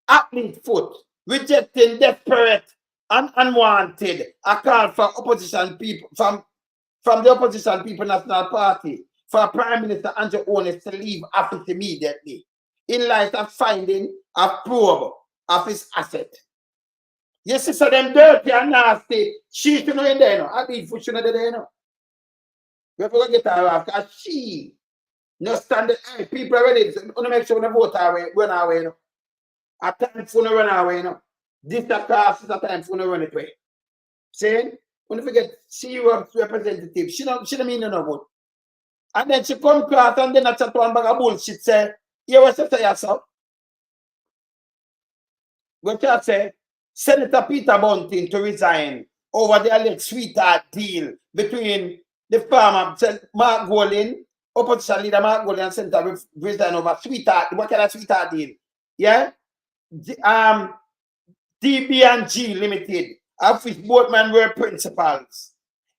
Athlete Foot rejecting desperate and unwanted a call for opposition people from the opposition people national party for Prime Minister Andrew Holness to leave office immediately in light of finding a probe of his asset. Yes, so them dirty and nasty. She should know in there, no. Athlete Foot should know there, no. We have to get her off because she no stand the people already. Only make sure the vote away, run away, no. At times for run away, no. This class is a time for run it away. Saying, when you forget, she was representative. She don't mean no vote. And then she come across and then I chat one bag of bullshit say, you was to say yourself. what you say? Senator Peter Bunting to resign over the alleged sweetheart deal between the farmer, Mark Golin, opposition leader Mark Golin, and Senator resign over sweetheart. What kind of sweetheart deal? Yeah? DB&G Limited, of which both men were principals.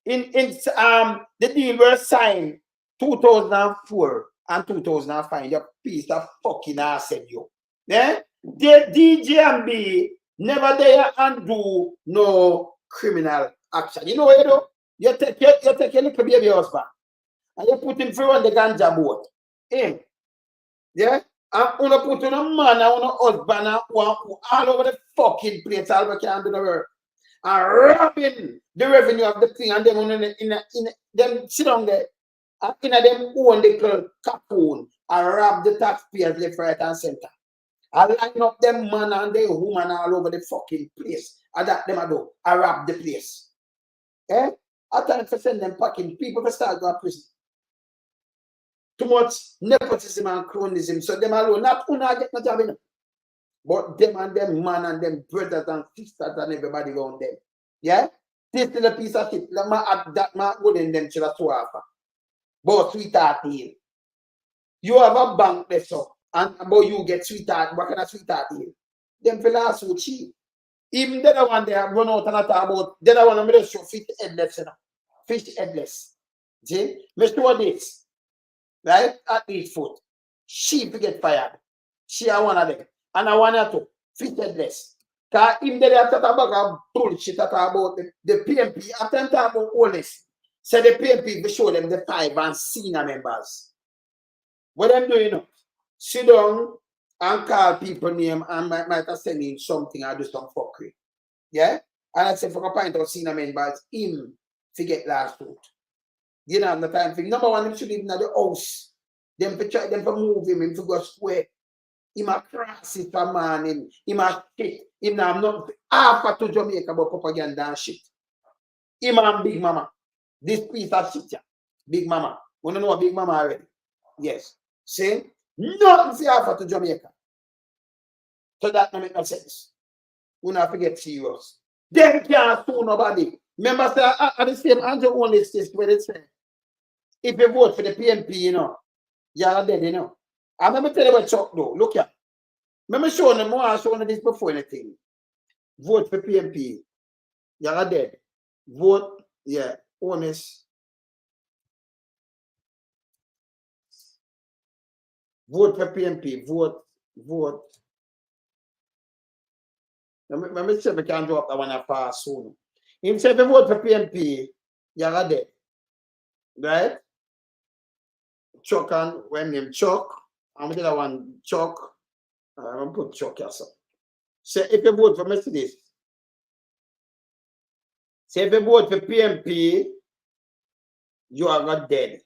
The deal was signed 2004 and 2005. You piece of fucking ass, you. Yeah? The DGMB never there and do no criminal action. You know what you do? You take your little baby husband and you put him through on the ganja boat. Him. Yeah? And you put on a man and a husband and all over the fucking place, all we can do the work. And robbing the revenue of the thing, and them sit down there and in them own the cocoon and rob the taxpayers left, right, and center. I line up them man and the woman all over the fucking place. And that them I do. I rob the place. Eh? I time to send them packing people to start going to prison. Too much nepotism and cronyism. So them alone, not gonna get no job in. But them and them man and them brothers and sisters and everybody around them. Yeah? This is a piece of shit. That man go in them to the offer. But sweetheart deal. You have a bank there, so. And about you get sweetheart, what kind of sweetheart deal? Them fellas so cheap. Even the other one they have run out and talk about, the other one I'm going to show Phish Headless, you know. Phish Headless. See? Mr. this. Right? Athlete Foot. She get fired. She are one of them. And I want her to. Phish Headless. Because if they have talk about bullshit about the PNP, after them talk about Holness, so the PNP will show them the 5 and senior members. What them doing, you know? Sit down and call people name and might have send in something or do some fuckery. Yeah? And I say for a point of senior members, him forget last vote. You know, the time thing. Number one, him should live in the house. Them to try them to move him to go square. Him a cross it for man, him a shit. Him now not half to Jamaica about propaganda and shit. Him and Big Mama. This piece of shit, yeah. Big Mama. You know Big Mama already? Yes. See? Nothing for half to Jamaica. So that don't make no sense. We not forget serious. Them can't sue nobody. Remember, sir, at the same Andrew only states where it says, if you vote for the PNP, you know, you're dead, you know. I remember tell you about Chuck though. Look here. Remember showing them more, I showing this before anything. Vote for PNP. You're dead. Vote, yeah, honest. Vote for PNP. Vote. Let me see if I can drop that one I pass soon. If you vote for PNP, you're dead. Right? Chuck and when name Chuck. I'm the other one Chuck. I'm going to put Chuck here. So if you vote for Mercedes, say if you vote for PNP, you are not dead.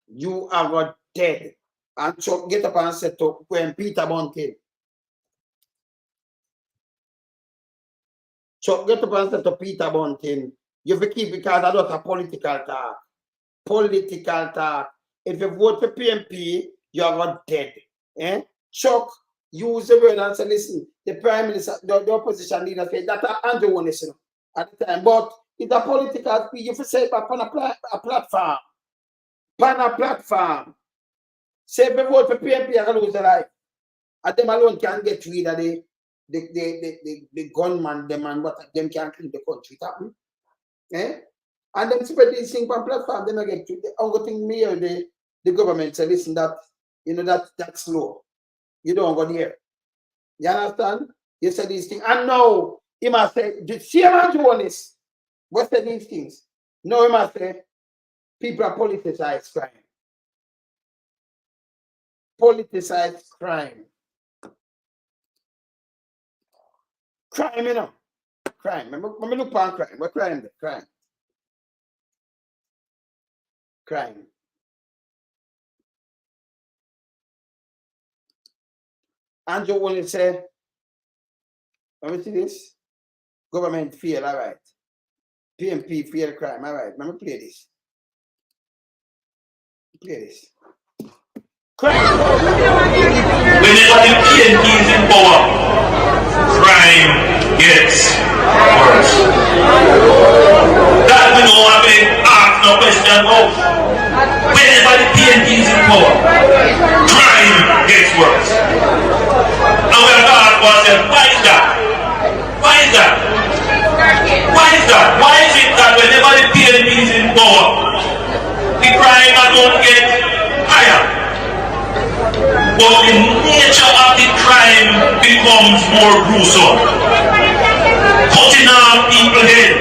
You are not dead. And Chuck get up and set up when Peter Bunting. Chuck get up and set up Peter Bunting. You have to keep because I don't have political talk. Political talk. If you vote for PNP, you are not dead. Eh? Chuck use the word and say, listen, the Prime Minister, the opposition leader said that Andrew Holness at the time. But it's a political speech. You have to say it on a platform. On a platform. Say if you vote for PNP, you're going to lose your life. And them alone can get rid of the gunman, them and what them can clean the country. Eh? And then spread these things on platform, then I get to the only thing me or the government say, listen, that you know that's slow. You don't go there. You understand? You say these things. And now he must say, the same Andrew Holness, what say these things? No, he must say, people are politicized crime. Politicized crime. Crime, you know. Crime. Let me look on crime. What crime there? Crime. Crime. Andrew Holness said, let me see this. Government fail, all right. PNP fail crime, all right. Let me play this. Play this. Crime. Whenever the PNP is in power, crime gets worse. That we know have been asked no question of. Whenever the PNP is in power, crime gets worse. And we have asked ourselves, why is that? Why is that? Why is that? Why is it that whenever the PNP is in power, the crime don't get higher? But the nature of the crime becomes more gruesome. Cutting off people's head,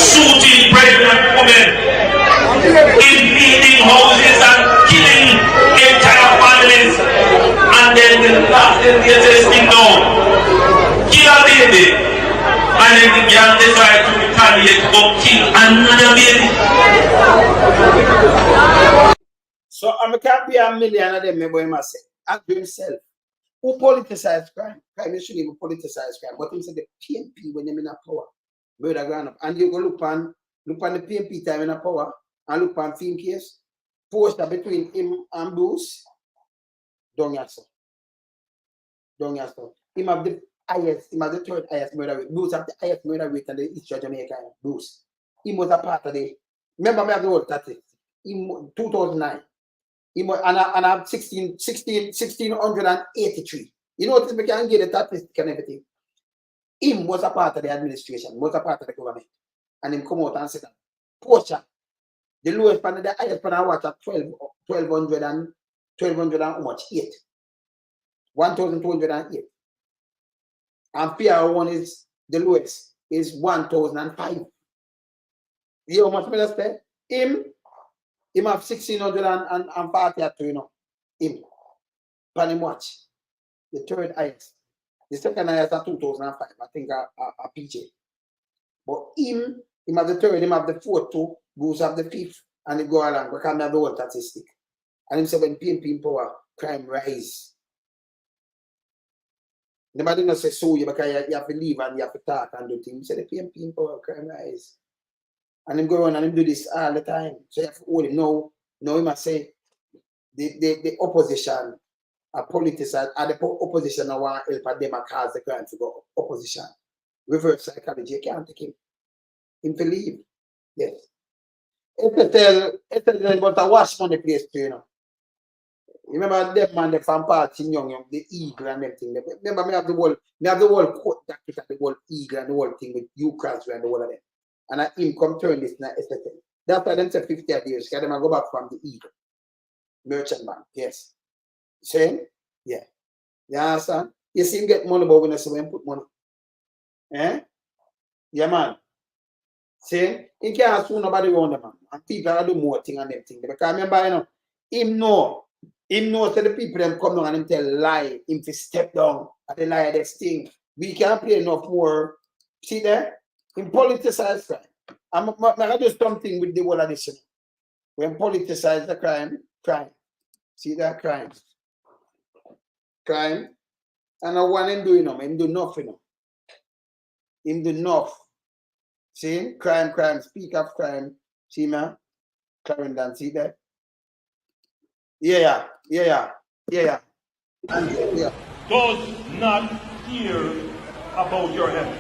shooting pregnant women, invading houses and killing entire families. And then the latest thing now, kill a baby. And then the girl decide to retaliate or kill another baby. So I can't be a million of them, maybe myself. And to himself. Who politicize crime? Crime shouldn't even politicize crime. But him said the PNP when they're in a power. Murder ground up. And you go look on the PNP time in a power and look on film case. Poster between him and Bruce. Don't answer. Don't answer. Him have the highest, him have the third highest murder rate. Bruce have the highest murder rate in the history of Jamaica. Bruce. He was a part of the, remember me have the whole statistics. In 2009. And I have 1683. You know what we can get the statistic and everything. Him was a part of the administration, was a part of the government. And him come out and say that Porsche, the lowest panel, the highest panel watch at 1200 and how much? 8. 1208. And PR1 is the lowest, is 1005. You know how much I say? Him have 1640 at you know. Him. Pan him watch. The third highest. The second highest at 2005. I think a PJ. But him have the third, him have the fourth too. Bruce have the fifth. And he go along. We can't have the whole statistic. And him say when PNP in power, crime rise. Nobody not say so you because you have to leave and you have to talk and do things. He say the PNP in power, crime rise. And him go on and him do this all the time. So you have to hold him. No, he must say the opposition are politicized, and the opposition now want to help them and cause the crime to go opposition. Reverse psychology, you can't take him. Him to leave. Yes. It's a tell about a wash money place too, you know. Remember them man, the fan party young, the eagle and them thing. Remember me have the whole quote that the whole eagle and the whole thing with you cross and the whole of them. And him come turn this now, etc. That's why them say 50 years, because them go back from the eagle. Merchant bank, yes. Same? Yeah. You understand? You see him get money, but when I say when put money. Eh? Yeah, man. See? He can't sue nobody around them, man. And people are do more thing and them thing. Because remember, you know, him know so the people them come down and him tell lie, him to step down at the lie of this thing. We can't play enough more. See there? In politicize crime. I'm gonna do something with the whole of this. When politicize the crime. See that crime. Crime. And I want him do him do nothing. Him do enough. See? Crime, speak of crime. See man? Clarendon, see that? Yeah. Does not hear about your heaven.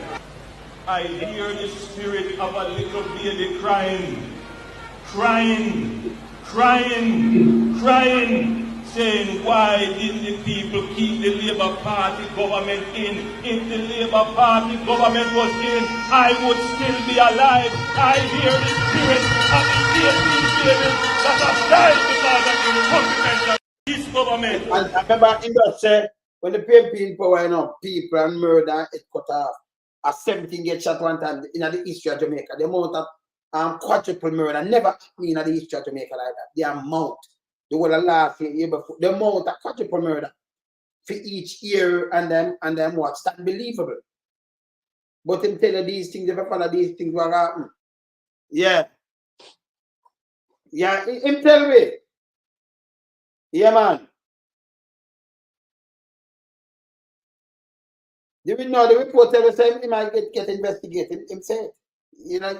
I hear the spirit of a little baby crying, saying, why didn't the people keep the Labour Party government in? If the Labour Party government was in, I would still be alive. I hear the spirit of the babies that have died because of the incompetent of this government. And I remember in that say, when the PNP in power, you know, people and murder, it cut off. A 17 get shot one time in the history of Jamaica. The amount of quadruple murder never happened in the history of Jamaica like that. The amount, the whole of last year before, the amount of quadruple murder for each year and them what's unbelievable. But him tell you these things, if I follow these things will happen. Yeah. Yeah, him tell me. Yeah, man. You will know the report ever say he might get investigated. Him say it. You know,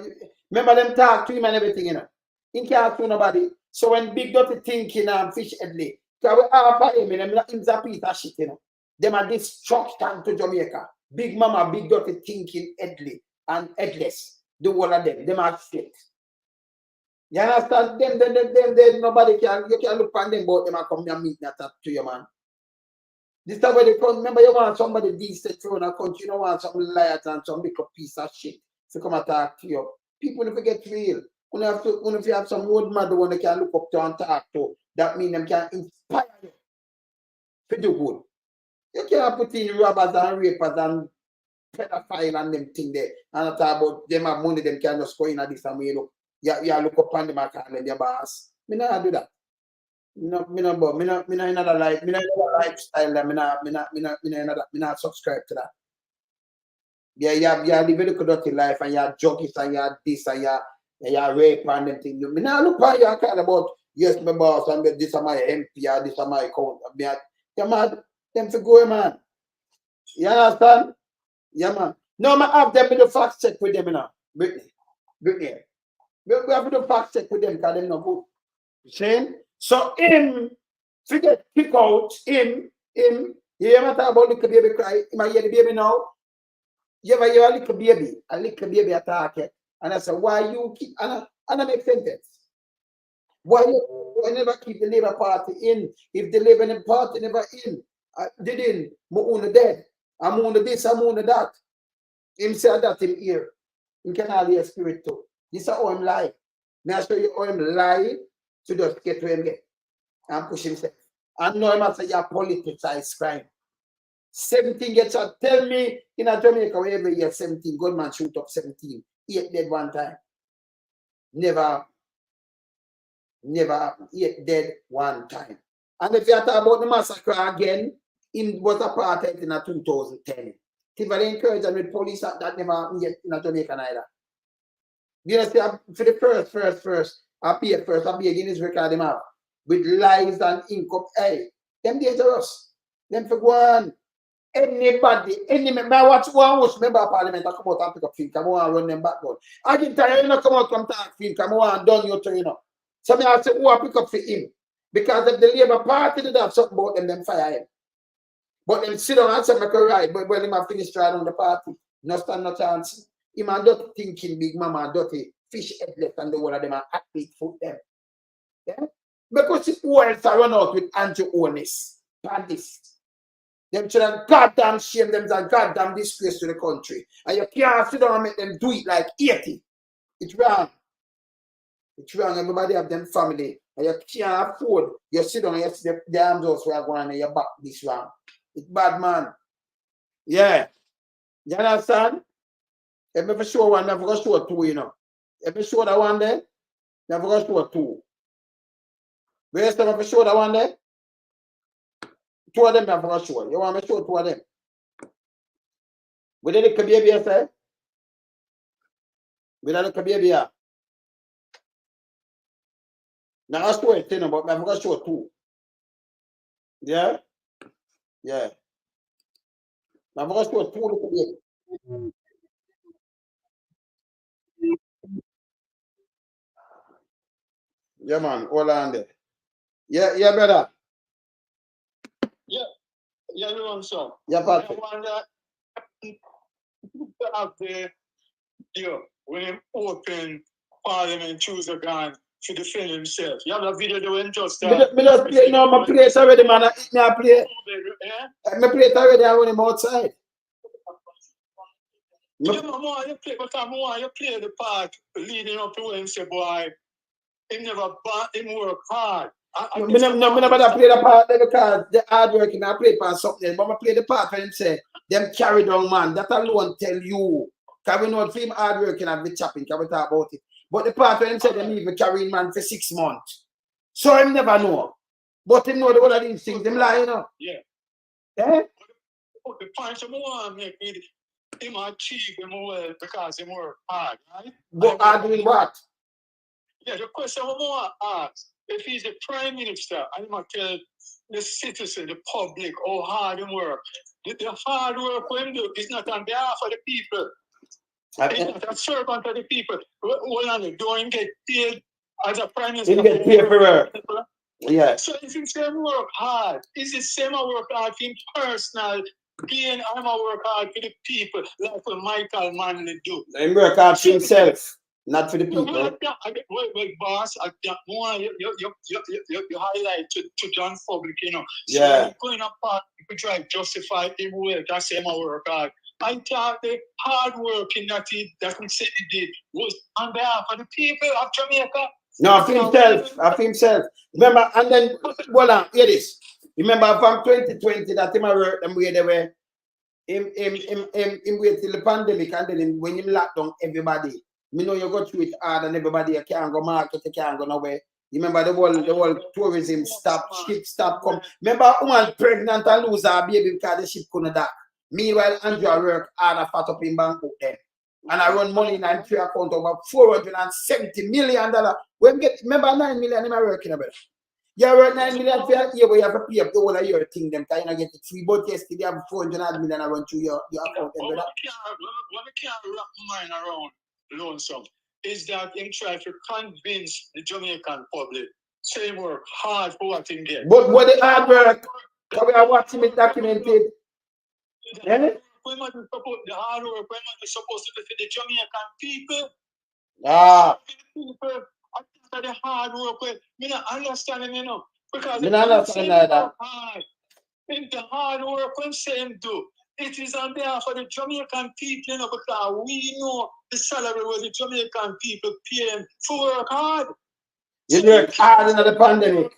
remember them talk to him and everything, you know. He can't do nobody. So when big dirty thinking Phish Headless, because we are for him, and him a piece of shit, you know. Them are destruction to Jamaica. Big Mama, Big Dirty Thinking, Headless. The whole of them are shit. You understand? Them, nobody you can look on them, but them are come and meet that to you, man. This is where they come. Remember, you want somebody decent through in a country, you don't want some liars and some big piece of shit to come and talk to you. People never get real. If you have some road mother when they can look up to and talk to, that means them can inspire you to do good. You can't put in robbers and rapers and pedophile and them thing there. And talk about them have money, them can just go in at this and you look. You look up on them and call them your boss. Me not do that. Me not another life. Me not another lifestyle that me not subscribe to that. Yeah, you live a dirty life and you're junkies and you're this and you're rape and them things. Me not look at you and call about yes, my boss and this is my MP or this is my account. Yeah, man, them to go, man. You understand? Yeah, man. No, I have them in the fact check with them now. Brittany. We have to do fact check with them because they're not good. Saying? So him, forget kick out, him, you ever talk about little baby cry? You might hear the baby now? You ever hear a little baby attack it? And I said, why you keep, and I make sentence. Why you never keep the Labour Party in? If the Labour Party never in, didn't, I'm on the dead. I'm on the this, I'm on the that. Him say that him here. You can all hear spirit too. This is how him lie. May I show you how him lie to just get where him get and push himself. And know him say your politicized crime. 17 gets shot. Tell me in a Jamaica where every year 17 gunman shoot up 17. 8 dead one time. Never 8 dead one time. And if you talk about the massacre again, it was a part in 2010. People encourage them with police that never happened yet in a Jamaica either. You know, for the first, I pay first, I be against record them out with lies and income. Hey, them dangerous. Them for one. Anybody, any member, I watch member of Parliament, I come out and pick up film, come on and run them background. I can tell you, come out from talk film, come on and done your turn up. So I say, I pick up for him. Because if the Labour Party did have something about them, then fire him. But them sit down and say, make a right, but when him finish trying on the party, no stand no chance. Him and dirty thinking, Big Mama, dirty Phish Headless and the one of them are athlete foot them. Yeah? Because it's words are run out with anti-Holness. This. Them children goddamn shame them and goddamn disgrace to the country. And you can't sit down and make them do it like 80. It's wrong. It's wrong. Everybody have them family. And you can't afford. You sit down and you see the arms house where you're going and you back this wrong. It's bad, man. Yeah. You understand? If I show one, never go show two, you know. If I show that one there, never go show two. Where's the if I show that one there? Two of them never go show. You want me to show two of them? With the little baby, I say? With the little baby, yeah. Now I show it, you know, but never go show two. Yeah? Yeah. Never go show two little baby. Yeah, man, hold on there. Yeah, brother. Yeah, you know, so. Yeah, Patrick. I wonder out there, when him open Parliament, choose a gun to defend himself. You have a video doing just that. Me just play, no, my play it already, man. I play. Me play it already, I want him outside. You play the part leading up to when say, boy, him never him work hard. I never play the part there because the hard working I play for something, but I play the part when him say them carry down, man. That alone tell you. Because we know the film hard working and the chopping, can we talk about it? But the part when him say them even carrying man for 6 months. So him never know. But him know the whole of these things, them lie, you know. Yeah. Eh? The point I want to make with him achieve him well because he work hard, right? But hard doing what? Yeah, the question I want to ask, if he's the Prime Minister, I'm going to tell the citizen, the public, how hard he work. The hard work for him do is not on behalf of the people. He's not a servant of the people. Don't get paid as a Prime Minister. He get paid for work. Yeah. So if he say work hard, is the same work hard for him personal Again, I'm a work hard for the people, like what Michael Manley do. He work hard for himself, not for the people. Well, boss, you highlight to John Public, you know. So Yeah. when going apart, we try to justify him work. I say my work hard. I thought the hard working that he said he did was on behalf of the people of Jamaica. No, for himself. Of himself. Remember, and then, hold on, hear this. Remember from 2020 that him work them way they were him wait till the pandemic, and then when him lock down everybody. Me know you go through it hard and everybody you can't go market, you can't go nowhere. You remember the whole tourism stop, ship stop come. Remember a woman pregnant and lose her baby because the ship couldn't dock. Meanwhile, Andrew work hard and fat up in Bangkok then. And I run money in a free account over $470 million. When get remember 9 million in my working about. You work 9 million for a year, but you have to pay up the whole of your thing them kind of get it free. But yesterday you have 400 million run through your account. What I can't wrap my mind around lonesome is that him try to convince the Jamaican public say work hard for what he get. But what the hard work? Because we are watching it documented. Yeah? We might support the hard work, we might be supposed to be for the Jamaican people. Ah. People after the hard work, me not understanding, you know. Because me not understanding that. If the hard work when saying do, it is on behalf of the Jamaican people, you know, because we know the salary where the Jamaican people paying for work hard. You work hard in the pandemic.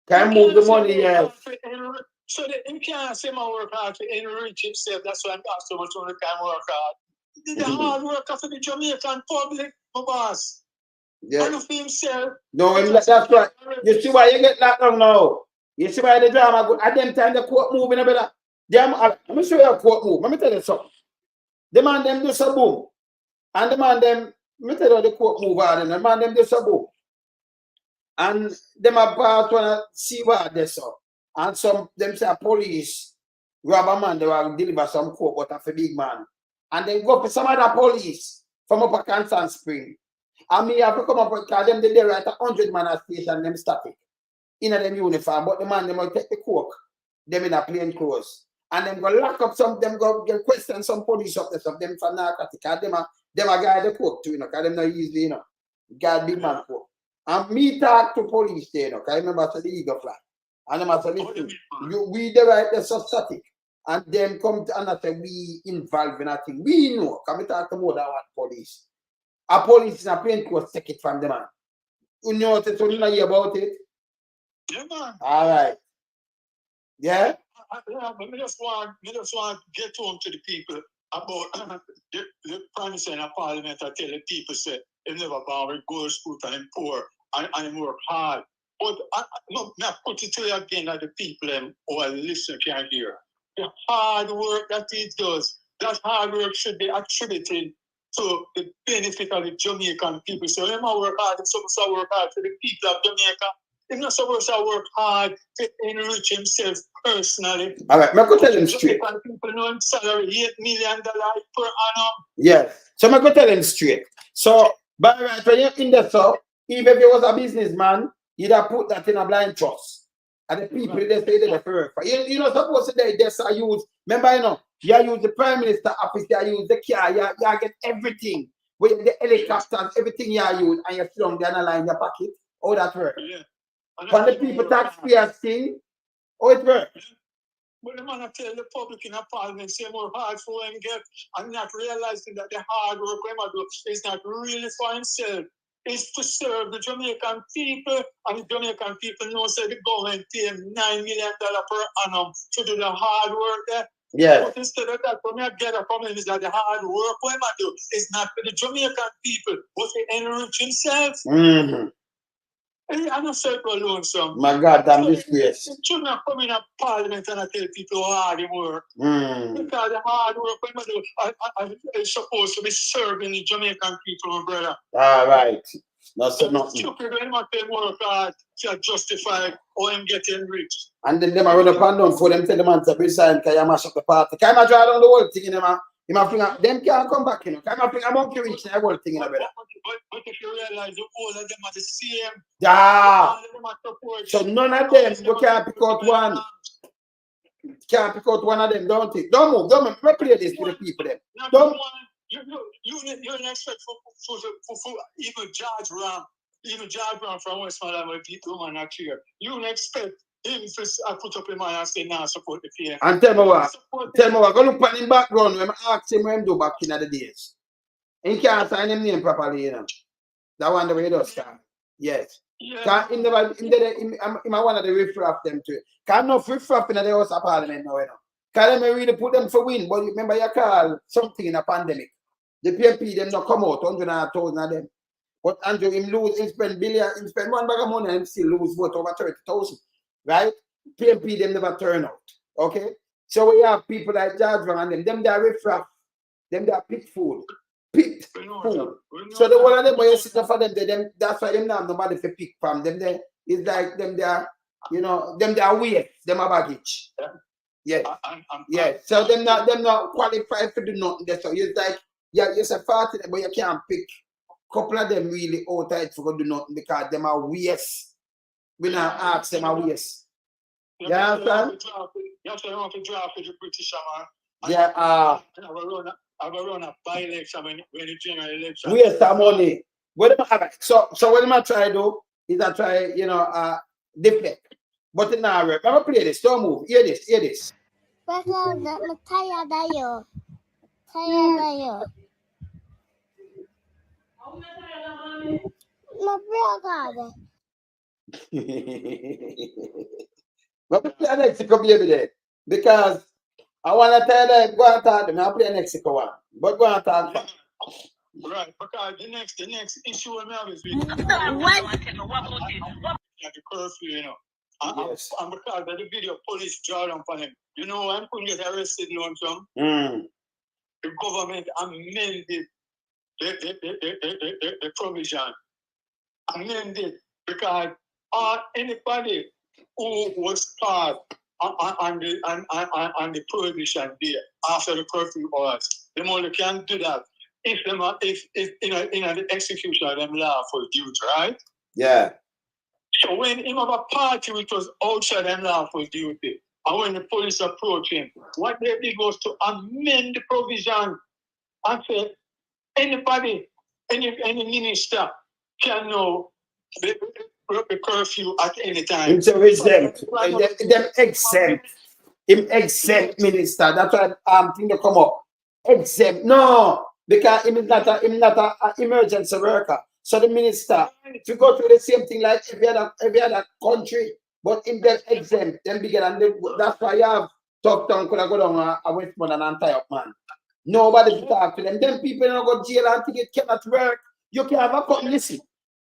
Can't move the money, yes. So he can't say my work hard to enrich himself. That's why I'm asking so much on the time work hard. The hard work for the Jamaican public, my boss. Yeah. And for himself. No, that's right. You see why you get that wrong now? You see why the drama good? At them time the court moving a better. Let me show you a court move. Let me tell you something. The man them do so boom. And the man them, let me tell you the court move on. The man them do so boom. And them about wanna see what they saw. And some them say police rob a man, they will deliver some coke but of a big man. And then go for some other police from up a Constant Spring. And me have to come up with them they write 100 man at station, them static. In them uniform, but the man them will take the coke, them in a plain clothes. And them go lock up some, them go question some police officers of them for narcotic. And them a guide the coke too, you know, because them not easy, you know. Guide big man coke. And me talk to police there, you know, because I remember to the Eagle flag. And them say, listen, we the right the static. And them come to and say we involved in a thing. We know, can we talk to more than one police? A police in a plain clothes take it from the man. You know what it's only hear about it? Yeah, man. All right. Yeah? Yeah, but I just want to get home to the people about the Prime Minister in Parliament. I tell the people say they never born with go to school and I'm poor and work hard. But I put it to you again that the people who are listening can hear. The hard work that he does, that hard work should be attributed to the benefit of the Jamaican people. So him I work hard, he's supposed to work hard for the people of Jamaica. He's not supposed to work hard to enrich himself personally. All right, I'm going to tell him straight. People know him salary $8 million per annum. Yeah. So I'm going to tell him straight. So, by right, when you're in the so, even if you was a businessman, you'd have put that in a blind trust. And the people they say they're for you're not supposed to they just use, remember, you know, you use the Prime Minister office, you use the car, you get everything. With the helicopters, everything you use, and you sit down there and line in your pocket. How that works? Yeah. When the people taxpayers thing, how it works? But the man tell the public in a parliament say more hard for him get and not realizing that the hard work him do is not really for himself. It's to serve the Jamaican people, and the Jamaican people know say the government pay him $9 million per annum to do the hard work there. Yeah. But instead of that, when I get a comment is that the hard work what I do is not for the Jamaican people, but to enrich himself. Mm-hmm. I'm not circle alone, son. My God, damn disgrace. You should not come in a parliament and I tell people how hard they work. Mm. Because the hard work I'm supposed to be serving the Jamaican people, my brother. All right. That's nothing. Stupid when they work hard to justify how I'm getting rich. And then them I run up and down for them tell the man to resign because you mash up the party. Can I draw down the whole thing in them? Them can't come back, you know. Can I bring a monkey reach the whole thing in the brother? But if you realize the all of them are the same. Yeah. So none of them we can't pick out one. Can't pick out one of them, don't it? Don't move. Don't play this to the people then. Don't. You expect for even George Brown from Westmoreland where people man are here. You don't expect him to put up his man and say, nah, support the PNP. And tell me what, go look at him background when I ask him what him do back in the days. He can't sign him name properly, you know. That one the way he does start. Yes. Yeah. Him one of the riffraff them too. Can't no riffraff in the House of Parliament now, you know. Can't them really put them for win, but you remember you call something in a pandemic. The PNP them not come out, 100,000 of them. But Andrew him lose, he spend billion, he spend one bag of money and still lose vote over 30,000. Right? PNP them never turn out. Okay? So we have people like George Brown and them they are riffraff, them they are pit food. Pit food. So the one of them where you sit for them, that's why them have nobody to pick from. Them there is like them they are, you know, them they are weird, them are baggage. Yeah. Yes. So them not qualified for do nothing there. So it's like you're a party, but you can't pick a couple of them really outside for do nothing because them are weird. We not ask them are weird. You understand? You have to draft with the British man. Yeah. I will run a by-election when the general election. Waste of money. So what am I trying to do is I try, you know, deflect. But in our rep, I'm gonna play this. Don't move. Hear this. I'm tired of you. My brother. But we play next to baby there. Because I want to tell them, go and talk to them. I'll play next one. But go and talk back. Right, because the next issue we have is the curfew, you know. Yes. And because of the video police draw down for him. You know, I couldn't get arrested long term. The government amended the provision. Amended because anybody who was part on the prohibition there after the curfew hours, them only can do that if the execution of them lawful duty, right? Yeah. So when him have a party which was outside them lawful duty, and when the police approach him, what they did was to amend the provision and say anybody, any minister can know the curfew at any time. It's exempt. Them exempt. Him exempt minister. That's why I'm thinking to come up. Exempt. No, because him is not a emergency worker. So the minister, if you go through the same thing like every other country, but in them exempt, them bigger than them. That's why you have talk down, could have go down a Westmoreland and tie up, man. Nobody to talk to them. Them people don't go to jail and think it cannot work. You can have a company. Listen.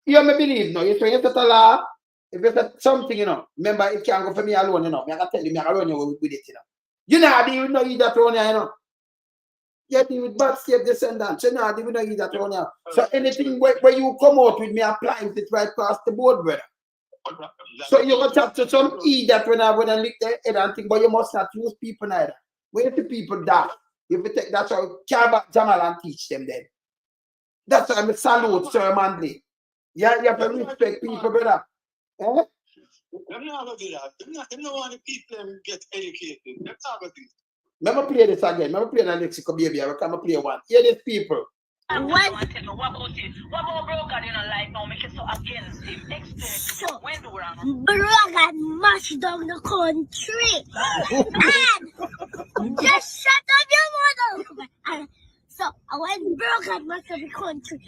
You may believe, no, you have to law. If it's something, you know, remember, it can't go for me alone, you know. I can tell you, I can run you with it, you know. You know, I didn't know you that one, you know. You deal with bad state descendants, you know, I didn't know you that one, you know. So anything where you come out with me applying it right across the board, brother. So you got to have to some that when I lick the head and think, but you must not use people neither. Where the people die, you have to take that's how Jamal and teach them then. That's why I'm a salute, Sir Manley. Yeah, you have to respect people, brother. They're not going to do that. They don't want the people to get educated. They're not going to do that. Let me play this again. Let me play the Mexico baby. I will play one. Hear these people. What about broker you don't like now? Make it so against him. Explain to me. When do we run? Broker mashed down the country. And just shut up your mouth. So when Broker mash up the country,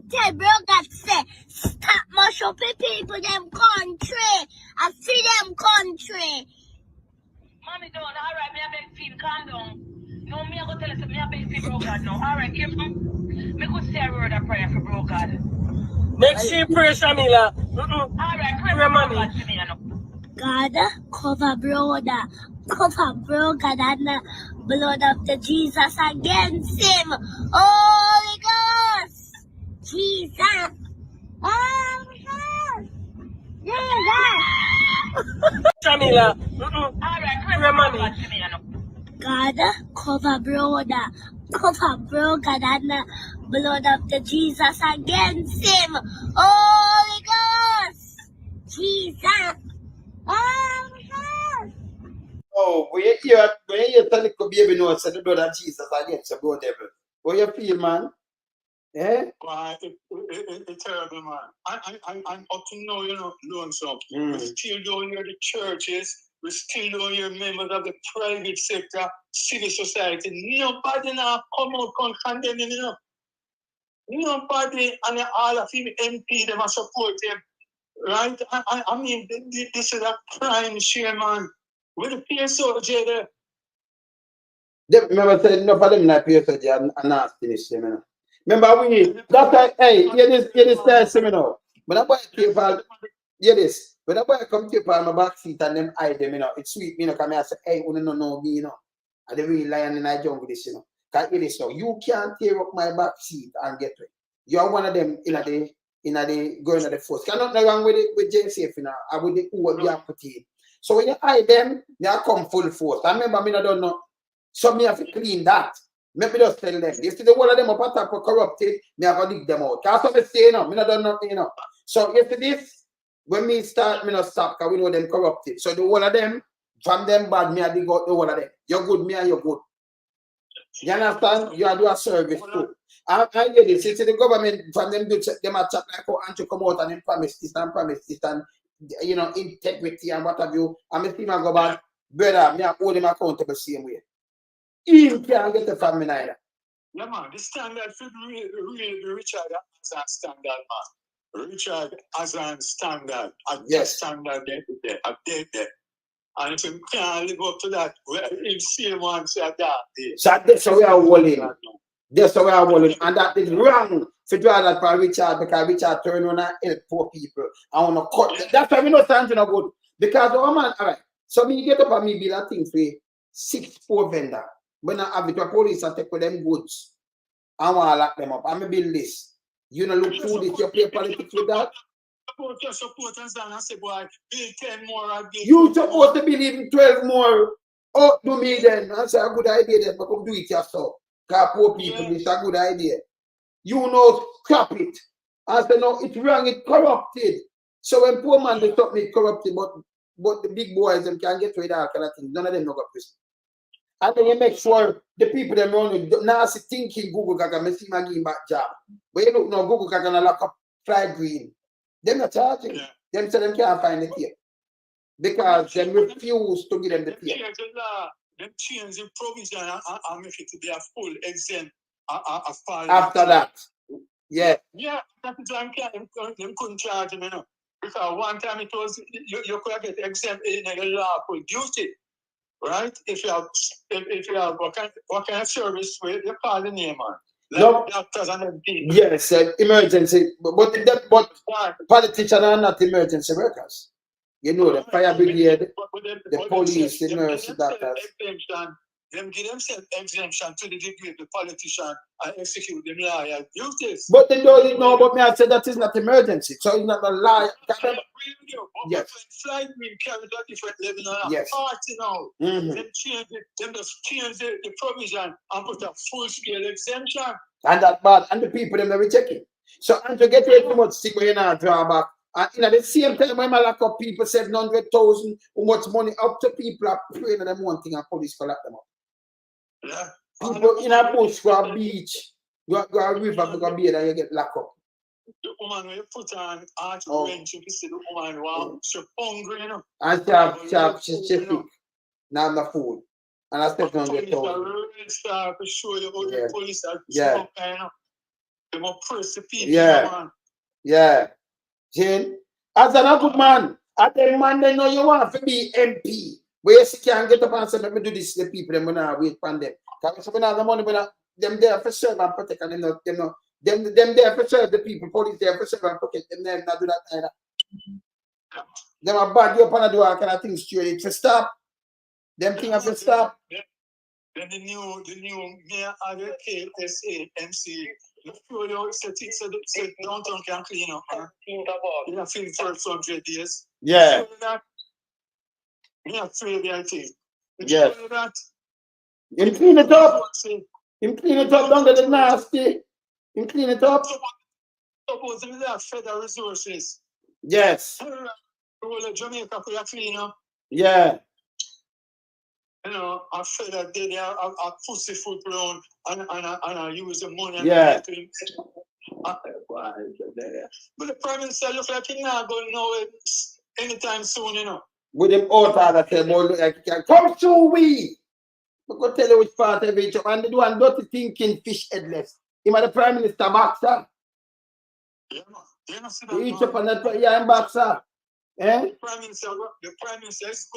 tell Broker say, stop mash up the people them country. I see them country. Mommy don't. All right, me a beg Finn, calm down. No, me a go tell us me a beg Finn Broker now. All right, careful. Me could say a word of prayer for Broker. Make sure pray, Shamila. All right, pray for Broker to me, you know. God, cover brother, cover Broker and the blood of the Jesus against him. Holy Ghost, Jesus, Holy Ghost, Jesus. Shamila. All right, pray for Broker to me, you know. God, cover brother, cover Broker and the blood of the Jesus against him. Holy Ghost, Jesus. Oh, when you hear the little baby know say the blood of Jesus against the blood devil. What you feel, man? Eh? Why, it's terrible, man. I'm up to now, you know, doing something. We still don't hear the churches. We still don't hear members of the private sector, civil society. Nobody now come out condemning, you know. Nobody, and all of him MP, them are support him. Right? I mean, this is a crime, share, man. With the PSO, there. Remember, said enough of them not PSO and not finish them, you know. Remember, that's why, hey, hear this, you know. When I buy paper, hear this. When I buy come paper on my back seat and them hide them, you know, it's sweet, you know, come here and say, hey, you don't know me, you know. And they really lion in the jungle, this, you know. Because hear this, so you can't tear up my back seat and get it. You're one of them in the going to the force. There's nothing wrong with Jane Safe, you know, and with the who you have put in. So when you hide them, they come full force. I remember I don't know. So me have to clean that. Maybe just tell them. If the one of them up at top corrupted, me have to dig them out. That's what I say, you know. Me not done nothing, you know. So if this, when me start, me not stop, because we know them corrupted. So the one of them, from them bad, me I dig out the one of them. You're good, me and you're good. You understand? You are do a service too. I hear this. You see the government from them do them a chat like how Andrew come out and them promise this and you know integrity and what have you. And me see my go back, brother, me I hold him accountable same way. He can't get the family neither. Yeah, man, the standard should really Richard as a standard, man. Richard as a standard. Yes. Standard there. And if you can't live up to that, he'll see him once at that day. So that's how we are holding. That's how we are holding. And that is wrong to draw that for Richard, because Richard turn on and help poor people. I want to cut. That's why we know something good. Because oh man, all right. So me get up and me build a thing for 6 poor vendor. When I have it, the police and take with them goods. I want to lock them up. I'm going to build this. You know, look through this, you play politics with that. Support and say, boy, build 10 more. You supposed to believe in 12 more. Oh, do me then. I say a good idea then, but come do it yourself. Because poor people, it's a good idea. You know, scrap it. I say, no, it's wrong, it's corrupted. So when poor man, they stop me corrupted, but the big boys, them can get rid of that kind of thing. None of them know got prison. And then you make sure the people them run with now see thinking Google Gaga, me see my game back job. But you look now, Google Gaga gonna lock up Fly Green. Them not charging. Them say them can't find the tape. Because they refuse to give them the tape. Them change the provision and make it to be a full exempt after that. Yeah. Yeah, that is why them couldn't charge them, you know. Because one time it was you could get exempt in a lawful duty. Right? If you have what kind of service you call the name on? Like doctors and them people. Yes, emergency. But politicians are not emergency workers. You know, the fire brigade, the police, the nurse, the doctors. Them give themselves exemption to the degree the politician and execute them loyal duties. But they don't know about me. I said that is not emergency. So it's not a lie. Yes. Flight Green carried a different level of party now. Them just change the provision and put a full-scale exemption. And that bad. And the people them never check it. So and to get too much stick when you not draw back. And at the same time when I lock up people 700,000 how much money up to people are praying at them one thing and police collect them up. Yeah. People in a bush go a beach, go a river, go a beard and you get locked up. The woman when you put on arch wrench, you see the woman wow, she's hungry, you know. And she's sick. Now I'm the food. And I step on the to show you how the police are you know. They will press the people, man. Yeah. Jane, as a good man, at the man they know you want to be MP. Where you can't get up and say, let me do this to the people, them gonna wait for them. Because when the money, them there for serve and protect, and them there for serve the people, police there for serve and protect, them not do that either. Them are bad, you up and do all kind of things to you. To stop. Them things have to stop. Then the new mayor of the KSA MC, said downtown can clean up. In a few first 100 days. Yeah. Me afraid I think. Yes. Him clean it up. Him clean it up, don't get it nasty. Him clean it up. Suppose we have federal resources. Yes. Whole of Jamaica could clean up. Yeah. You know, I said that they are a pussy foot round and I use the money and yeah. But the Prime Minister looks like he's not going nowhere anytime soon, you know. With him out that tell look like he can come through we. I could tell you which part of it. And the one dirty thinking Phish Headless. Him the Prime Minister boxer. Yeah, man. You know, see He that, eats up on that yeah, boxer. Eh? The Prime Minister is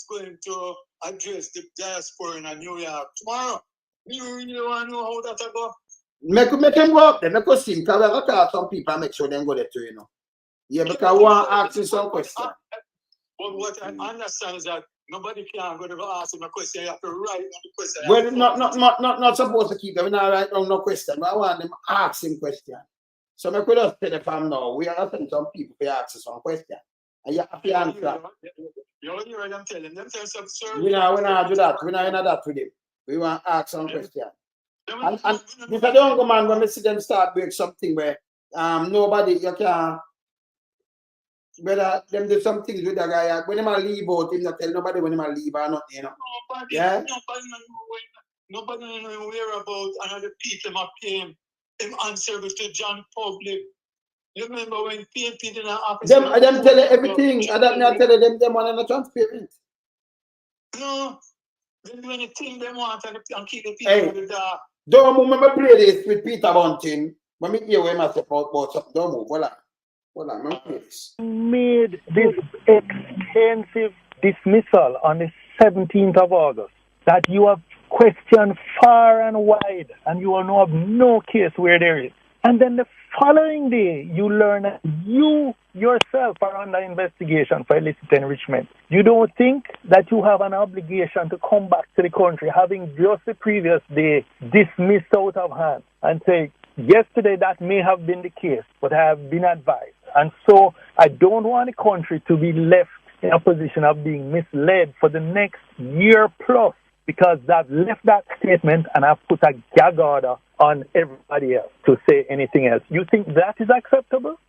going to address the diaspora in New York tomorrow. You want to know how that go? Make him go up there. Make us see. Because I got some people and make sure they go there too, you know. Yeah, because I want to ask you some questions. But what I understand is that nobody can go to ask him a question. You have to write on the question. Well, not supposed to keep them. We're not write down no question. But I want them to ask him question. So I could just tell the fam now. We are asking some people to ask some question. And you have to answer. You already heard them telling them some sir. We not do that. We not in that with them. We want to ask some question. And if I don't go man, when we see them start break something where nobody you can whether them do some things with the guy when them leave out, him not tell nobody when them leave or not, you know. Nobody know aware about another people might pay him answer to John Public. You remember when PNP didn't have them tell you everything. I don't tell them one and transparent. No, they do anything they want and keep the people in the dark. Don't move. Remember play this with Peter Bunting. When me hear him say about something, don't move. Hold on, man, play this. Made this extensive dismissal on the 17th of August that you have questioned far and wide and you will know of no case where there is. And then the following day, you learn that you yourself are under investigation for illicit enrichment. You don't think that you have an obligation to come back to the country having just the previous day dismissed out of hand and say, yesterday that may have been the case, but I have been advised. And so I don't want the country to be left in a position of being misled for the next year plus because I've left that statement and I've put a gag order on everybody else to say anything else. You think that is acceptable?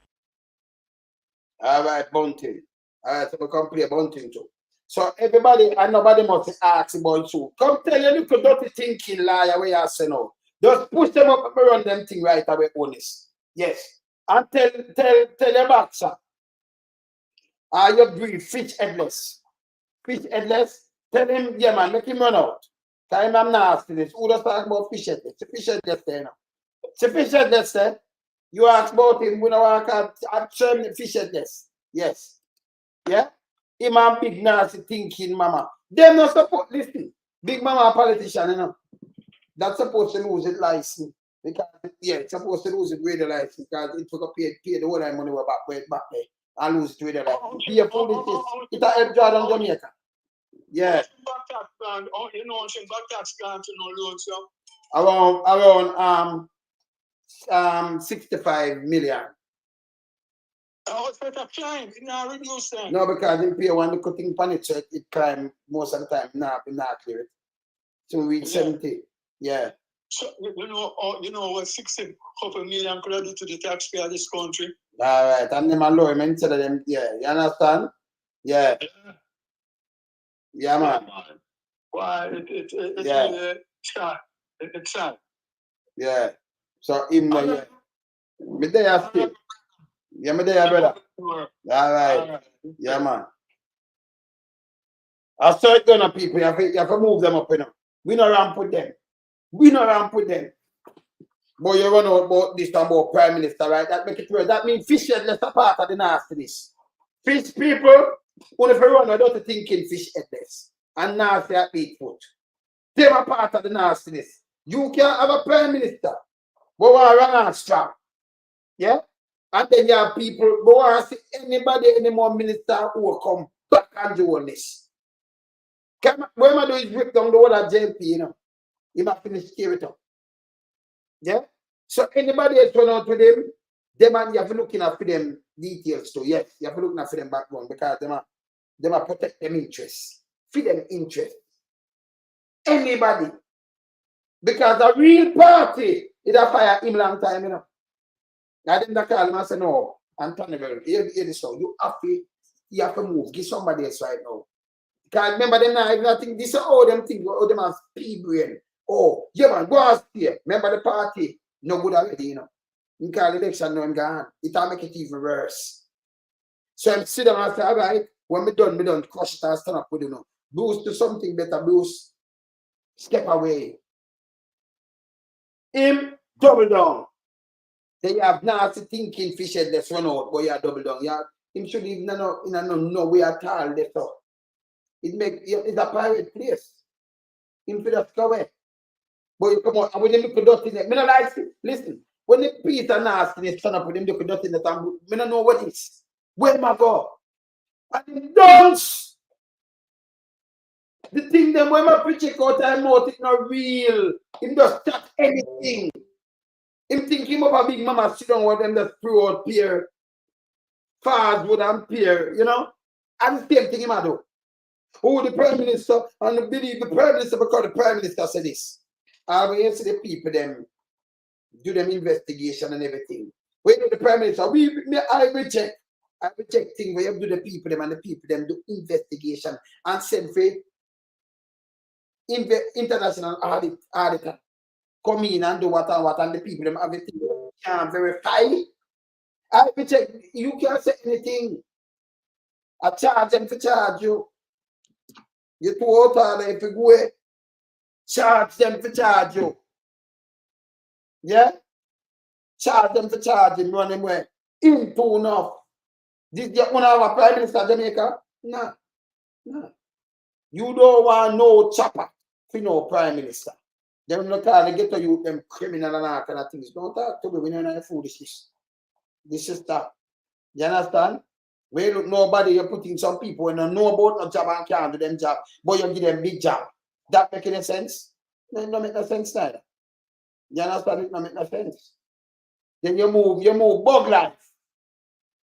All right, Bunting. All right, so we come play Bunting too. So everybody and nobody must ask about you. Come tell you little dirty thinking liar where you say no. Just push them up and run them thing right away, honest. Yes. And tell your boxer. You breathe Phish Headless. Phish Headless. Tell him, yeah man, make him run out. Time I'm nasty this. Who does talk about Phish Headless? The Phish Headless there now. The Phish Headless there. You ask about him, we don't want to show him the Phish Headless. Yes. Yeah? Him and big nasty thinking mama. Them not support listen. Big mama politician, you know. That's supposed to lose its license. Because it's supposed to lose its radio license because it took a pay the whole time money were back there. And lose its radio license. Be a fool it a help Jordan Jamaica. Yeah. You know, she back tax plan to no loans, around 65 million. Oh, it's better climb. It's not reduce them. No, because in pay one the cutting pan it, so it climb most of the time. Not clear it. So we reach 70. Yeah. So you know what 60 couple million could do to the taxpayer of this country. All right, and them alone instead of them, yeah. You understand? Yeah. Yeah, man. Why it's yeah. Really sad. It's sad. Yeah. So him yeah. Me there still. Yeah, me there, brother. All right. Yeah, man. I saw it gonna people. You have to move them up, you know. We not ramp with them. We not ramp with them. But you run out about this about Prime Minister, right? That make it worse. That means Phish Headless a part of the nastiness. Phish people, when if you run without thinking Phish Headless and nasty athlete foot. They are part of the nastiness. You can't have a Prime Minister, but want to run and strap. Yeah? And then you have people who want to see anybody anymore minister who will come back and do all this. What am I doing is rip down the whole of JP, you know. You might finish tear it up. Yeah? So anybody else run out with them, you have to look at for them details too. Yes, you have to look at for them background because they might protect them interests. For them interests. Anybody. Because a real party, it a fire him long time, you know. I didn't call him and say, no, Anthony, hear this now. You have to move. Give somebody else right now. Because remember them now, I think this is how them think, how them has P-brain. Oh, yeah man, go and stay. Remember the party? No good already, you know. Because election no gone. It'll make it even worse. So I'm sit down and say, all right, when me done, crush it and stand up with you know. Bruce do something better, Bruce. Step away. Him double down. They have nasty thinking Phish Headless run out, but yeah, double down. Yeah, him should even no way at all. That's all. It's a private place. Him should just go away. But you come out and when they look at dust in it, me not like it. Listen, when the Peter nasty they stand up with him look at dust in it, me not know what it is. Where am I go? And him dance. The thing them when I preach it out time out, it's not real. Him just chat anything. Him think him up a big mama sit down with them just throw out peer. Fast wood and peer, you know? And the same thing him I do. Oh, the Prime Minister, and believe the Prime Minister because the Prime Minister said this. I will see the people them do them investigation and everything. When the Prime Minister, I reject things where you do the people them and the people them do investigation and send for international auditor come in and do what and the people them everything can verify. I reject. You can't say anything. I charge them to charge you. You too out if you go charge them to charge you. Yeah? Charge them to charge him, run him away. Into enough. This is one of our Prime Minister of Jamaica? No. No. You don't want no chopper for no Prime Minister. Them not call they get to you them criminal and all kind of things. Don't talk to me when you're not foolishness. This is that. You understand? When you look nobody, you're putting some people who don't know about no job and can't do them job, but you give them big job. That make any sense? No, it don't make no sense neither. You understand? It don't make no sense. Then you move bug life.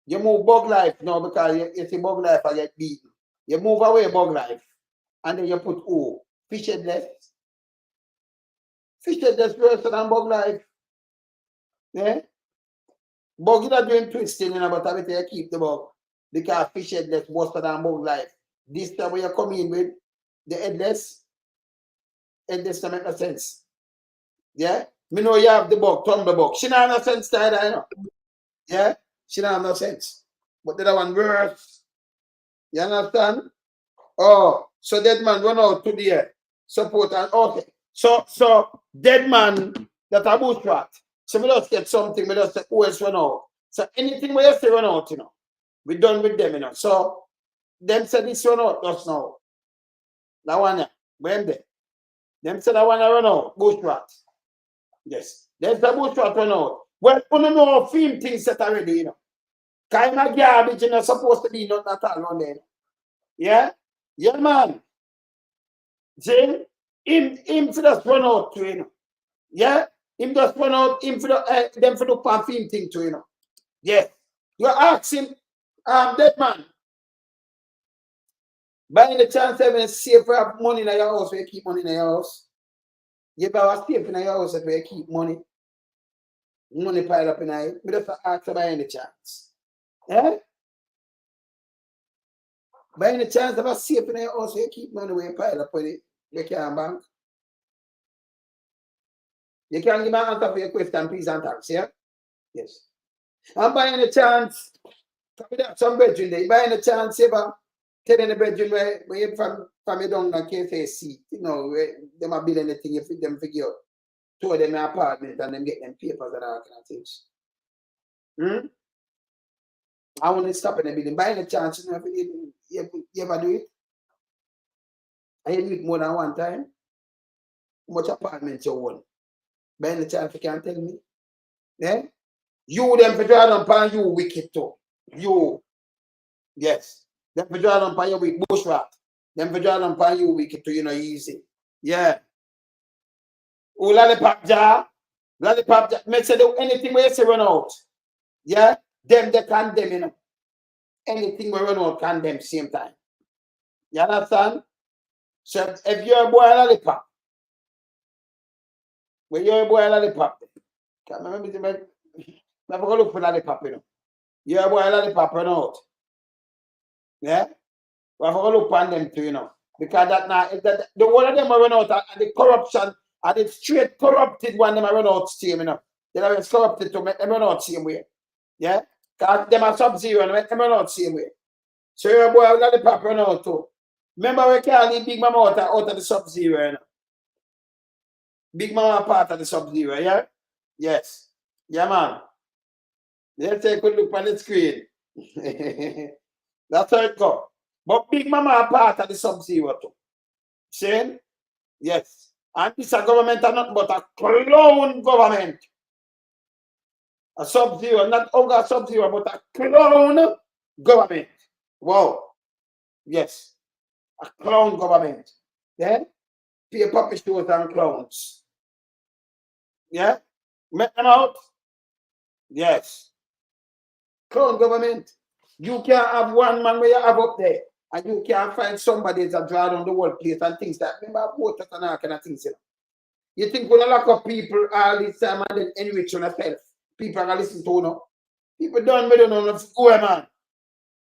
You move bug life now because you see bug life I get beaten. You move away bug life. And then you put Phish Headless. Phish Headless worse than bug life. Yeah? Bug is not doing twisting, you know, but I bet you keep the bug. Because Phish Headless worse than bug life. This time when you come in with the headless don't make no sense. Yeah? Me know you have the bug, tumble bug. She don't have no sense either, you know. Yeah? She don't have no sense. But the other one worse. You understand? Oh, so dead man run out to the support and okay. So dead man that a bushrat. So we just get something, we just say who else run out. So anything we say run out, you know. We done with them, you know. So them say this run out just now. That one, when they. Them say that one run out, bushrat. Yes. There's the bushrat run out. Well, you don't know film things set already, you know. Kind of garbage, you know, supposed to be not at all on there. Yeah? Yeah, man. See? Him for just run out too, you know. Yeah? Him just run out, him for the, them for the pan film thing too, you know. Yeah. You ask him, dead man. By any chance having safe for have money in your house, where you keep money in your house. You better safe in your house where you keep money. Money pile up in it. We just ask by any chance. Yeah? By any chance of a safe in your house, you keep money where you pile up with it. You can't bank. You can give me an answer for your question, please, and thanks, yeah? Yes. And by any chance, some bedroom there, by any chance, ever tell in the bedroom where you from you down the KFC, you know, where they might build anything, you fit them figure out. Tour them an apartment and them get them papers and all kind of things. I want to stop in the building. By any chance, you know, you ever do it? And you do it more than one time? How much apartments you own? By any chance, you can tell me? Yeah? You them for draw down pan you wicked too. You. Yes. Them for draw down pan you wicked bushrat. Them for draw down pan you wicked too, you know, easy. Yeah. Oh, lollipop jar. Lollipop jar. Make say do anything where you say run out. Yeah? Them they condemn, you know. Anything we run out condemn same time. You understand? So if you're a boy lollipop, when you're a boy lollipop, can't remember never go look for lollipop, you know. You're a boy lollipop run out. Yeah? We have to look upon them too, you know. Because that now, the whole of them are run out, and the corruption, and the straight corrupted one, them are run out same, you know. They are corrupted to make them run out same way. Yeah? Because them are sub-zero and make them run out same way. So your boy will let the pop run out too. Remember we can't leave Big Mama out of the sub-zero, you know. Big Mama part of the sub-zero, yeah? Yes. Yeah, man. Let's take a look on the screen. That's how it goes. But Big Mama are part of the sub-zero too. Saying? Yes. And this is a government and not but a clown government. A sub-zero, not only a sub-zero, but a clown government. Wow. Yes. A clown government. Yeah? Pay puppet shows and clowns. Yeah? Make them out? Yes. Clown government. You can't have one man where you have up there. And you can't find somebody that draw down the whole place and things that remember voters and all kind of things. You think when a lot of people all this time and then enrich on themselves, people are listening to you know. People don't know what's going on.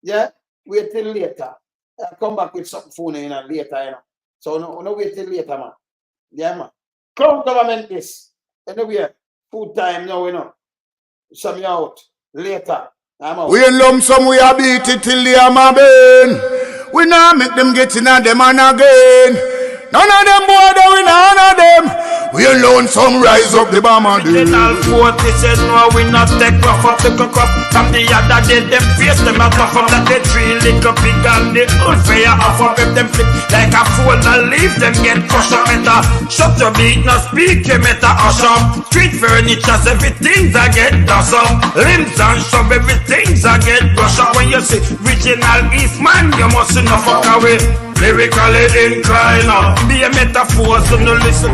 Yeah? Wait till later. I'll come back with something for you know, later, you know. So no wait till later, man. Yeah, man. Clown government this. Anyway, food time now, you know. Some out later. I'm out. We in lump sum, we a beat it till the hammer burn. We not make them get in a them and again. None of them boy, we none of them. We alone some rise up the bomber. Original quote, they said no, we not take rough up the cook up. From the other day, them face them up from that they three little pig and the old fire off up if them flip like a fool and leave them get crushed up meta. Shut your beat, no speak, you meta hush up. Street furniture, everything's a get dust up. Limbs and shove, everything's a get brush up. When you see original Eastman, you must not fuck away. Lyrically inclined, be a metaphor, so no listen.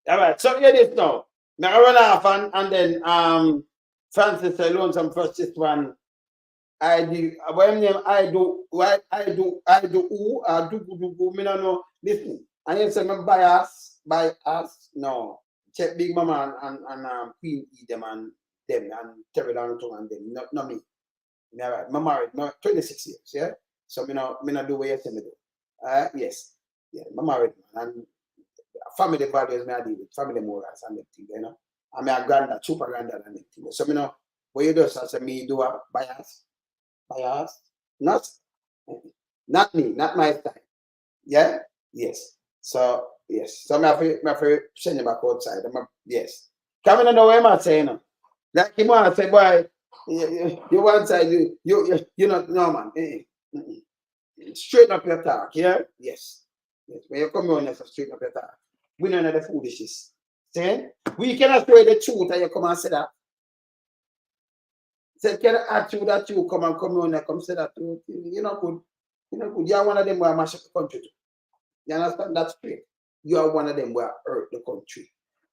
Alright, so hear this now. Now I run off and then Francis alone some first this one. I do what name I do me no know. Listen. And you say me bias, no. Check Big Mama and Queen E them and Terry Downton and them, not me. Alright, I'm married, 26 years, yeah. So me not do what you say me do. Yes. Yeah, I'm married and family values me I deal with, family morals and everything, you know. I'm a granddad, super granddad and everything. So me know what you do, so I say me do a bias. Not me, not my time. Yeah? Yes. So yes. So me have to send him back outside. Yes. Come in know what I'm saying. Like him want to say, boy, you one side, you not no man. Straighten up your talk, yeah? Yes. Yes. When you come on, straighten up your talk. We don't know the foolishness. See? We cannot say the truth and you come and say that. Say, can I add you that you come on and come say that you know good. You know good. You are one of them who are mash up the country too. You understand? That's straight. You are one of them who are hurt the country.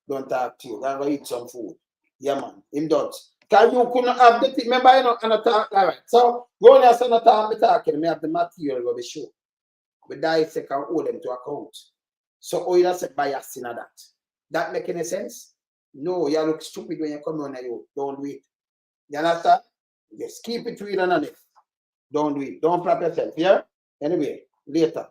Don't talk to you. I'm going to eat some food. Yeah, man. Him does. Because you couldn't have the thing. Remember, you know, and I talk. All right. So, go on and say, I'm talking. I have the material to be sure. But dissect and hold them to account. So, oh, you don't say bias in that. That make any sense? No, you look stupid when you come on and you don't do it. You understand? Just keep it real and honest. Don't do it. Don't flap yourself. Yeah? Anyway, later.